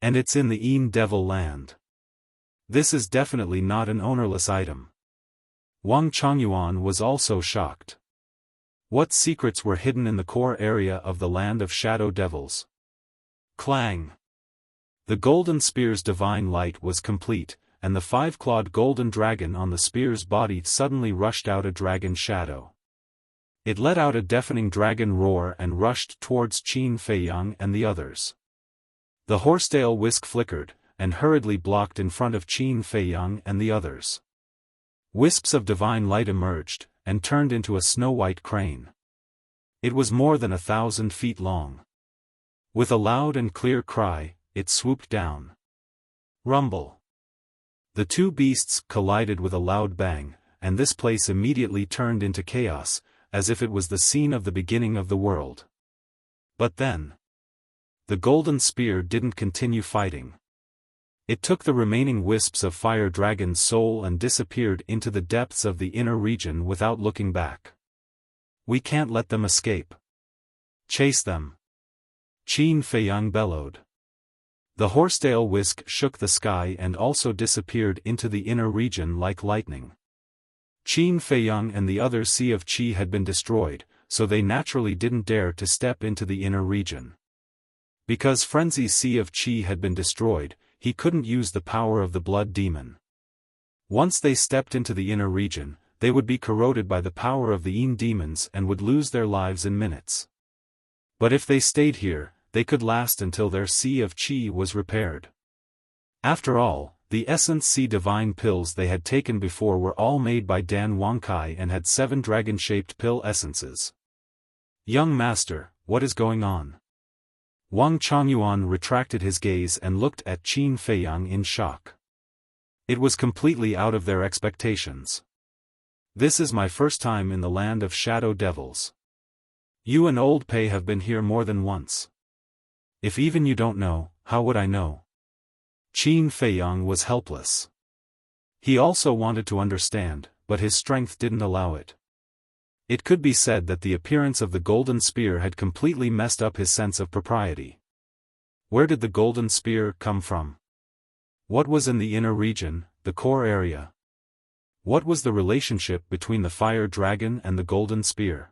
And it's in the Een Devil land. This is definitely not an ownerless item. Wang Chongyuan was also shocked. What secrets were hidden in the core area of the land of shadow devils? Clang! The golden spear's divine light was complete, and the 5-clawed golden dragon on the spear's body suddenly rushed out a dragon shadow. It let out a deafening dragon roar and rushed towards Qin Feiyang and the others. The horsetail whisk flickered, and hurriedly blocked in front of Qin Feiyang and the others. Wisps of divine light emerged, and turned into a snow-white crane. It was more than 1,000 feet long. With a loud and clear cry, it swooped down. Rumble! The two beasts collided with a loud bang, and this place immediately turned into chaos, as if it was the scene of the beginning of the world. But then, the golden spear didn't continue fighting. It took the remaining wisps of fire dragon's soul and disappeared into the depths of the inner region without looking back. We can't let them escape. Chase them. Qin Feiyang bellowed. The horsetail whisk shook the sky and also disappeared into the inner region like lightning. Qin Feiyang and the other Sea of Qi had been destroyed, so they naturally didn't dare to step into the inner region. Because Frenzy's Sea of Qi had been destroyed, he couldn't use the power of the blood demon. Once they stepped into the inner region, they would be corroded by the power of the Yin demons and would lose their lives in minutes. But if they stayed here, they could last until their Sea of Qi was repaired. After all, the Essence Sea Divine pills they had taken before were all made by Dan Wangkai and had 7 dragon-shaped pill essences. Young master, what is going on? Wang Chongyuan retracted his gaze and looked at Qin Feiyang in shock. It was completely out of their expectations. This is my first time in the land of shadow devils. You and Old Pei have been here more than once. If even you don't know, how would I know? Qin Feiyang was helpless. He also wanted to understand, but his strength didn't allow it. It could be said that the appearance of the golden spear had completely messed up his sense of propriety. Where did the golden spear come from? What was in the inner region, the core area? What was the relationship between the fire dragon and the golden spear?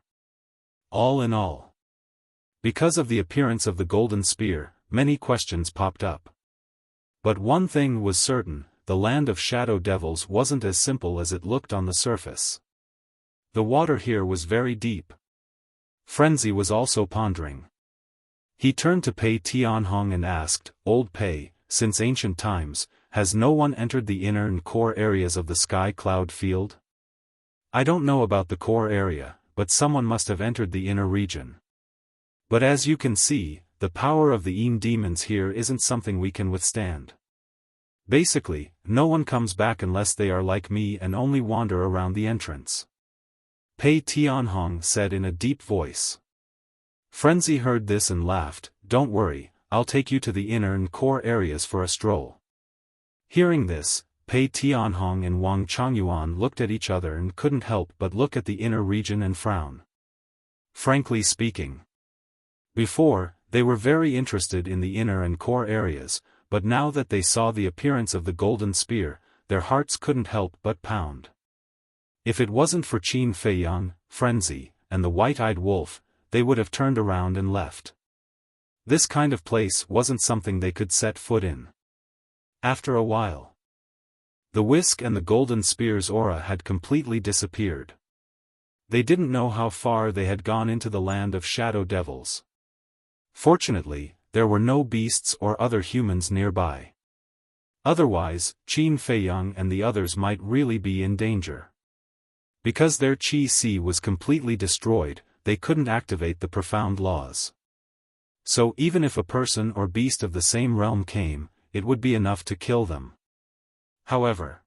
All in all, because of the appearance of the golden spear, many questions popped up. But one thing was certain, the land of shadow devils wasn't as simple as it looked on the surface. The water here was very deep. Frenzy was also pondering. He turned to Pei Tianhong and asked, Old Pei, since ancient times, has no one entered the inner and core areas of the sky cloud field? I don't know about the core area, but someone must have entered the inner region. But as you can see, the power of the Yin demons here isn't something we can withstand. Basically, no one comes back unless they are like me and only wander around the entrance. Pei Tianhong said in a deep voice. Frenzy heard this and laughed. Don't worry, I'll take you to the inner and core areas for a stroll. Hearing this, Pei Tianhong and Wang Chongyuan looked at each other and couldn't help but look at the inner region and frown. Frankly speaking, before, they were very interested in the inner and core areas, but now that they saw the appearance of the golden spear, their hearts couldn't help but pound. If it wasn't for Qin Feiyang, Frenzy, and the white-eyed wolf, they would have turned around and left. This kind of place wasn't something they could set foot in. After a while, the whisk and the golden spear's aura had completely disappeared. They didn't know how far they had gone into the land of shadow devils. Fortunately, there were no beasts or other humans nearby. Otherwise, Qin Feiyang and the others might really be in danger. Because their Qi Sea was completely destroyed, they couldn't activate the profound laws. So even if a person or beast of the same realm came, it would be enough to kill them. However,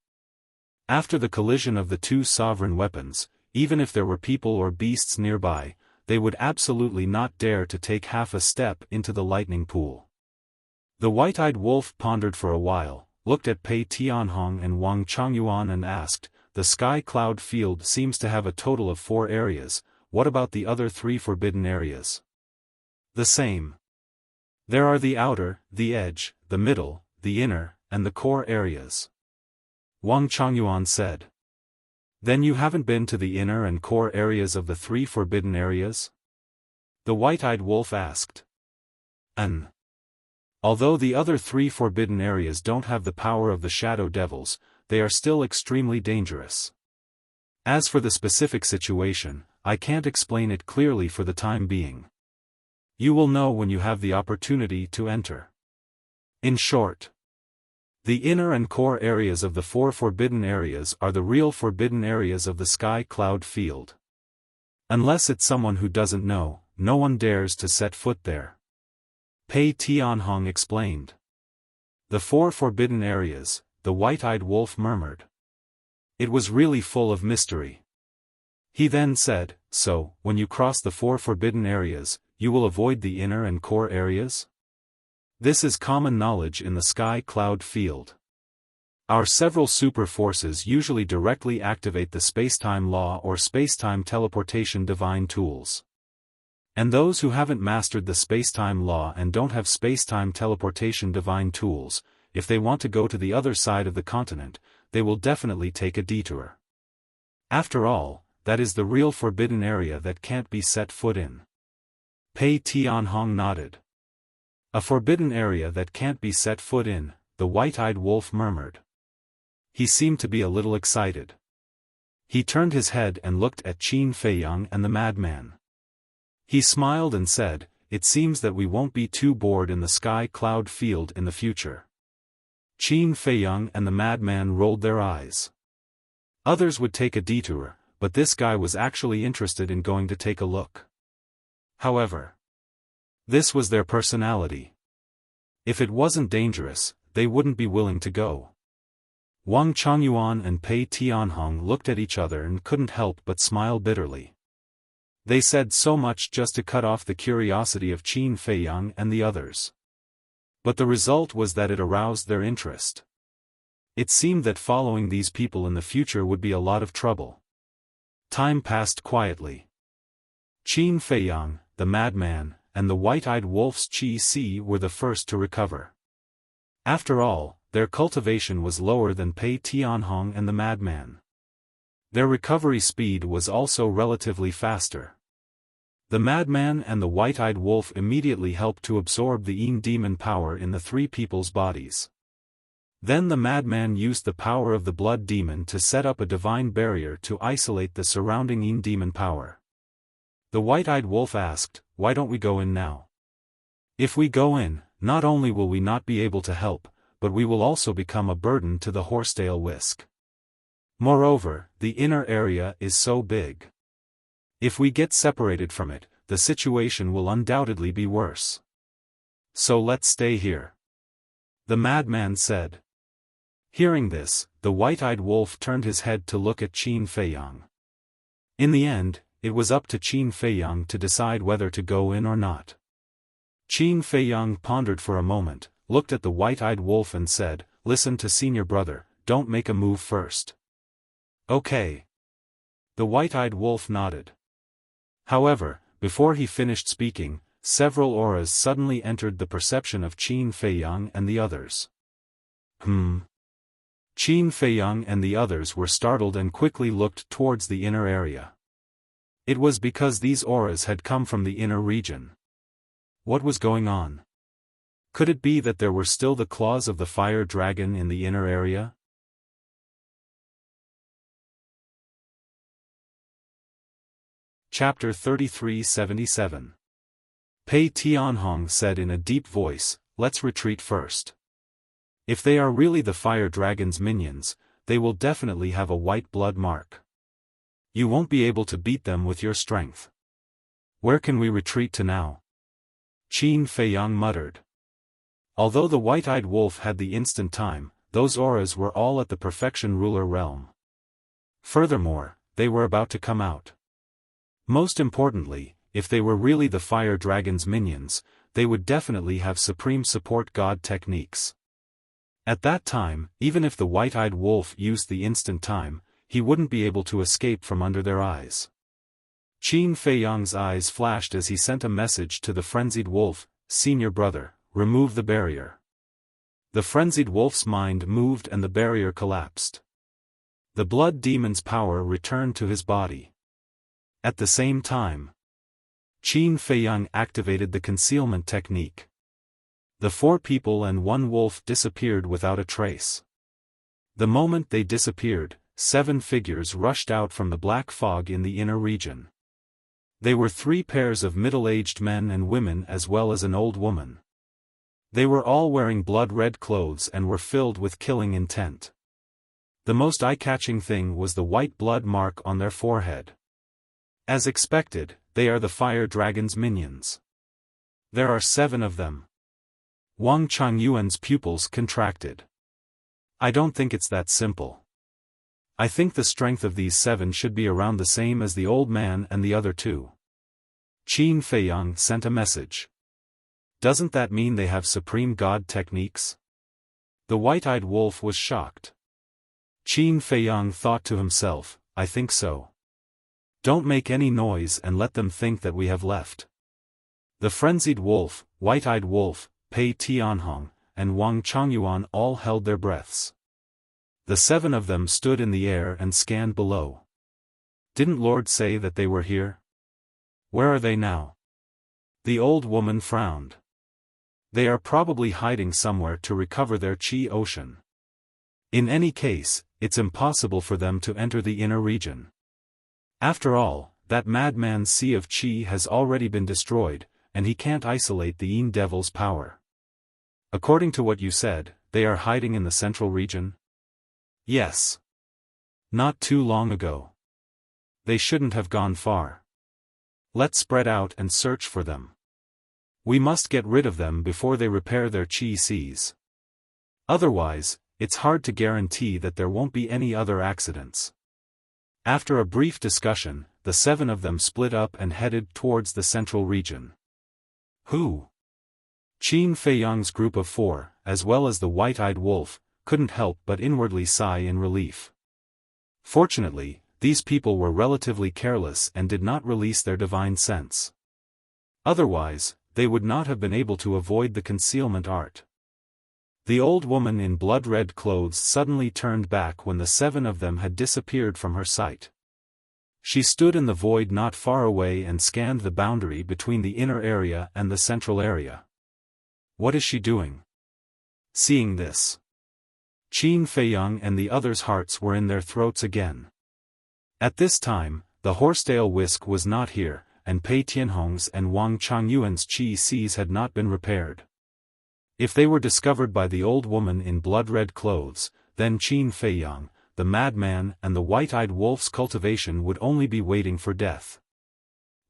after the collision of the two sovereign weapons, even if there were people or beasts nearby, they would absolutely not dare to take half a step into the lightning pool. The white-eyed wolf pondered for a while, looked at Pei Tianhong and Wang Chongyuan and asked, the sky cloud field seems to have a total of 4 areas, what about the other 3 forbidden areas? The same. There are the outer, the edge, the middle, the inner, and the core areas. Wang Chongyuan said. Then you haven't been to the inner and core areas of the 3 forbidden areas? The white-eyed wolf asked. Although the other 3 forbidden areas don't have the power of the shadow devils, they are still extremely dangerous. As for the specific situation, I can't explain it clearly for the time being. You will know when you have the opportunity to enter. In short, the inner and core areas of the 4 forbidden areas are the real forbidden areas of the sky cloud field. Unless it's someone who doesn't know, no one dares to set foot there. Pei Tianhong explained. The 4 forbidden areas, the white-eyed wolf murmured. It was really full of mystery. He then said, so, when you cross the 4 forbidden areas, you will avoid the inner and core areas? This is common knowledge in the sky cloud field. Our several super forces usually directly activate the spacetime law or spacetime teleportation divine tools. And those who haven't mastered the space-time law and don't have space-time teleportation divine tools, if they want to go to the other side of the continent, they will definitely take a detour. After all, that is the real forbidden area that can't be set foot in. Pei Tianhong nodded. A forbidden area that can't be set foot in, the white-eyed wolf murmured. He seemed to be a little excited. He turned his head and looked at Qin Feiyang and the madman. He smiled and said, "It seems that we won't be too bored in the sky cloud field in the future." Qin Feiyang and the madman rolled their eyes. Others would take a detour, but this guy was actually interested in going to take a look. However, this was their personality. If it wasn't dangerous, they wouldn't be willing to go. Wang Chongyuan and Pei Tianhong looked at each other and couldn't help but smile bitterly. They said so much just to cut off the curiosity of Qin Feiyang and the others. But the result was that it aroused their interest. It seemed that following these people in the future would be a lot of trouble. Time passed quietly. Qin Feiyang, the madman, and the white-eyed wolf's Qi Si were the first to recover. After all, their cultivation was lower than Pei Tianhong and the madman. Their recovery speed was also relatively faster. The madman and the white-eyed wolf immediately helped to absorb the Yin demon power in the three people's bodies. Then the madman used the power of the blood demon to set up a divine barrier to isolate the surrounding Yin demon power. The white-eyed wolf asked, "Why don't we go in now? If we go in, not only will we not be able to help, but we will also become a burden to the horsetail whisk. Moreover, the inner area is so big. If we get separated from it, the situation will undoubtedly be worse. So let's stay here," the madman said. Hearing this, the white-eyed wolf turned his head to look at Qin Feiyang. In the end, it was up to Qin Feiyang to decide whether to go in or not. Qin Feiyang pondered for a moment, looked at the white-eyed wolf and said, "Listen to senior brother, don't make a move first." "Okay." The white-eyed wolf nodded. However, before he finished speaking, several auras suddenly entered the perception of Qin Feiyang and the others. Qin Feiyang and the others were startled and quickly looked towards the inner area. It was because these auras had come from the inner region. What was going on? Could it be that there were still the claws of the fire dragon in the inner area? Chapter 3377. Pei Tianhong said in a deep voice, "Let's retreat first. If they are really the fire dragon's minions, they will definitely have a white blood mark. You won't be able to beat them with your strength. Where can we retreat to now?" Qin Feiyang muttered. Although the white-eyed wolf had the instant time, those auras were all at the perfection ruler realm. Furthermore, they were about to come out. Most importantly, if they were really the fire dragon's minions, they would definitely have supreme support god techniques. At that time, even if the white-eyed wolf used the instant time, he wouldn't be able to escape from under their eyes. Qin Feiyang's eyes flashed as he sent a message to the frenzied wolf, "Senior brother, remove the barrier." The frenzied wolf's mind moved and the barrier collapsed. The blood demon's power returned to his body. At the same time, Qin Feiyang activated the concealment technique. The four people and one wolf disappeared without a trace. The moment they disappeared, 7 figures rushed out from the black fog in the inner region. They were 3 pairs of middle-aged men and women as well as an old woman. They were all wearing blood-red clothes and were filled with killing intent. The most eye-catching thing was the white blood mark on their forehead. As expected, they are the fire dragon's minions. There are 7 of them. Wang Chongyuan's pupils contracted. "I don't think it's that simple. I think the strength of these 7 should be around the same as the old man and the other 2. Qin Feiyang sent a message. "Doesn't that mean they have supreme god techniques?" The white-eyed wolf was shocked. Qin Feiyang thought to himself, "I think so. Don't make any noise and let them think that we have left." The frenzied wolf, white-eyed wolf, Pei Tianhong, and Wang Changyuan all held their breaths. The 7 of them stood in the air and scanned below. Didn't Lord say that they were here? Where are they now? The old woman frowned. They are probably hiding somewhere to recover their Qi ocean. In any case, it's impossible for them to enter the inner region. After all, that madman's sea of Qi has already been destroyed, and he can't isolate the Yin Devil's power. According to what you said, they are hiding in the central region? Yes. Not too long ago. They shouldn't have gone far. Let's spread out and search for them. We must get rid of them before they repair their Qi seas. Otherwise, it's hard to guarantee that there won't be any other accidents. After a brief discussion, the 7 of them split up and headed towards the central region. Who? Qin Feiyang's group of 4, as well as the white-eyed wolf, couldn't help but inwardly sigh in relief. Fortunately, these people were relatively careless and did not release their divine sense. Otherwise, they would not have been able to avoid the concealment art. The old woman in blood-red clothes suddenly turned back when the 7 of them had disappeared from her sight. She stood in the void not far away and scanned the boundary between the inner area and the central area. What is she doing? Seeing this, Qin Feiyang and the others' hearts were in their throats again. At this time, the horsetail whisk was not here, and Pei Tianhong's and Wang Changyuan's Qi seas had not been repaired. If they were discovered by the old woman in blood-red clothes, then Qin Feiyang, the madman and the white-eyed wolf's cultivation would only be waiting for death.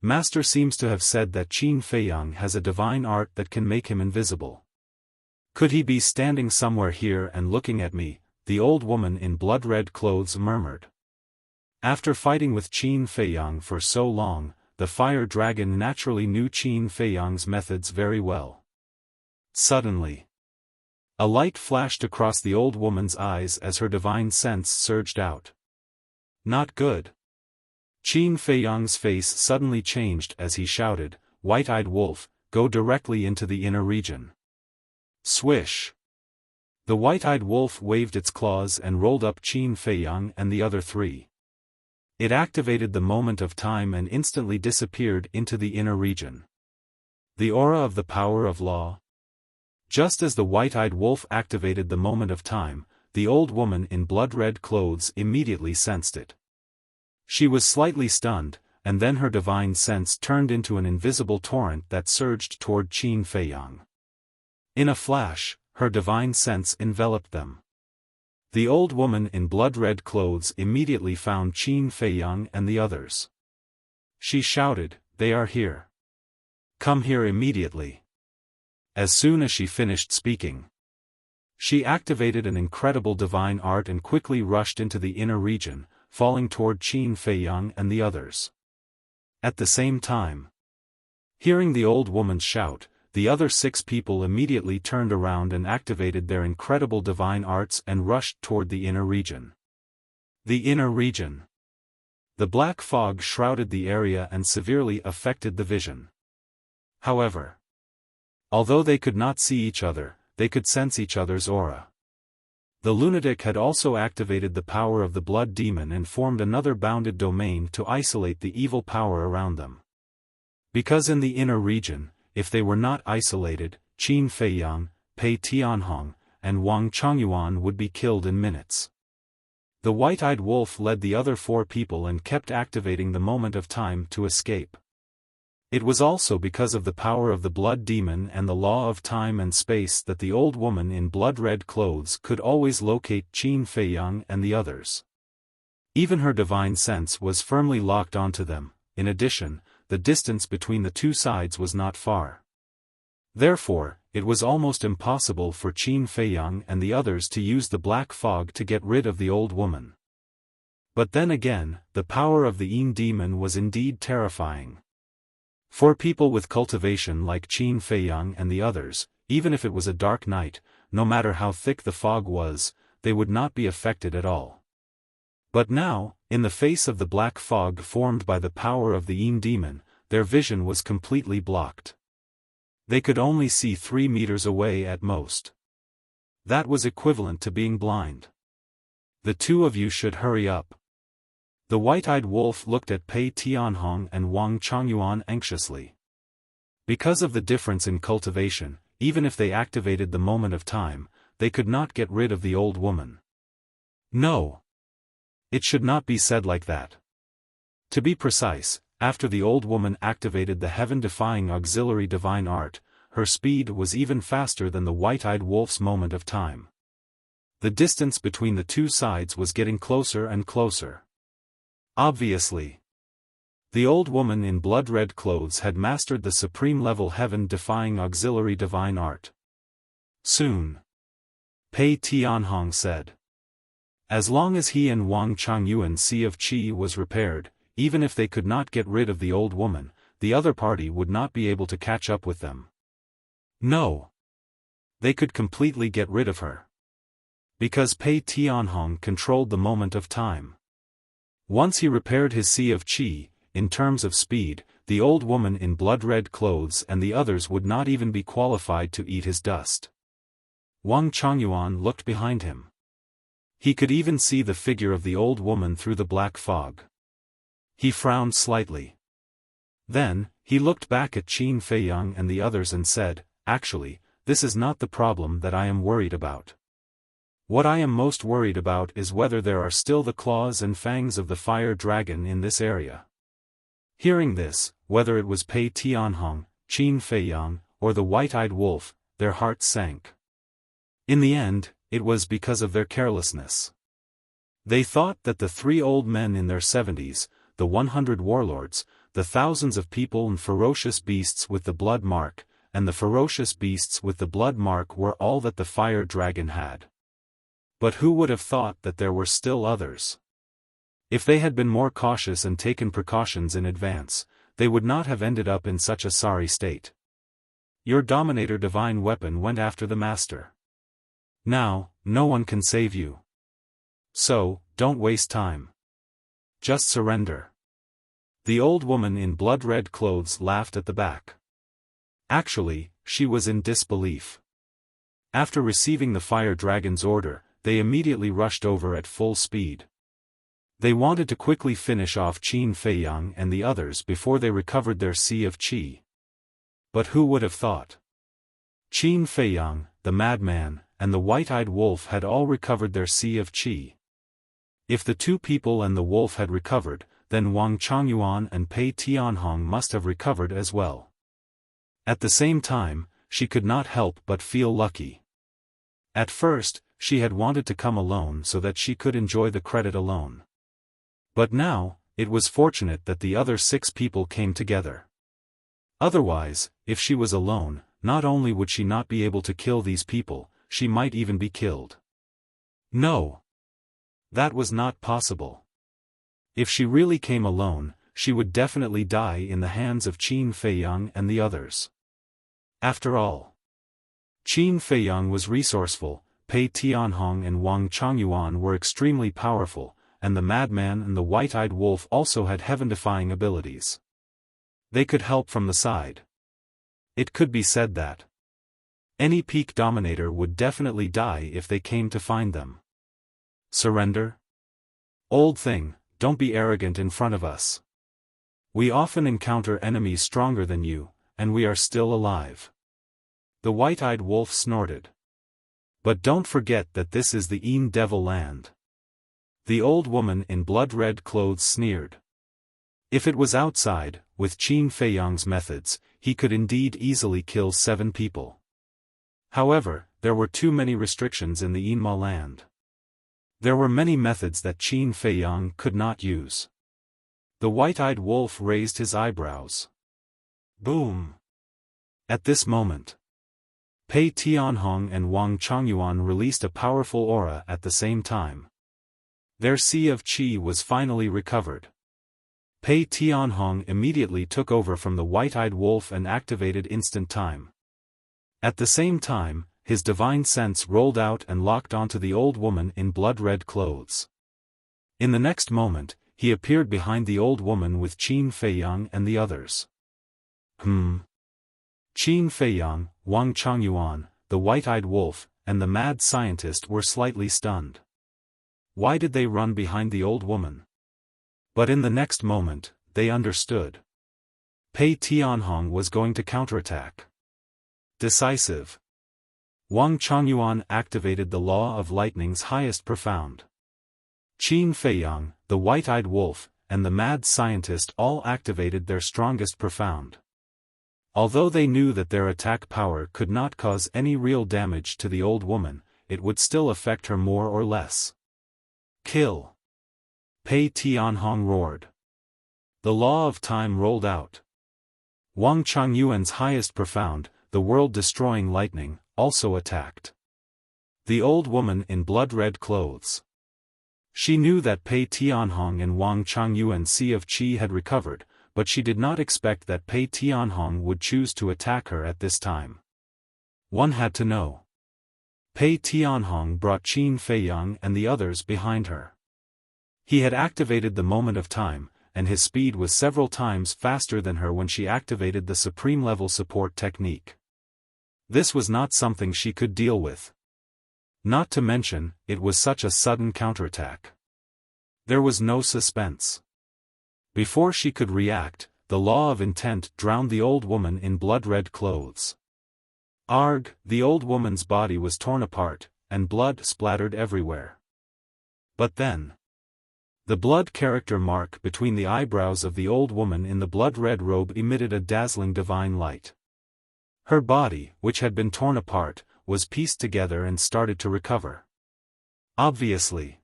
Master seems to have said that Qin Feiyang has a divine art that can make him invisible. Could he be standing somewhere here and looking at me? The old woman in blood-red clothes murmured. After fighting with Qin Feiyang for so long, the fire dragon naturally knew Qin Feiyang's methods very well. Suddenly, a light flashed across the old woman's eyes as her divine sense surged out. Not good. Qin Feiyang's face suddenly changed as he shouted, "White-eyed wolf, go directly into the inner region." Swish! The white-eyed wolf waved its claws and rolled up Qin Feiyang and the other 3. It activated the moment of time and instantly disappeared into the inner region. The aura of the power of law. Just as the white-eyed wolf activated the moment of time, the old woman in blood-red clothes immediately sensed it. She was slightly stunned, and then her divine sense turned into an invisible torrent that surged toward Qin Feiyang. In a flash, her divine sense enveloped them. The old woman in blood-red clothes immediately found Qin Feiyang and the others. She shouted, "They are here. Come here immediately." As soon as she finished speaking, she activated an incredible divine art and quickly rushed into the inner region, falling toward Qin Feiyang and the others. At the same time, hearing the old woman's shout, the other 6 people immediately turned around and activated their incredible divine arts and rushed toward the inner region. The inner region. The black fog shrouded the area and severely affected the vision. However, although they could not see each other, they could sense each other's aura. The lunatic had also activated the power of the blood demon and formed another bounded domain to isolate the evil power around them. Because in the inner region, if they were not isolated, Qin Feiyang, Pei Tianhong, and Wang Changyuan would be killed in minutes. The white-eyed wolf led the other 4 people and kept activating the moment of time to escape. It was also because of the power of the blood demon and the law of time and space that the old woman in blood-red clothes could always locate Qin Feiyang and the others. Even her divine sense was firmly locked onto them. In addition, the distance between the 2 sides was not far. Therefore, it was almost impossible for Qin Feiyang and the others to use the black fog to get rid of the old woman. But then again, the power of the Yin demon was indeed terrifying. For people with cultivation like Qin Feiyang and the others, even if it was a dark night, no matter how thick the fog was, they would not be affected at all. But now, in the face of the black fog formed by the power of the Yin demon, their vision was completely blocked. They could only see 3 meters away at most. That was equivalent to being blind. The two of you should hurry up. The white-eyed wolf looked at Pei Tianhong and Wang Changyuan anxiously. Because of the difference in cultivation, even if they activated the moment of time, they could not get rid of the old woman. No. It should not be said like that. To be precise, after the old woman activated the heaven-defying auxiliary divine art, her speed was even faster than the white-eyed wolf's moment of time. The distance between the two sides was getting closer and closer. Obviously. The old woman in blood-red clothes had mastered the supreme-level heaven-defying auxiliary divine art. Soon. Pei Tianhong said. As long as he and Wang Changyuan's Sea of Qi was repaired, even if they could not get rid of the old woman, the other party would not be able to catch up with them. No. They could completely get rid of her. Because Pei Tianhong controlled the moment of time. Once he repaired his Sea of Qi, in terms of speed, the old woman in blood-red clothes and the others would not even be qualified to eat his dust. Wang Changyuan looked behind him. He could even see the figure of the old woman through the black fog. He frowned slightly. Then, he looked back at Qin Feiyang and the others and said, "Actually, this is not the problem that I am worried about. What I am most worried about is whether there are still the claws and fangs of the fire dragon in this area." Hearing this, whether it was Pei Tianhong, Qin Feiyang, or the white-eyed wolf, their hearts sank. In the end, it was because of their carelessness. They thought that the 3 old men in their 70s, the 100 warlords, the thousands of people and ferocious beasts with the blood mark, and the ferocious beasts with the blood mark were all that the fire dragon had. But who would have thought that there were still others? If they had been more cautious and taken precautions in advance, they would not have ended up in such a sorry state. Your Dominator divine weapon went after the master. Now, no one can save you. So, don't waste time. Just surrender. The old woman in blood-red clothes laughed at the back. Actually, she was in disbelief. After receiving the fire dragon's order, they immediately rushed over at full speed. They wanted to quickly finish off Qin Feiyang and the others before they recovered their Sea of Qi. But who would have thought? Qin Feiyang, the madman, and the white-eyed wolf had all recovered their Sea of Qi. If the 2 people and the wolf had recovered, then Wang Changyuan and Pei Tianhong must have recovered as well. At the same time, she could not help but feel lucky. At first, she had wanted to come alone so that she could enjoy the credit alone. But now, it was fortunate that the other 6 people came together. Otherwise, if she was alone, not only would she not be able to kill these people, she might even be killed. No. That was not possible. If she really came alone, she would definitely die in the hands of Qin Feiyang and the others. After all, Qin Feiyang was resourceful, Pei Tianhong and Wang Changyuan were extremely powerful, and the madman and the white-eyed wolf also had heaven-defying abilities. They could help from the side. It could be said that any peak dominator would definitely die if they came to find them. Surrender? Old thing, don't be arrogant in front of us. We often encounter enemies stronger than you, and we are still alive. The white-eyed wolf snorted. But don't forget that this is the Een Devil land. The old woman in blood-red clothes sneered. If it was outside, with Qin Feiyang's methods, he could indeed easily kill 7 people. However, there were too many restrictions in the Enma land. There were many methods that Qin Feiyang could not use. The white-eyed wolf raised his eyebrows. Boom! At this moment, Pei Tianhong and Wang Changyuan released a powerful aura at the same time. Their Sea of Qi was finally recovered. Pei Tianhong immediately took over from the white-eyed wolf and activated instant time. At the same time, his divine sense rolled out and locked onto the old woman in blood-red clothes. In the next moment, he appeared behind the old woman with Qin Feiyang and the others. Qin Feiyang, Wang Changyuan, the white-eyed wolf, and the mad scientist were slightly stunned. Why did they run behind the old woman? But in the next moment, they understood. Pei Tianhong was going to counterattack. Decisive. Wang Changyuan activated the law of lightning's highest profound. Qin Feiyang, the white-eyed wolf, and the mad scientist all activated their strongest profound. Although they knew that their attack power could not cause any real damage to the old woman, it would still affect her more or less. Kill! Pei Tianhong roared. The law of time rolled out. Wang Changyuan's highest profound, the world-destroying lightning, also attacked the old woman in blood-red clothes. She knew that Pei Tianhong and Wang Changyuan's Sea of Qi had recovered, but she did not expect that Pei Tianhong would choose to attack her at this time. One had to know. Pei Tianhong brought Qin Feiyang and the others behind her. He had activated the moment of time, and his speed was several times faster than her when she activated the supreme-level support technique. This was not something she could deal with. Not to mention, it was such a sudden counterattack. There was no suspense. Before she could react, the law of intent drowned the old woman in blood-red clothes. Arg! The old woman's body was torn apart, and blood splattered everywhere. But then, the blood character mark between the eyebrows of the old woman in the blood-red robe emitted a dazzling divine light. Her body, which had been torn apart, was pieced together and started to recover. Obviously,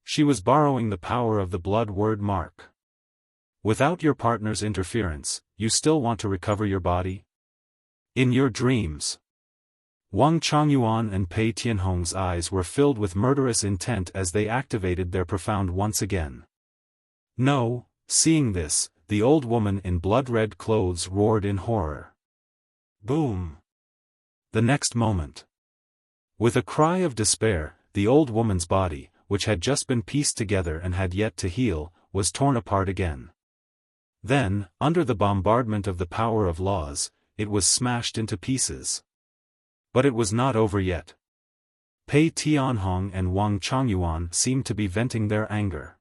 she was borrowing the power of the blood word mark. Without your partner's interference, you still want to recover your body? In your dreams. Wang Changyuan and Pei Tianhong's eyes were filled with murderous intent as they activated their profound once again. No, seeing this, the old woman in blood-red clothes roared in horror. Boom! The next moment. With a cry of despair, the old woman's body, which had just been pieced together and had yet to heal, was torn apart again. Then, under the bombardment of the power of laws, it was smashed into pieces. But it was not over yet. Pei Tianhong and Wang Changyuan seemed to be venting their anger.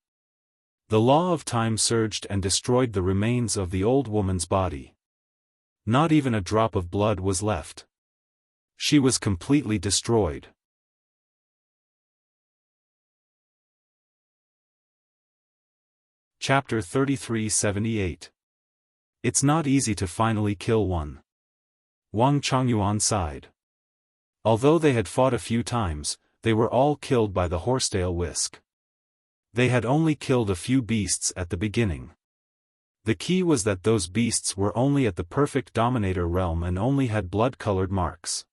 The law of time surged and destroyed the remains of the old woman's body. Not even a drop of blood was left. She was completely destroyed. Chapter 3378. It's not easy to finally kill one. Wang Changyuan sighed. Although they had fought a few times, they were all killed by the horsetail whisk. They had only killed a few beasts at the beginning. The key was that those beasts were only at the perfect dominator realm and only had blood-colored marks.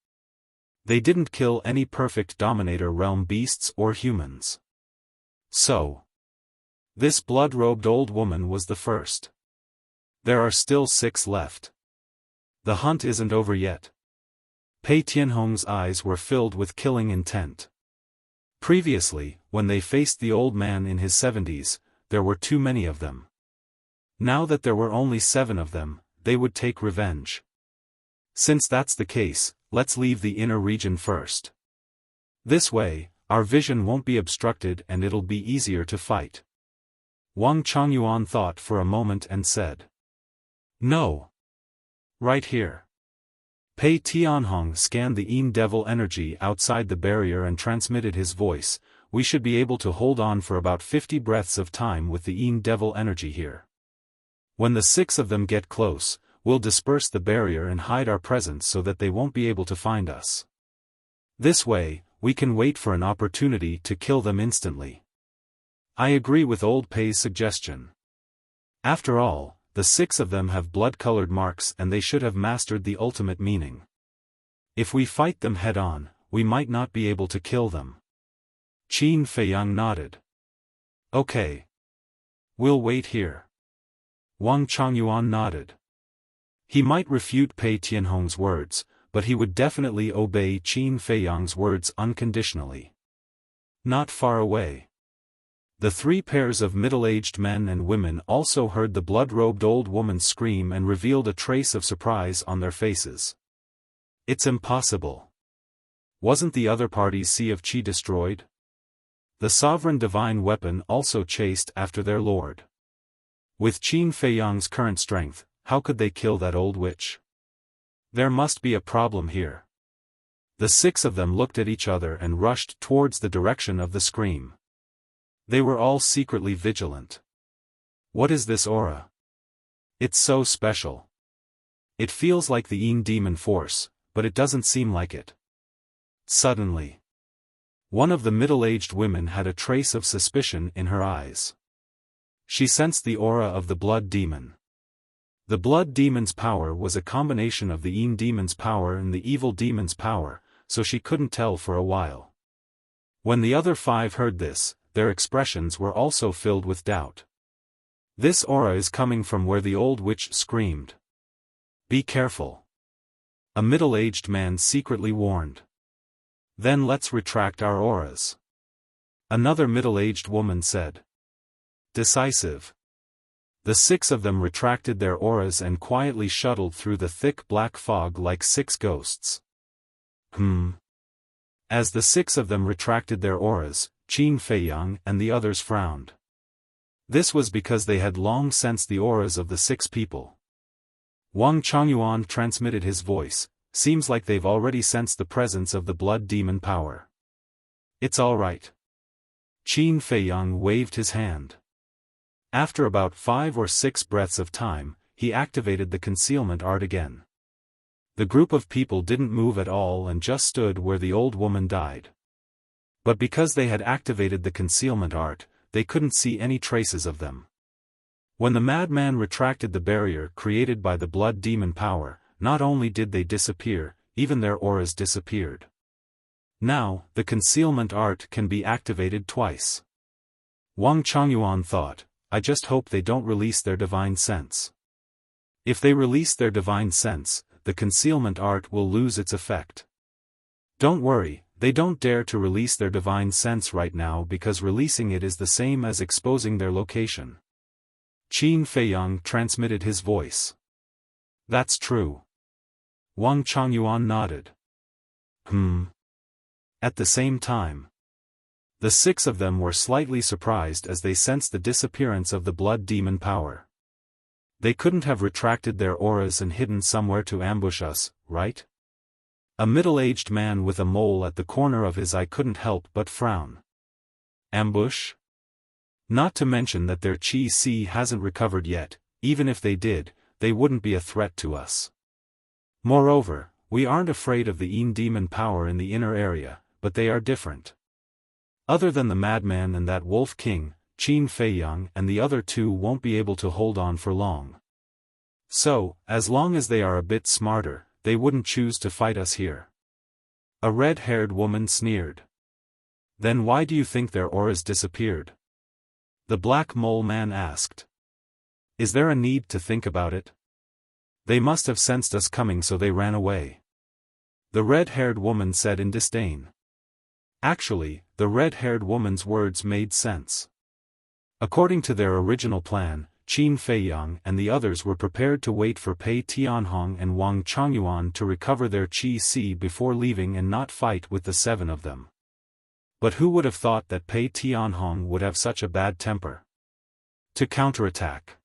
They didn't kill any perfect dominator realm beasts or humans. So, this blood-robed old woman was the first. There are still 6 left. The hunt isn't over yet. Pei Tianhong's eyes were filled with killing intent. Previously, when they faced the old man in his 70s, there were too many of them. Now that there were only 7 of them, they would take revenge. Since that's the case, let's leave the inner region first. This way, our vision won't be obstructed and it'll be easier to fight. Wang Changyuan thought for a moment and said. No. Right here. Pei Tianhong scanned the Yin Devil energy outside the barrier and transmitted his voice. We should be able to hold on for about 50 breaths of time with the Yin Devil energy here. When the 6 of them get close, we'll disperse the barrier and hide our presence so that they won't be able to find us. This way, we can wait for an opportunity to kill them instantly. I agree with old Pei's suggestion. After all, the 6 of them have blood-colored marks and they should have mastered the ultimate meaning. If we fight them head-on, we might not be able to kill them. Qin Feiyang nodded. Okay. We'll wait here. Wang Changyuan nodded. He might refute Pei Tianhong's words, but he would definitely obey Qin Feiyang's words unconditionally. Not far away. The three pairs of middle-aged men and women also heard the blood-robed old woman scream and revealed a trace of surprise on their faces. It's impossible. Wasn't the other party's Sea of Qi destroyed? The sovereign divine weapon also chased after their lord. With Qin Feiyang's current strength, how could they kill that old witch? There must be a problem here. The six of them looked at each other and rushed towards the direction of the scream. They were all secretly vigilant. What is this aura? It's so special. It feels like the Yin demon force, but it doesn't seem like it. Suddenly, one of the middle-aged women had a trace of suspicion in her eyes. She sensed the aura of the blood demon. The blood demon's power was a combination of the Yin demon's power and the evil demon's power, so she couldn't tell for a while. When the other five heard this, their expressions were also filled with doubt. This aura is coming from where the old witch screamed. Be careful. A middle-aged man secretly warned. Then let's retract our auras. Another middle-aged woman said. Decisive. The six of them retracted their auras and quietly shuttled through the thick black fog like six ghosts. As the six of them retracted their auras, Qin Feiyang and the others frowned. This was because they had long sensed the auras of the six people. Wang Chongyuan transmitted his voice. Seems like they've already sensed the presence of the blood demon power. It's all right. Qin Feiyang waved his hand. After about 5 or 6 breaths of time, he activated the concealment art again. The group of people didn't move at all and just stood where the old woman died. But because they had activated the concealment art, they couldn't see any traces of them. When the madman retracted the barrier created by the blood demon power, not only did they disappear, even their auras disappeared. Now, the concealment art can be activated twice. Wang Chongyuan thought, I just hope they don't release their divine sense. If they release their divine sense, the concealment art will lose its effect. Don't worry, they don't dare to release their divine sense right now because releasing it is the same as exposing their location. Qin Feiyang transmitted his voice. That's true. Wang Chongyuan nodded. At the same time, the six of them were slightly surprised as they sensed the disappearance of the blood demon power. They couldn't have retracted their auras and hidden somewhere to ambush us, right? A middle-aged man with a mole at the corner of his eye couldn't help but frown. Ambush? Not to mention that their Qi hasn't recovered yet. Even if they did, they wouldn't be a threat to us. Moreover, we aren't afraid of the Yin demon power in the inner area, but they are different. Other than the madman and that wolf king, Qin Feiyang and the other two won't be able to hold on for long. So, as long as they are a bit smarter, they wouldn't choose to fight us here. A red-haired woman sneered. Then why do you think their auras disappeared? The black mole man asked. Is there a need to think about it? They must have sensed us coming so they ran away. The red-haired woman said in disdain. Actually, the red-haired woman's words made sense. According to their original plan, Qin Feiyang and the others were prepared to wait for Pei Tianhong and Wang Chongyuan to recover their Qi before leaving and not fight with the 7 of them. But who would have thought that Pei Tianhong would have such a bad temper? To counterattack.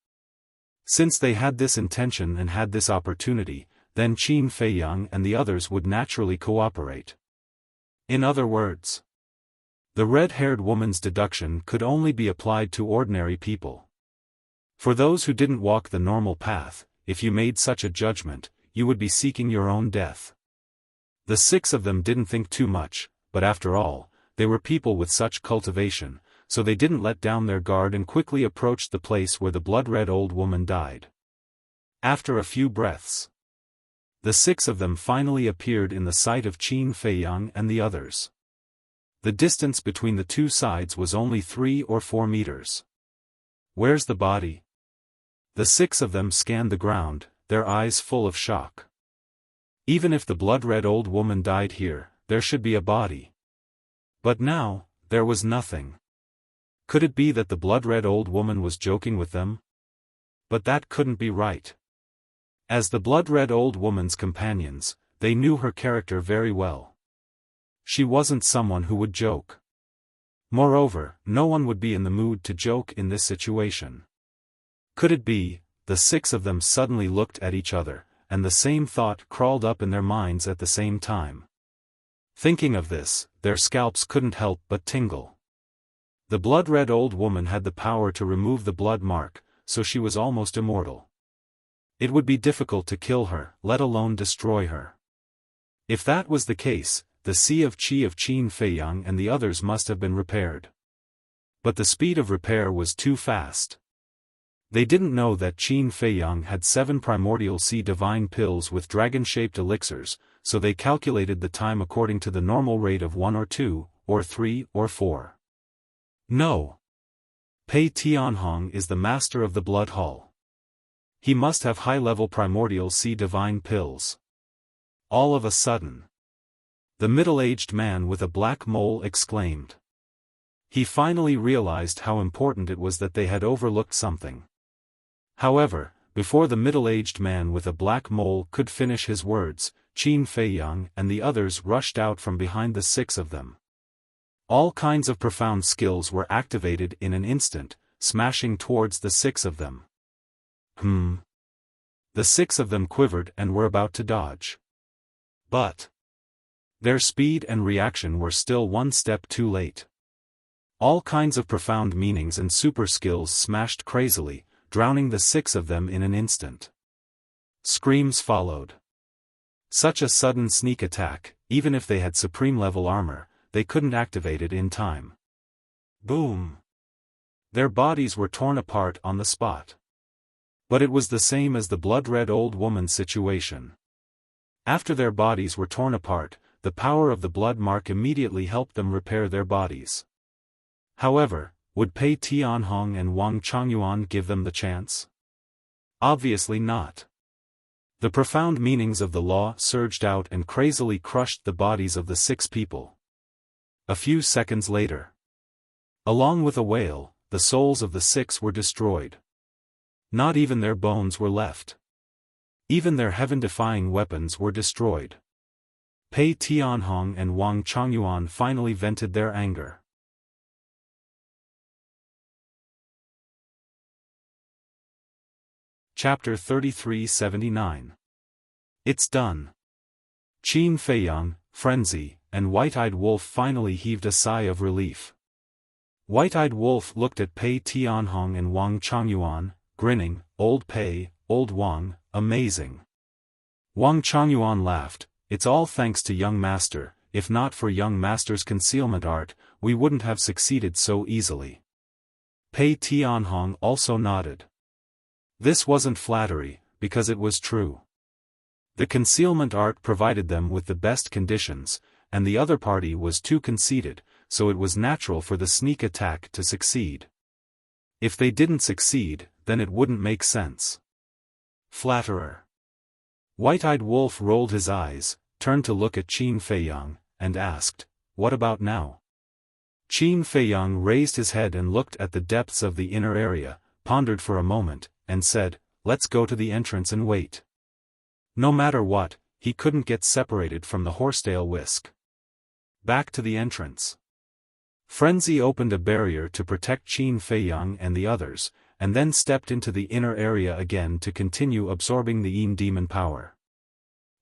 Since they had this intention and had this opportunity, then Qin Feiyang and the others would naturally cooperate. In other words, the red-haired woman's deduction could only be applied to ordinary people. For those who didn't walk the normal path, if you made such a judgment, you would be seeking your own death. The 6 of them didn't think too much, but after all, they were people with such cultivation, so they didn't let down their guard and quickly approached the place where the blood-red old woman died. After a few breaths, the 6 of them finally appeared in the sight of Qin Feiyang and the others. The distance between the two sides was only 3 or 4 meters. Where's the body? The 6 of them scanned the ground, their eyes full of shock. Even if the blood-red old woman died here, there should be a body. But now, there was nothing. Could it be that the blood-red old woman was joking with them? But that couldn't be right. As the blood-red old woman's companions, they knew her character very well. She wasn't someone who would joke. Moreover, no one would be in the mood to joke in this situation. Could it be, the six of them suddenly looked at each other, and the same thought crawled up in their minds at the same time. Thinking of this, their scalps couldn't help but tingle. The blood-red old woman had the power to remove the blood mark, so she was almost immortal. It would be difficult to kill her, let alone destroy her. If that was the case, the Sea of Qi of Qin Feiyang and the others must have been repaired. But the speed of repair was too fast. They didn't know that Qin Feiyang had 7 primordial sea divine pills with dragon-shaped elixirs, so they calculated the time according to the normal rate of 1 or 2, or 3 or 4. No. Pei Tianhong is the master of the blood hall. He must have high-level primordial sea divine pills. All of a sudden, the middle-aged man with a black mole exclaimed. He finally realized how important it was that they had overlooked something. However, before the middle-aged man with a black mole could finish his words, Qin Feiyang and the others rushed out from behind the 6 of them. All kinds of profound skills were activated in an instant, smashing towards the 6 of them. The 6 of them quivered and were about to dodge. But their speed and reaction were still one step too late. All kinds of profound meanings and super skills smashed crazily, drowning the 6 of them in an instant. Screams followed. Such a sudden sneak attack, even if they had supreme-level armor, they couldn't activate it in time. Boom! Their bodies were torn apart on the spot. But it was the same as the blood-red old woman's situation. After their bodies were torn apart, the power of the blood mark immediately helped them repair their bodies. However, would Pei Tianhong and Wang Changyuan give them the chance? Obviously not. The profound meanings of the law surged out and crazily crushed the bodies of the 6 people. A few seconds later, along with a wail, the souls of the 6 were destroyed. Not even their bones were left. Even their heaven-defying weapons were destroyed. Pei Tianhong and Wang Changyuan finally vented their anger. Chapter 3379. It's done. Qin Feiyang, Frenzy, and White-Eyed Wolf finally heaved a sigh of relief. White-Eyed Wolf looked at Pei Tianhong and Wang Changyuan, grinning, "Old Pei, old Wang, amazing." Wang Changyuan laughed, "It's all thanks to young master, if not for young master's concealment art, we wouldn't have succeeded so easily." Pei Tianhong also nodded. This wasn't flattery, because it was true. The concealment art provided them with the best conditions, and the other party was too conceited, so it was natural for the sneak attack to succeed. If they didn't succeed, then it wouldn't make sense. Flatterer. White-Eyed Wolf rolled his eyes, turned to look at Qin Feiyang, and asked, "What about now?" Qin Feiyang raised his head and looked at the depths of the inner area, pondered for a moment, and said, "Let's go to the entrance and wait." No matter what, he couldn't get separated from the horsetail whisk. Back to the entrance. Frenzy opened a barrier to protect Qin Feiyang and the others, and then stepped into the inner area again to continue absorbing the Yin demon power.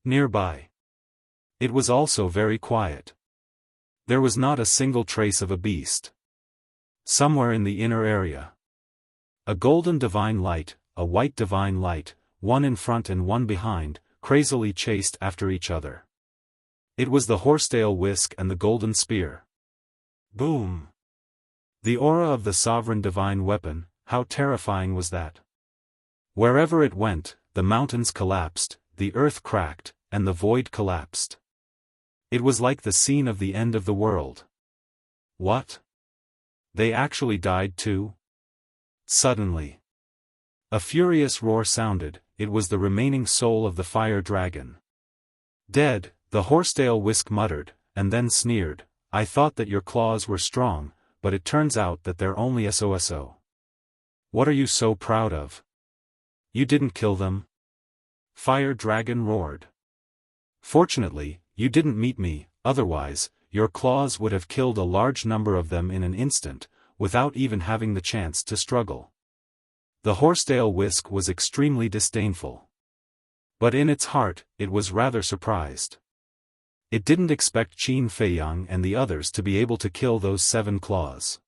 Nearby, it was also very quiet. There was not a single trace of a beast. Somewhere in the inner area, a golden divine light, a white divine light, one in front and one behind, crazily chased after each other. It was the horsetail whisk and the golden spear. Boom! The aura of the sovereign divine weapon, how terrifying was that? Wherever it went, the mountains collapsed, the earth cracked, and the void collapsed. It was like the scene of the end of the world. What? They actually died too? Suddenly, a furious roar sounded. It was the remaining soul of the fire dragon. "Dead," the horsetail whisk muttered, and then sneered, "I thought that your claws were strong, but it turns out that they're only SOSO. What are you so proud of? You didn't kill them? Fire Dragon roared. Fortunately, you didn't meet me, otherwise, your claws would have killed a large number of them in an instant, without even having the chance to struggle. The horsetail whisk was extremely disdainful. But in its heart, it was rather surprised. It didn't expect Qin Feiyang and the others to be able to kill those 7 claws.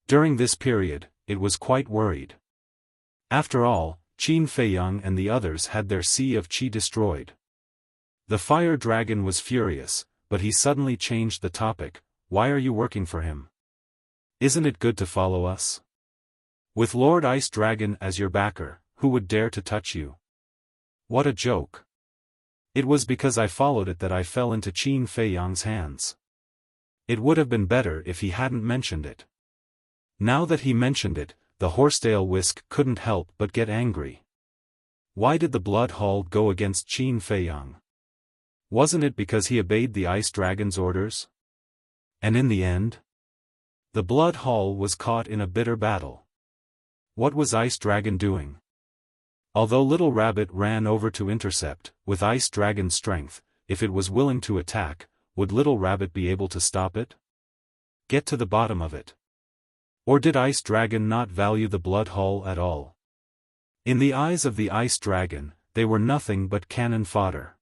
During this period, it was quite worried. After all, Qin Feiyang and the others had their Sea of Qi destroyed. The fire dragon was furious, but he suddenly changed the topic. Why are you working for him? Isn't it good to follow us? With Lord Ice Dragon as your backer, who would dare to touch you? What a joke. It was because I followed it that I fell into Qin Feiyang's hands. It would have been better if he hadn't mentioned it. Now that he mentioned it, the horsetail whisk couldn't help but get angry. Why did the Blood Hall go against Qin Feiyang? Wasn't it because he obeyed the Ice Dragon's orders? And in the end? The Blood Hall was caught in a bitter battle. What was Ice Dragon doing? Although Little Rabbit ran over to intercept, with Ice Dragon's strength, if it was willing to attack, would Little Rabbit be able to stop it? Get to the bottom of it. Or did Ice Dragon not value the Blood Hall at all? In the eyes of the Ice Dragon, they were nothing but cannon fodder.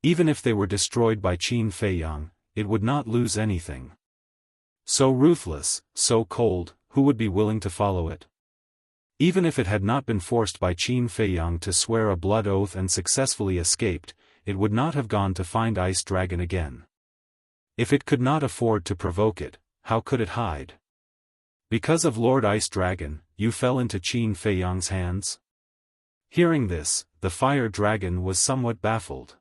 Even if they were destroyed by Qin Feiyang, it would not lose anything. So ruthless, so cold, who would be willing to follow it? Even if it had not been forced by Qin Feiyang to swear a blood oath and successfully escaped, it would not have gone to find Ice Dragon again. If it could not afford to provoke it, how could it hide? Because of Lord Ice Dragon, you fell into Qin Feiyang's hands? Hearing this, the fire dragon was somewhat baffled.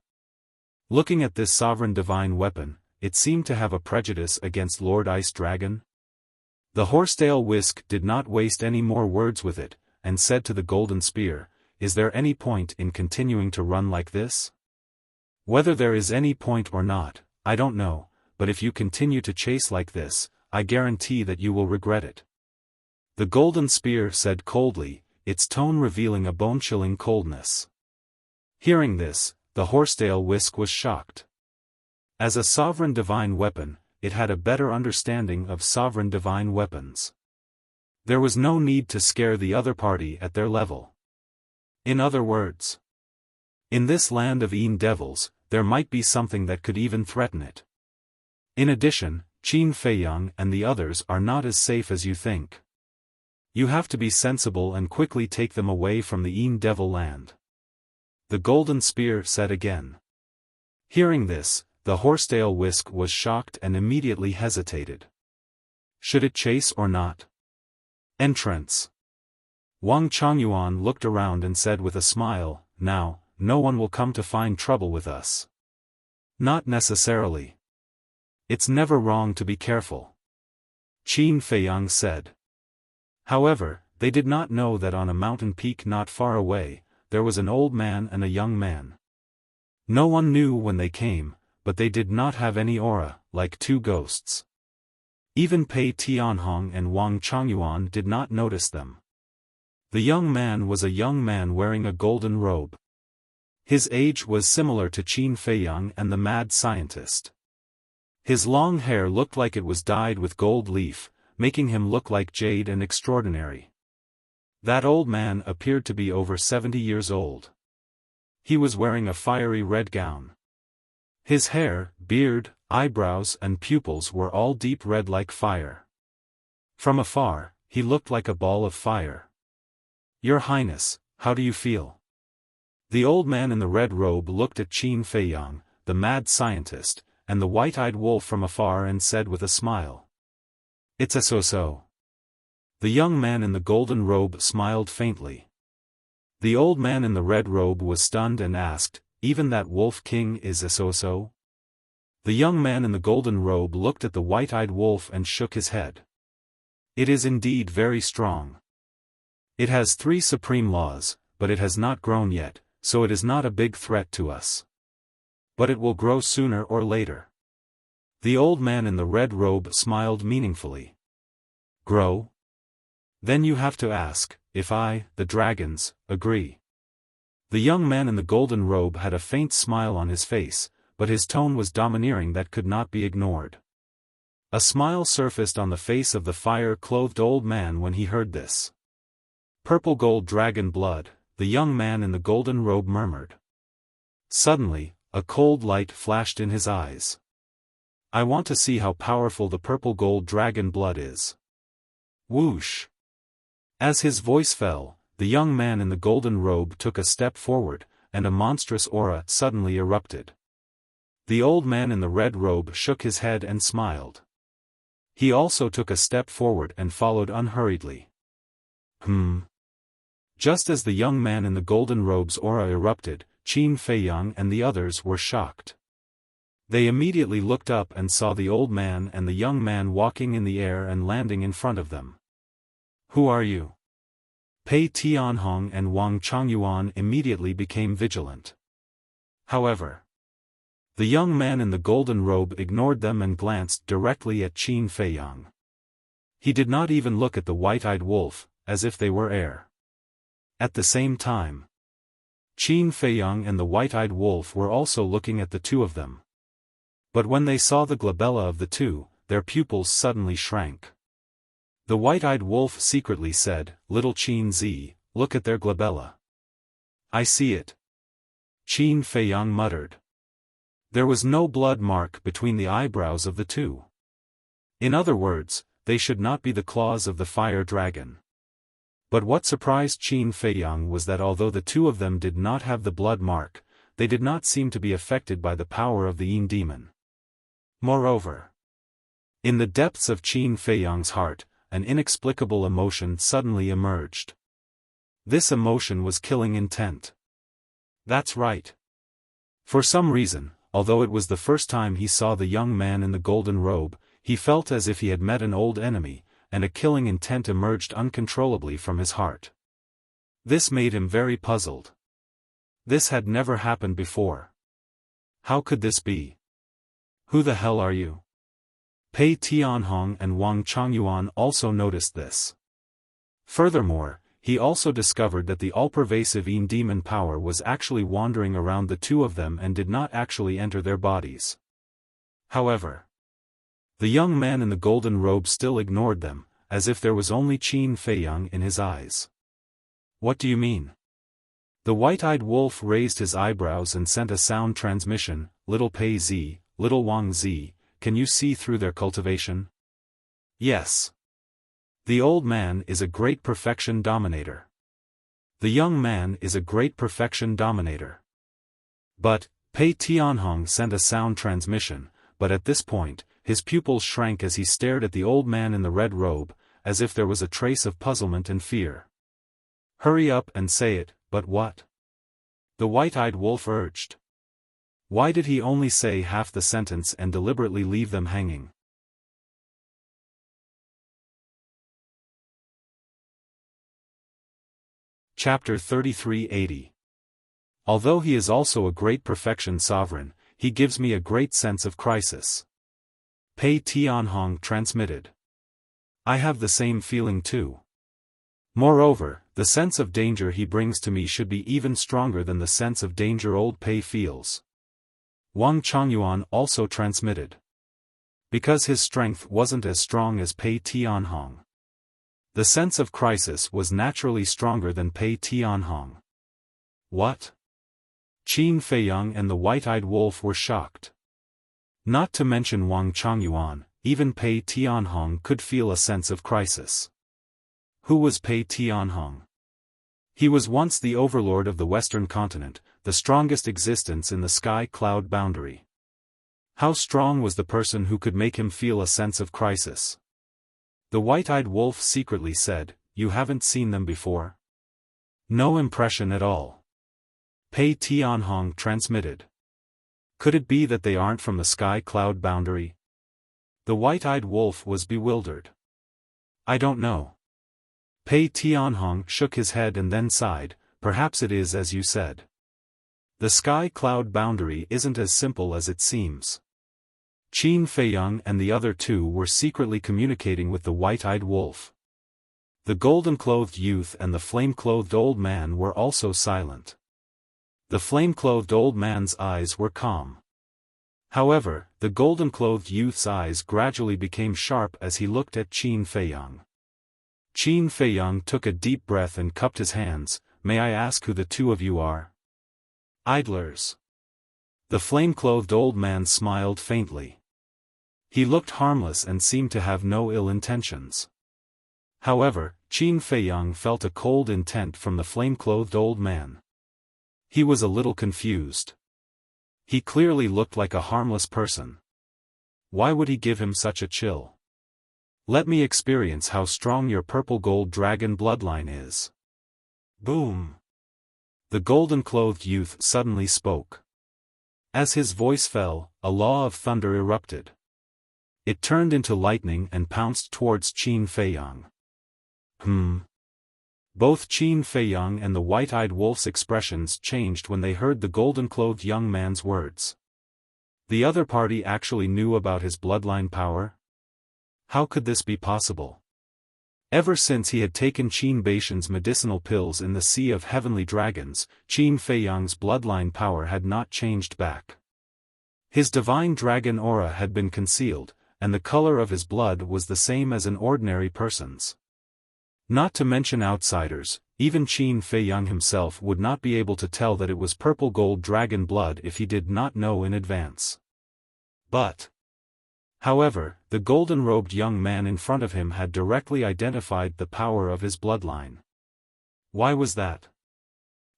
Looking at this sovereign divine weapon, it seemed to have a prejudice against Lord Ice Dragon. The horsetail whisk did not waste any more words with it, and said to the golden spear, "Is there any point in continuing to run like this? Whether there is any point or not, I don't know, but if you continue to chase like this, I guarantee that you will regret it." The golden spear said coldly, its tone revealing a bone-chilling coldness. Hearing this, the horsetail whisk was shocked. As a sovereign divine weapon, it had a better understanding of sovereign divine weapons. There was no need to scare the other party at their level. In other words, in this land of Een devils, there might be something that could even threaten it. In addition, Qin Feiyang and the others are not as safe as you think. You have to be sensible and quickly take them away from the Een devil land. The golden spear said again. Hearing this, the horsetail whisk was shocked and immediately hesitated. Should it chase or not? Entrance. Wang Changyuan looked around and said with a smile, "Now, no one will come to find trouble with us." Not necessarily. It's never wrong to be careful, Qin Feiyang said. However, they did not know that on a mountain peak not far away, there was an old man and a young man. No one knew when they came, but they did not have any aura, like 2 ghosts. Even Pei Tianhong and Wang Changyuan did not notice them. The young man was a young man wearing a golden robe. His age was similar to Qin Feiyang and the mad scientist. His long hair looked like it was dyed with gold leaf, making him look like jade and extraordinary. That old man appeared to be over 70 years old. He was wearing a fiery red gown. His hair, beard, eyebrows and pupils were all deep red like fire. From afar, he looked like a ball of fire. "Your Highness, how do you feel?" The old man in the red robe looked at Qin Feiyang, the mad scientist, and the white-eyed wolf from afar and said with a smile, "It's a so-so." The young man in the golden robe smiled faintly. The old man in the red robe was stunned and asked, "Even that wolf king is a so-so?" The young man in the golden robe looked at the white-eyed wolf and shook his head. "It is indeed very strong. It has 3 supreme laws, but it has not grown yet, so it is not a big threat to us. But it will grow sooner or later." The old man in the red robe smiled meaningfully. Grow? Then you have to ask, if I, the dragons, agree. The young man in the golden robe had a faint smile on his face, but his tone was domineering that could not be ignored. A smile surfaced on the face of the fire-clothed old man when he heard this. Purple gold dragon blood, the young man in the golden robe murmured. Suddenly, a cold light flashed in his eyes. I want to see how powerful the purple gold dragon blood is. Whoosh! As his voice fell, the young man in the golden robe took a step forward, and a monstrous aura suddenly erupted. The old man in the red robe shook his head and smiled. He also took a step forward and followed unhurriedly. Just as the young man in the golden robe's aura erupted, Qin Feiyang and the others were shocked. They immediately looked up and saw the old man and the young man walking in the air and landing in front of them. Who are you? Pei Tianhong and Wang Changyuan immediately became vigilant. However, the young man in the golden robe ignored them and glanced directly at Qin Feiyang. He did not even look at the white-eyed wolf, as if they were air. At the same time, Qin Feiyang and the white-eyed wolf were also looking at the two of them. But when they saw the glabella of the two, their pupils suddenly shrank. The white-eyed wolf secretly said, "Little Qin Zi, look at their glabella." "I see it," Qin Feiyang muttered. There was no blood mark between the eyebrows of the two. In other words, they should not be the claws of the fire dragon. But what surprised Qin Feiyang was that although the two of them did not have the blood mark, they did not seem to be affected by the power of the Yin demon. Moreover, in the depths of Qin Feiyang's heart, an inexplicable emotion suddenly emerged. This emotion was killing intent. That's right. For some reason, although it was the first time he saw the young man in the golden robe, he felt as if he had met an old enemy, and a killing intent emerged uncontrollably from his heart. This made him very puzzled. This had never happened before. How could this be? Who the hell are you? Pei Tianhong and Wang Changyuan also noticed this. Furthermore, he also discovered that the all-pervasive Yin demon power was actually wandering around the two of them and did not actually enter their bodies. However, the young man in the golden robe still ignored them, as if there was only Qin Feiyang in his eyes. What do you mean? The white-eyed wolf raised his eyebrows and sent a sound transmission, "Little Pei Zi, little Wang Zi, can you see through their cultivation?" Yes. The old man is a great perfection dominator. The young man is a great perfection dominator. But, Pei Tianhong sent a sound transmission, but at this point, his pupils shrank as he stared at the old man in the red robe, as if there was a trace of puzzlement and fear. "Hurry up and say it, but what?" the white-eyed wolf urged. Why did he only say half the sentence and deliberately leave them hanging? Chapter 3380. Although he is also a great perfection sovereign, he gives me a great sense of crisis. Pei Tianhong transmitted. I have the same feeling too. Moreover, the sense of danger he brings to me should be even stronger than the sense of danger old Pei feels. Wang Changyuan also transmitted. Because his strength wasn't as strong as Pei Tianhong. The sense of crisis was naturally stronger than Pei Tianhong. What? Qin Feiyang and the white-eyed wolf were shocked. Not to mention Wang Changyuan, even Pei Tianhong could feel a sense of crisis. Who was Pei Tianhong? He was once the overlord of the Western continent, the strongest existence in the sky-cloud boundary. How strong was the person who could make him feel a sense of crisis? The white-eyed wolf secretly said, "You haven't seen them before?" No impression at all. Pei Tianhong transmitted. Could it be that they aren't from the sky-cloud boundary? The white-eyed wolf was bewildered. I don't know. Pei Tianhong shook his head and then sighed, perhaps it is as you said. The sky-cloud boundary isn't as simple as it seems. Qin Feiyang and the other two were secretly communicating with the white-eyed wolf. The golden-clothed youth and the flame-clothed old man were also silent. The flame-clothed old man's eyes were calm. However, the golden-clothed youth's eyes gradually became sharp as he looked at Qin Feiyang. Qin Feiyang took a deep breath and cupped his hands. "May I ask who the two of you are?" "Idlers." The flame-clothed old man smiled faintly. He looked harmless and seemed to have no ill intentions. However, Qin Feiyang felt a cold intent from the flame-clothed old man. He was a little confused. He clearly looked like a harmless person. Why would he give him such a chill? "Let me experience how strong your purple gold dragon bloodline is." Boom! The golden-clothed youth suddenly spoke. As his voice fell, a law of thunder erupted. It turned into lightning and pounced towards Qin Feiyang. Both Qin Feiyang and the white-eyed wolf's expressions changed when they heard the golden-clothed young man's words. The other party actually knew about his bloodline power? How could this be possible? Ever since he had taken Qin Baishan's medicinal pills in the Sea of Heavenly Dragons, Qin Feiyang's bloodline power had not changed back. His divine dragon aura had been concealed, and the color of his blood was the same as an ordinary person's. Not to mention outsiders, even Qin Feiyang himself would not be able to tell that it was purple gold dragon blood if he did not know in advance. However, the golden-robed young man in front of him had directly identified the power of his bloodline. Why was that?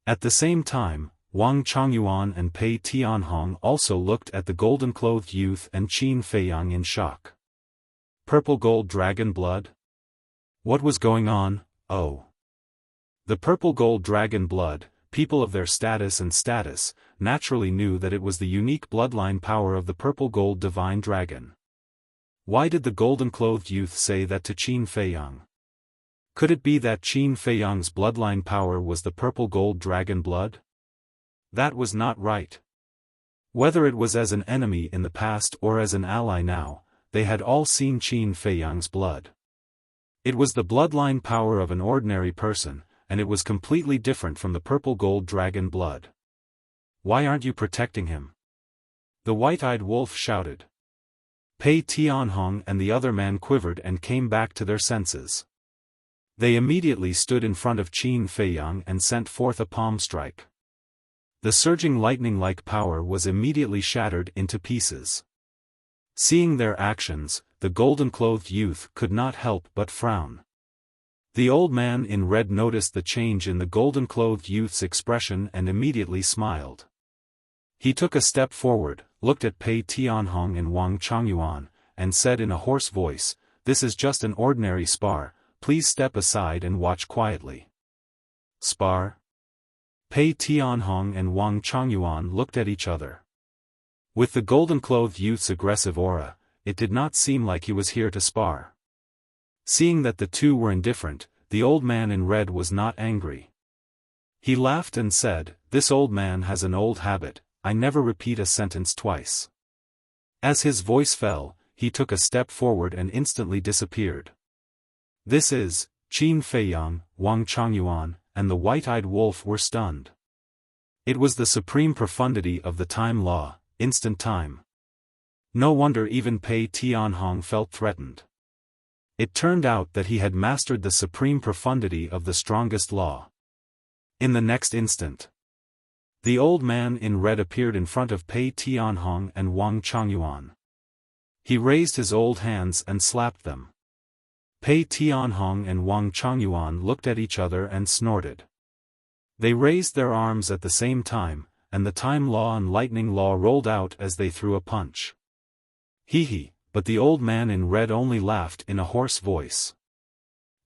At the same time, Wang Chongyuan and Pei Tianhong also looked at the golden-clothed youth and Qin Feiyang in shock. Purple gold dragon blood? What was going on? Oh. The purple gold dragon blood, people of their status naturally knew that it was the unique bloodline power of the purple gold divine dragon. Why did the golden-clothed youth say that to Qin Feiyang? Could it be that Qin Feiyang's bloodline power was the purple gold dragon blood? That was not right. Whether it was as an enemy in the past or as an ally now, they had all seen Qin Feiyang's blood. It was the bloodline power of an ordinary person, and it was completely different from the purple gold dragon blood. Why aren't you protecting him? The white-eyed wolf shouted. Pei Tianhong and the other man quivered and came back to their senses. They immediately stood in front of Qin Feiyang and sent forth a palm strike. The surging lightning-like power was immediately shattered into pieces. Seeing their actions, the golden-clothed youth could not help but frown. The old man in red noticed the change in the golden-clothed youth's expression and immediately smiled. He took a step forward, looked at Pei Tianhong and Wang Chongyuan, and said in a hoarse voice, "This is just an ordinary spar, please step aside and watch quietly." Spar? Pei Tianhong and Wang Chongyuan looked at each other. With the golden-clothed youth's aggressive aura, it did not seem like he was here to spar. Seeing that the two were indifferent, the old man in red was not angry. He laughed and said, "This old man has an old habit, I never repeat a sentence twice." As his voice fell, he took a step forward and instantly disappeared. This is, Qin Feiyang, Wang Chongyuan, and the white-eyed wolf were stunned. It was the supreme profundity of the time law, instant time. No wonder even Pei Tianhong felt threatened. It turned out that he had mastered the supreme profundity of the strongest law. In the next instant, the old man in red appeared in front of Pei Tianhong and Wang Chongyuan. He raised his old hands and slapped them. Pei Tianhong and Wang Chongyuan looked at each other and snorted. They raised their arms at the same time, and the time law and lightning law rolled out as they threw a punch. Hee, but the old man in red only laughed in a hoarse voice.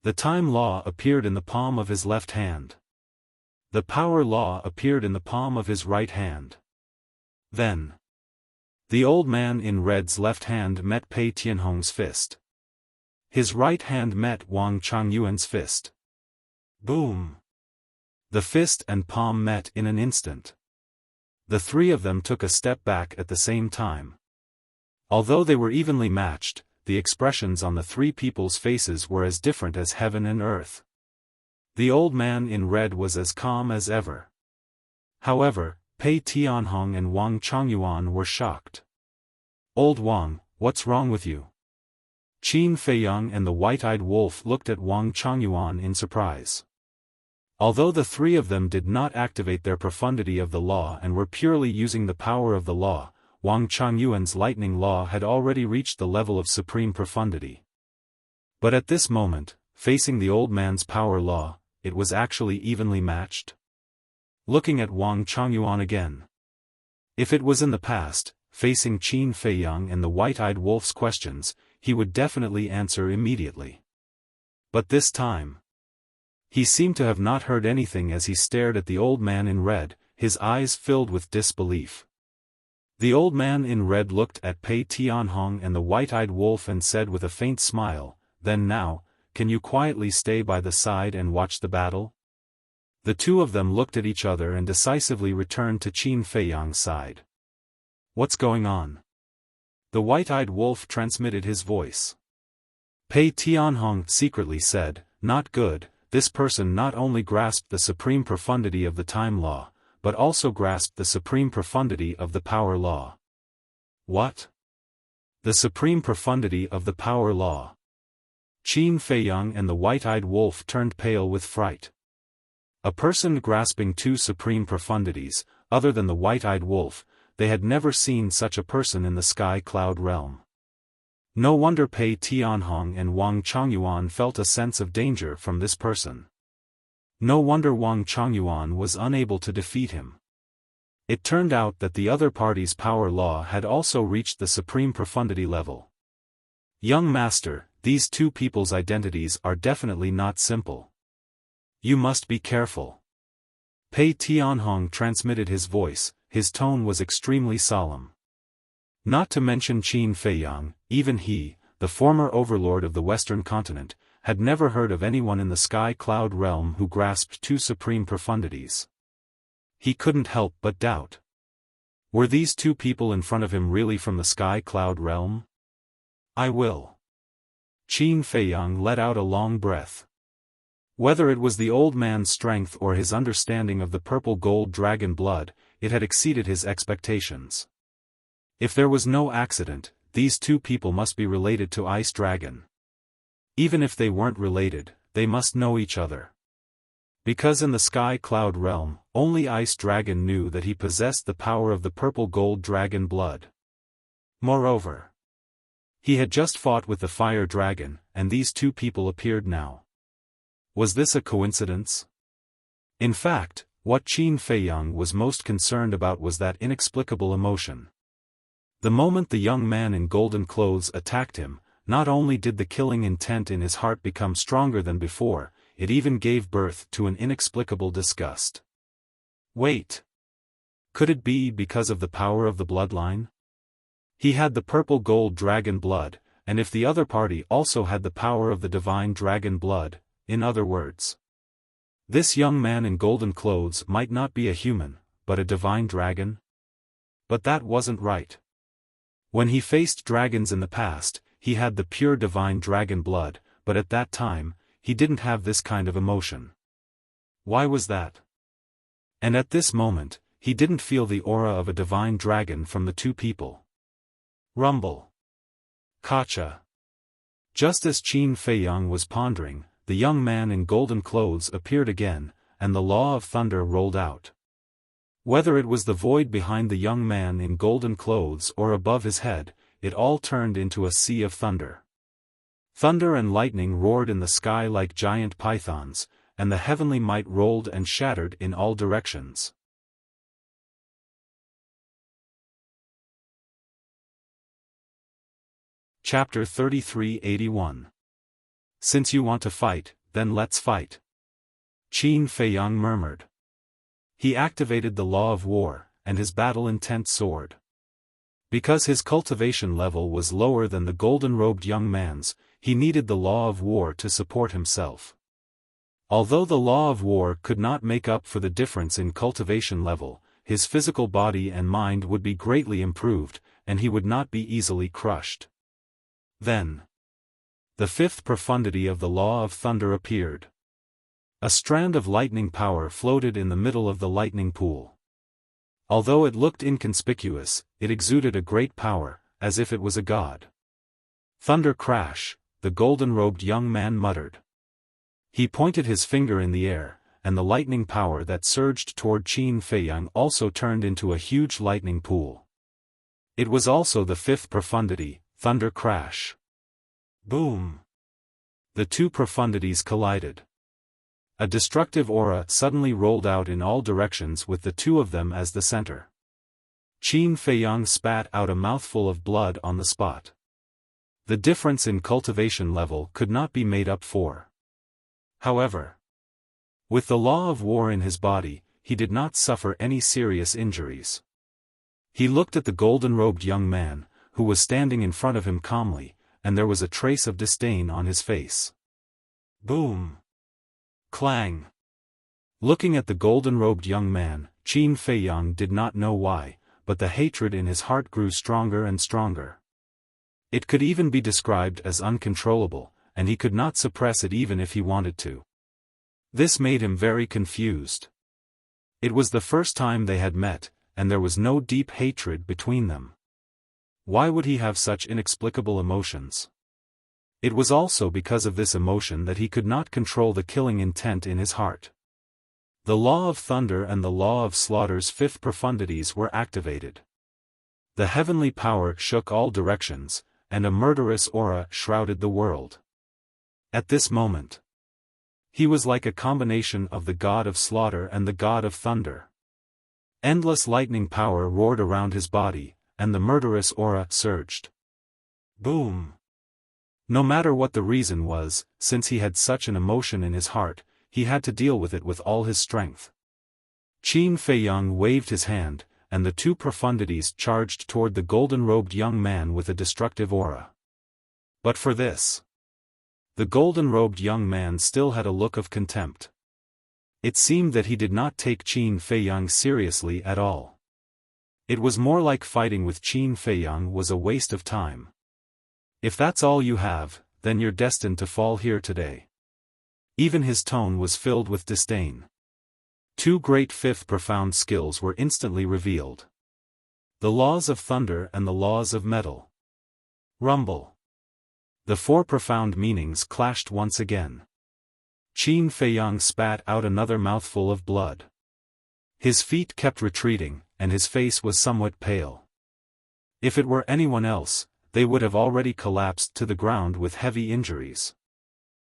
The time law appeared in the palm of his left hand. The power law appeared in the palm of his right hand. Then, the old man in red's left hand met Pei Tianhong's fist. His right hand met Wang Chongyuan's fist. Boom! The fist and palm met in an instant. The three of them took a step back at the same time. Although they were evenly matched, the expressions on the three people's faces were as different as heaven and earth. The old man in red was as calm as ever. However, Pei Tianhong and Wang Chongyuan were shocked. "Old Wang, what's wrong with you?" Qin Feiyang and the white-eyed wolf looked at Wang Chongyuan in surprise. Although the three of them did not activate their profundity of the law and were purely using the power of the law, Wang Chongyuan's lightning law had already reached the level of supreme profundity. But at this moment, facing the old man's power law, it was actually evenly matched. Looking at Wang Chongyuan again. If it was in the past, facing Qin Feiyang and the white-eyed wolf's questions, he would definitely answer immediately. But this time, he seemed to have not heard anything as he stared at the old man in red, his eyes filled with disbelief. The old man in red looked at Pei Tianhong and the white-eyed wolf and said with a faint smile, "Then now, can you quietly stay by the side and watch the battle?" The two of them looked at each other and decisively returned to Qin Feiyang's side. "What's going on?" The white-eyed wolf transmitted his voice. Pei Tianhong secretly said, "Not good, this person not only grasped the supreme profundity of the time law, but also grasped the supreme profundity of the power law." "What?" "The supreme profundity of the power law." Qin Feiyang and the white-eyed wolf turned pale with fright. A person grasping two supreme profundities, other than the white-eyed wolf, they had never seen such a person in the sky cloud realm. No wonder Pei Tianhong and Wang Chongyuan felt a sense of danger from this person. No wonder Wang Chongyuan was unable to defeat him. It turned out that the other party's power law had also reached the supreme profundity level. "Young master, these two people's identities are definitely not simple. You must be careful." Pei Tianhong transmitted his voice, his tone was extremely solemn. Not to mention Qin Feiyang, even he, the former overlord of the Western continent, had never heard of anyone in the sky cloud realm who grasped two supreme profundities. He couldn't help but doubt. Were these two people in front of him really from the sky cloud realm? "I will." Qin Feiyang let out a long breath. Whether it was the old man's strength or his understanding of the purple gold dragon blood, it had exceeded his expectations. If there was no accident, these two people must be related to Ice Dragon. Even if they weren't related, they must know each other. Because in the sky cloud realm, only Ice Dragon knew that he possessed the power of the purple gold dragon blood. Moreover, he had just fought with the fire dragon, and these two people appeared now. Was this a coincidence? In fact, what Qin Feiyang was most concerned about was that inexplicable emotion. The moment the young man in golden clothes attacked him, not only did the killing intent in his heart become stronger than before, it even gave birth to an inexplicable disgust. Wait. Could it be because of the power of the bloodline? He had the purple gold dragon blood, and if the other party also had the power of the divine dragon blood, in other words, this young man in golden clothes might not be a human, but a divine dragon? But that wasn't right. When he faced dragons in the past, he had the pure divine dragon blood, but at that time, he didn't have this kind of emotion. Why was that? And at this moment, he didn't feel the aura of a divine dragon from the two people. Rumble. Kacha. Just as Qin Feiyang was pondering, the young man in golden clothes appeared again, and the law of thunder rolled out. Whether it was the void behind the young man in golden clothes or above his head, it all turned into a sea of thunder. Thunder and lightning roared in the sky like giant pythons, and the heavenly might rolled and shattered in all directions. Chapter 3381. Since you want to fight, then let's fight. Qin Feiyang murmured. He activated the law of war, and his battle intent soared. Because his cultivation level was lower than the golden-robed young man's, he needed the law of war to support himself. Although the law of war could not make up for the difference in cultivation level, his physical body and mind would be greatly improved, and he would not be easily crushed. Then, the fifth profundity of the law of thunder appeared. A strand of lightning power floated in the middle of the lightning pool. Although it looked inconspicuous, it exuded a great power, as if it was a god. "Thunder crash," the golden-robed young man muttered. He pointed his finger in the air, and the lightning power that surged toward Qin Feiyang also turned into a huge lightning pool. It was also the fifth profundity, thunder crash. Boom! The two profundities collided. A destructive aura suddenly rolled out in all directions with the two of them as the center. Qin Feiyang spat out a mouthful of blood on the spot. The difference in cultivation level could not be made up for. However, with the law of war in his body, he did not suffer any serious injuries. He looked at the golden-robed young man, who was standing in front of him calmly, and there was a trace of disdain on his face. Boom! Clang! Looking at the golden-robed young man, Qin Feiyang did not know why, but the hatred in his heart grew stronger and stronger. It could even be described as uncontrollable, and he could not suppress it even if he wanted to. This made him very confused. It was the first time they had met, and there was no deep hatred between them. Why would he have such inexplicable emotions? It was also because of this emotion that he could not control the killing intent in his heart. The law of thunder and the law of slaughter's fifth profundities were activated. The heavenly power shook all directions, and a murderous aura shrouded the world. At this moment, he was like a combination of the god of slaughter and the god of thunder. Endless lightning power roared around his body, and the murderous aura surged. Boom! No matter what the reason was, since he had such an emotion in his heart, he had to deal with it with all his strength. Qin Feiyang waved his hand, and the two profundities charged toward the golden-robed young man with a destructive aura. But for this, the golden-robed young man still had a look of contempt. It seemed that he did not take Qin Feiyang seriously at all. It was more like fighting with Qin Feiyang was a waste of time. If that's all you have, then you're destined to fall here today. Even his tone was filled with disdain. Two great fifth profound skills were instantly revealed. The laws of thunder and the laws of metal. Rumble. The four profound meanings clashed once again. Qin Feiyang spat out another mouthful of blood. His feet kept retreating, and his face was somewhat pale. If it were anyone else, they would have already collapsed to the ground with heavy injuries.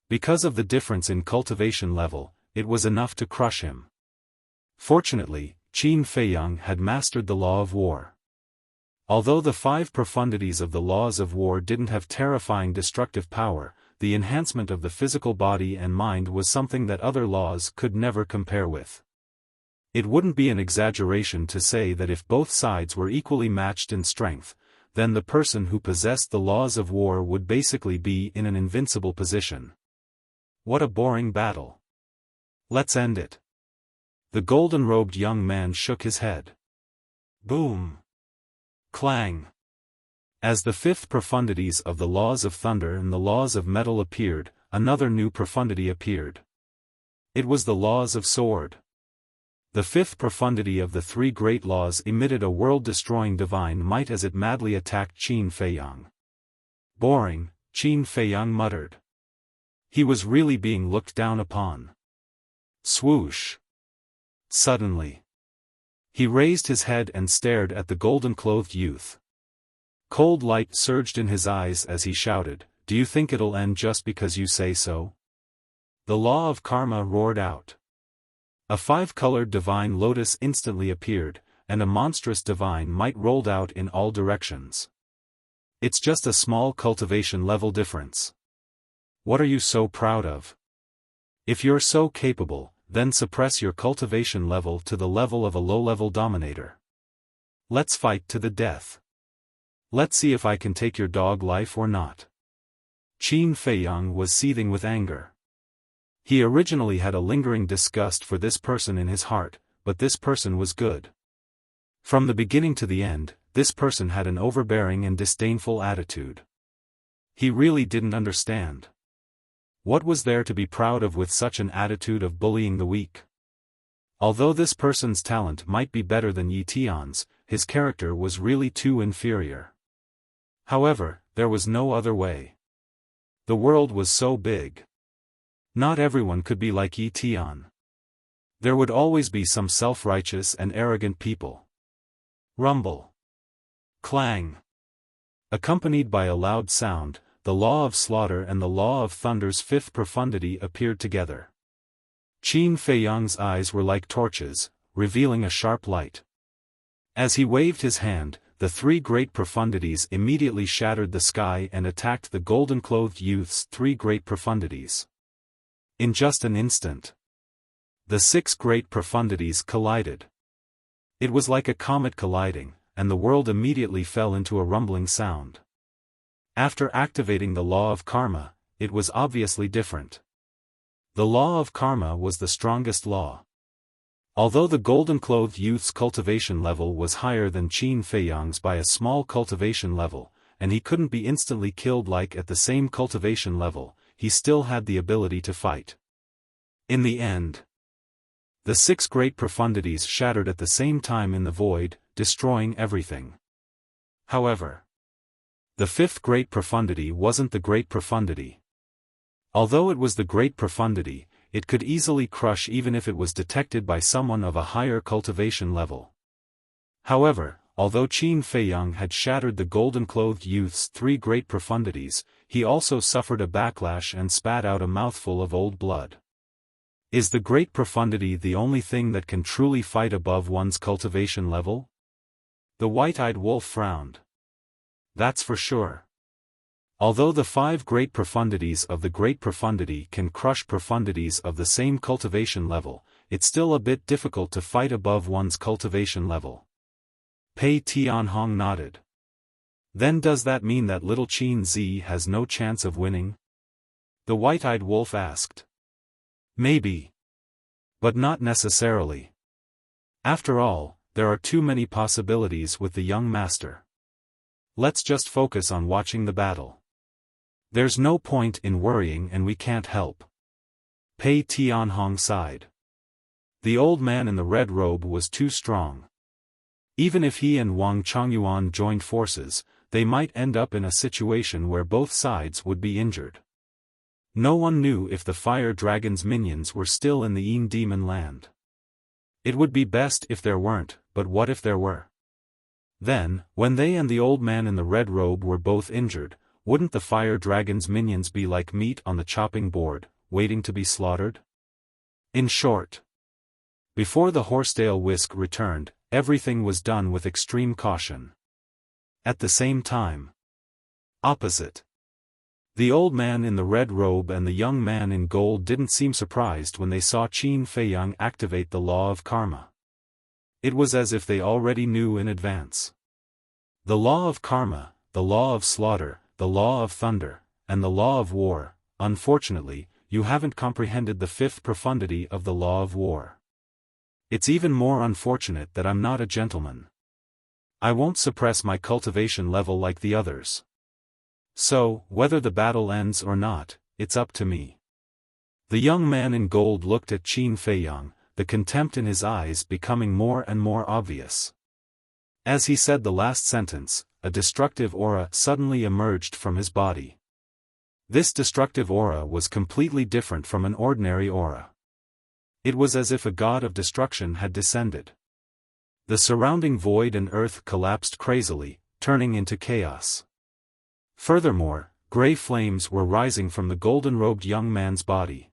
Because of the difference in cultivation level, it was enough to crush him. Fortunately, Qin Feiyang had mastered the law of war. Although the five profundities of the laws of war didn't have terrifying destructive power, the enhancement of the physical body and mind was something that other laws could never compare with. It wouldn't be an exaggeration to say that if both sides were equally matched in strength, then the person who possessed the laws of war would basically be in an invincible position. What a boring battle. Let's end it. The golden-robed young man shook his head. Boom! Clang! As the fifth profundities of the laws of thunder and the laws of metal appeared, another new profundity appeared. It was the laws of sword. The fifth profundity of the three great laws emitted a world-destroying divine might as it madly attacked Qin Feiyang. Boring, Qin Feiyang muttered. He was really being looked down upon. Swoosh! Suddenly, he raised his head and stared at the golden-clothed youth. Cold light surged in his eyes as he shouted, "Do you think it'll end just because you say so?" The law of karma roared out. A five-colored divine lotus instantly appeared, and a monstrous divine might rolled out in all directions. It's just a small cultivation level difference. What are you so proud of? If you're so capable, then suppress your cultivation level to the level of a low-level dominator. Let's fight to the death. Let's see if I can take your dog life or not. Qin Feiyang was seething with anger. He originally had a lingering disgust for this person in his heart, but this person was good. From the beginning to the end, this person had an overbearing and disdainful attitude. He really didn't understand. What was there to be proud of with such an attitude of bullying the weak? Although this person's talent might be better than Yi Tian's, his character was really too inferior. However, there was no other way. The world was so big. Not everyone could be like Yi Tian. There would always be some self-righteous and arrogant people. Rumble. Clang. Accompanied by a loud sound, the law of slaughter and the law of thunder's fifth profundity appeared together. Qin Feiyang's eyes were like torches, revealing a sharp light. As he waved his hand, the three great profundities immediately shattered the sky and attacked the golden-clothed youth's three great profundities. In just an instant, the six great profundities collided. It was like a comet colliding, and the world immediately fell into a rumbling sound. After activating the law of karma, it was obviously different. The law of karma was the strongest law. Although the golden-clothed youth's cultivation level was higher than Qin Feiyang's by a small cultivation level, and he couldn't be instantly killed like at the same cultivation level, he still had the ability to fight. In the end, the six great profundities shattered at the same time in the void, destroying everything. However, the fifth great profundity wasn't the great profundity. Although it was the great profundity, it could easily crush even if it was detected by someone of a higher cultivation level. However, although Qin Feiyang had shattered the golden-clothed youth's three great profundities, he also suffered a backlash and spat out a mouthful of old blood. Is the great profundity the only thing that can truly fight above one's cultivation level? The white-eyed wolf frowned. That's for sure. Although the five great profundities of the great profundity can crush profundities of the same cultivation level, it's still a bit difficult to fight above one's cultivation level. Pei Tianhong nodded. Then does that mean that little Qin Zi has no chance of winning? The white-eyed wolf asked. Maybe. But not necessarily. After all, there are too many possibilities with the young master. Let's just focus on watching the battle. There's no point in worrying and we can't help. Pei Tianhong sighed. The old man in the red robe was too strong. Even if he and Wang Chongyuan joined forces, they might end up in a situation where both sides would be injured. No one knew if the fire dragon's minions were still in the Yin demon land. It would be best if there weren't, but what if there were? Then, when they and the old man in the red robe were both injured, wouldn't the fire dragon's minions be like meat on the chopping board, waiting to be slaughtered? In short, before the Horsedale whisk returned, everything was done with extreme caution. At the same time, opposite, the old man in the red robe and the young man in gold didn't seem surprised when they saw Qin Feiyang activate the law of karma. It was as if they already knew in advance. The law of karma, the law of slaughter, the law of thunder, and the law of war. Unfortunately, you haven't comprehended the fifth profundity of the law of war. It's even more unfortunate that I'm not a gentleman. I won't suppress my cultivation level like the others. So, whether the battle ends or not, it's up to me. The young man in gold looked at Qin Feiyang, the contempt in his eyes becoming more and more obvious. As he said the last sentence, a destructive aura suddenly emerged from his body. This destructive aura was completely different from an ordinary aura. It was as if a god of destruction had descended. The surrounding void and earth collapsed crazily, turning into chaos. Furthermore, gray flames were rising from the golden-robed young man's body.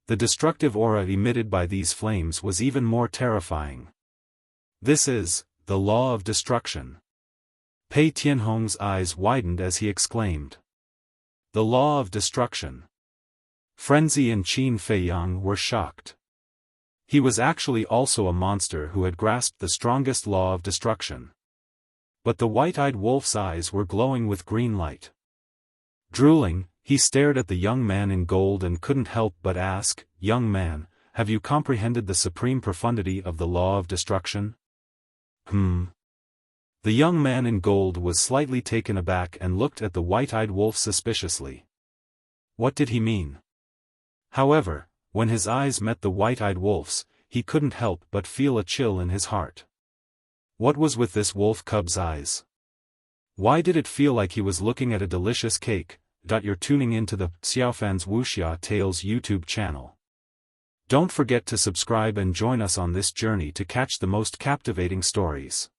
The destructive aura emitted by these flames was even more terrifying. This is the law of destruction. Pei Tianhong's eyes widened as he exclaimed. The law of destruction. Frenzy and Qin Feiyang were shocked. He was actually also a monster who had grasped the strongest law of destruction. But the white-eyed wolf's eyes were glowing with green light. Drooling, he stared at the young man in gold and couldn't help but ask, "Young man, have you comprehended the supreme profundity of the law of destruction?" The young man in gold was slightly taken aback and looked at the white-eyed wolf suspiciously. What did he mean? However, when his eyes met the white-eyed wolf's, he couldn't help but feel a chill in his heart. What was with this wolf cub's eyes? Why did it feel like he was looking at a delicious cake? You're tuning into the Xiaofan's Wuxia Tales YouTube channel. Don't forget to subscribe and join us on this journey to catch the most captivating stories.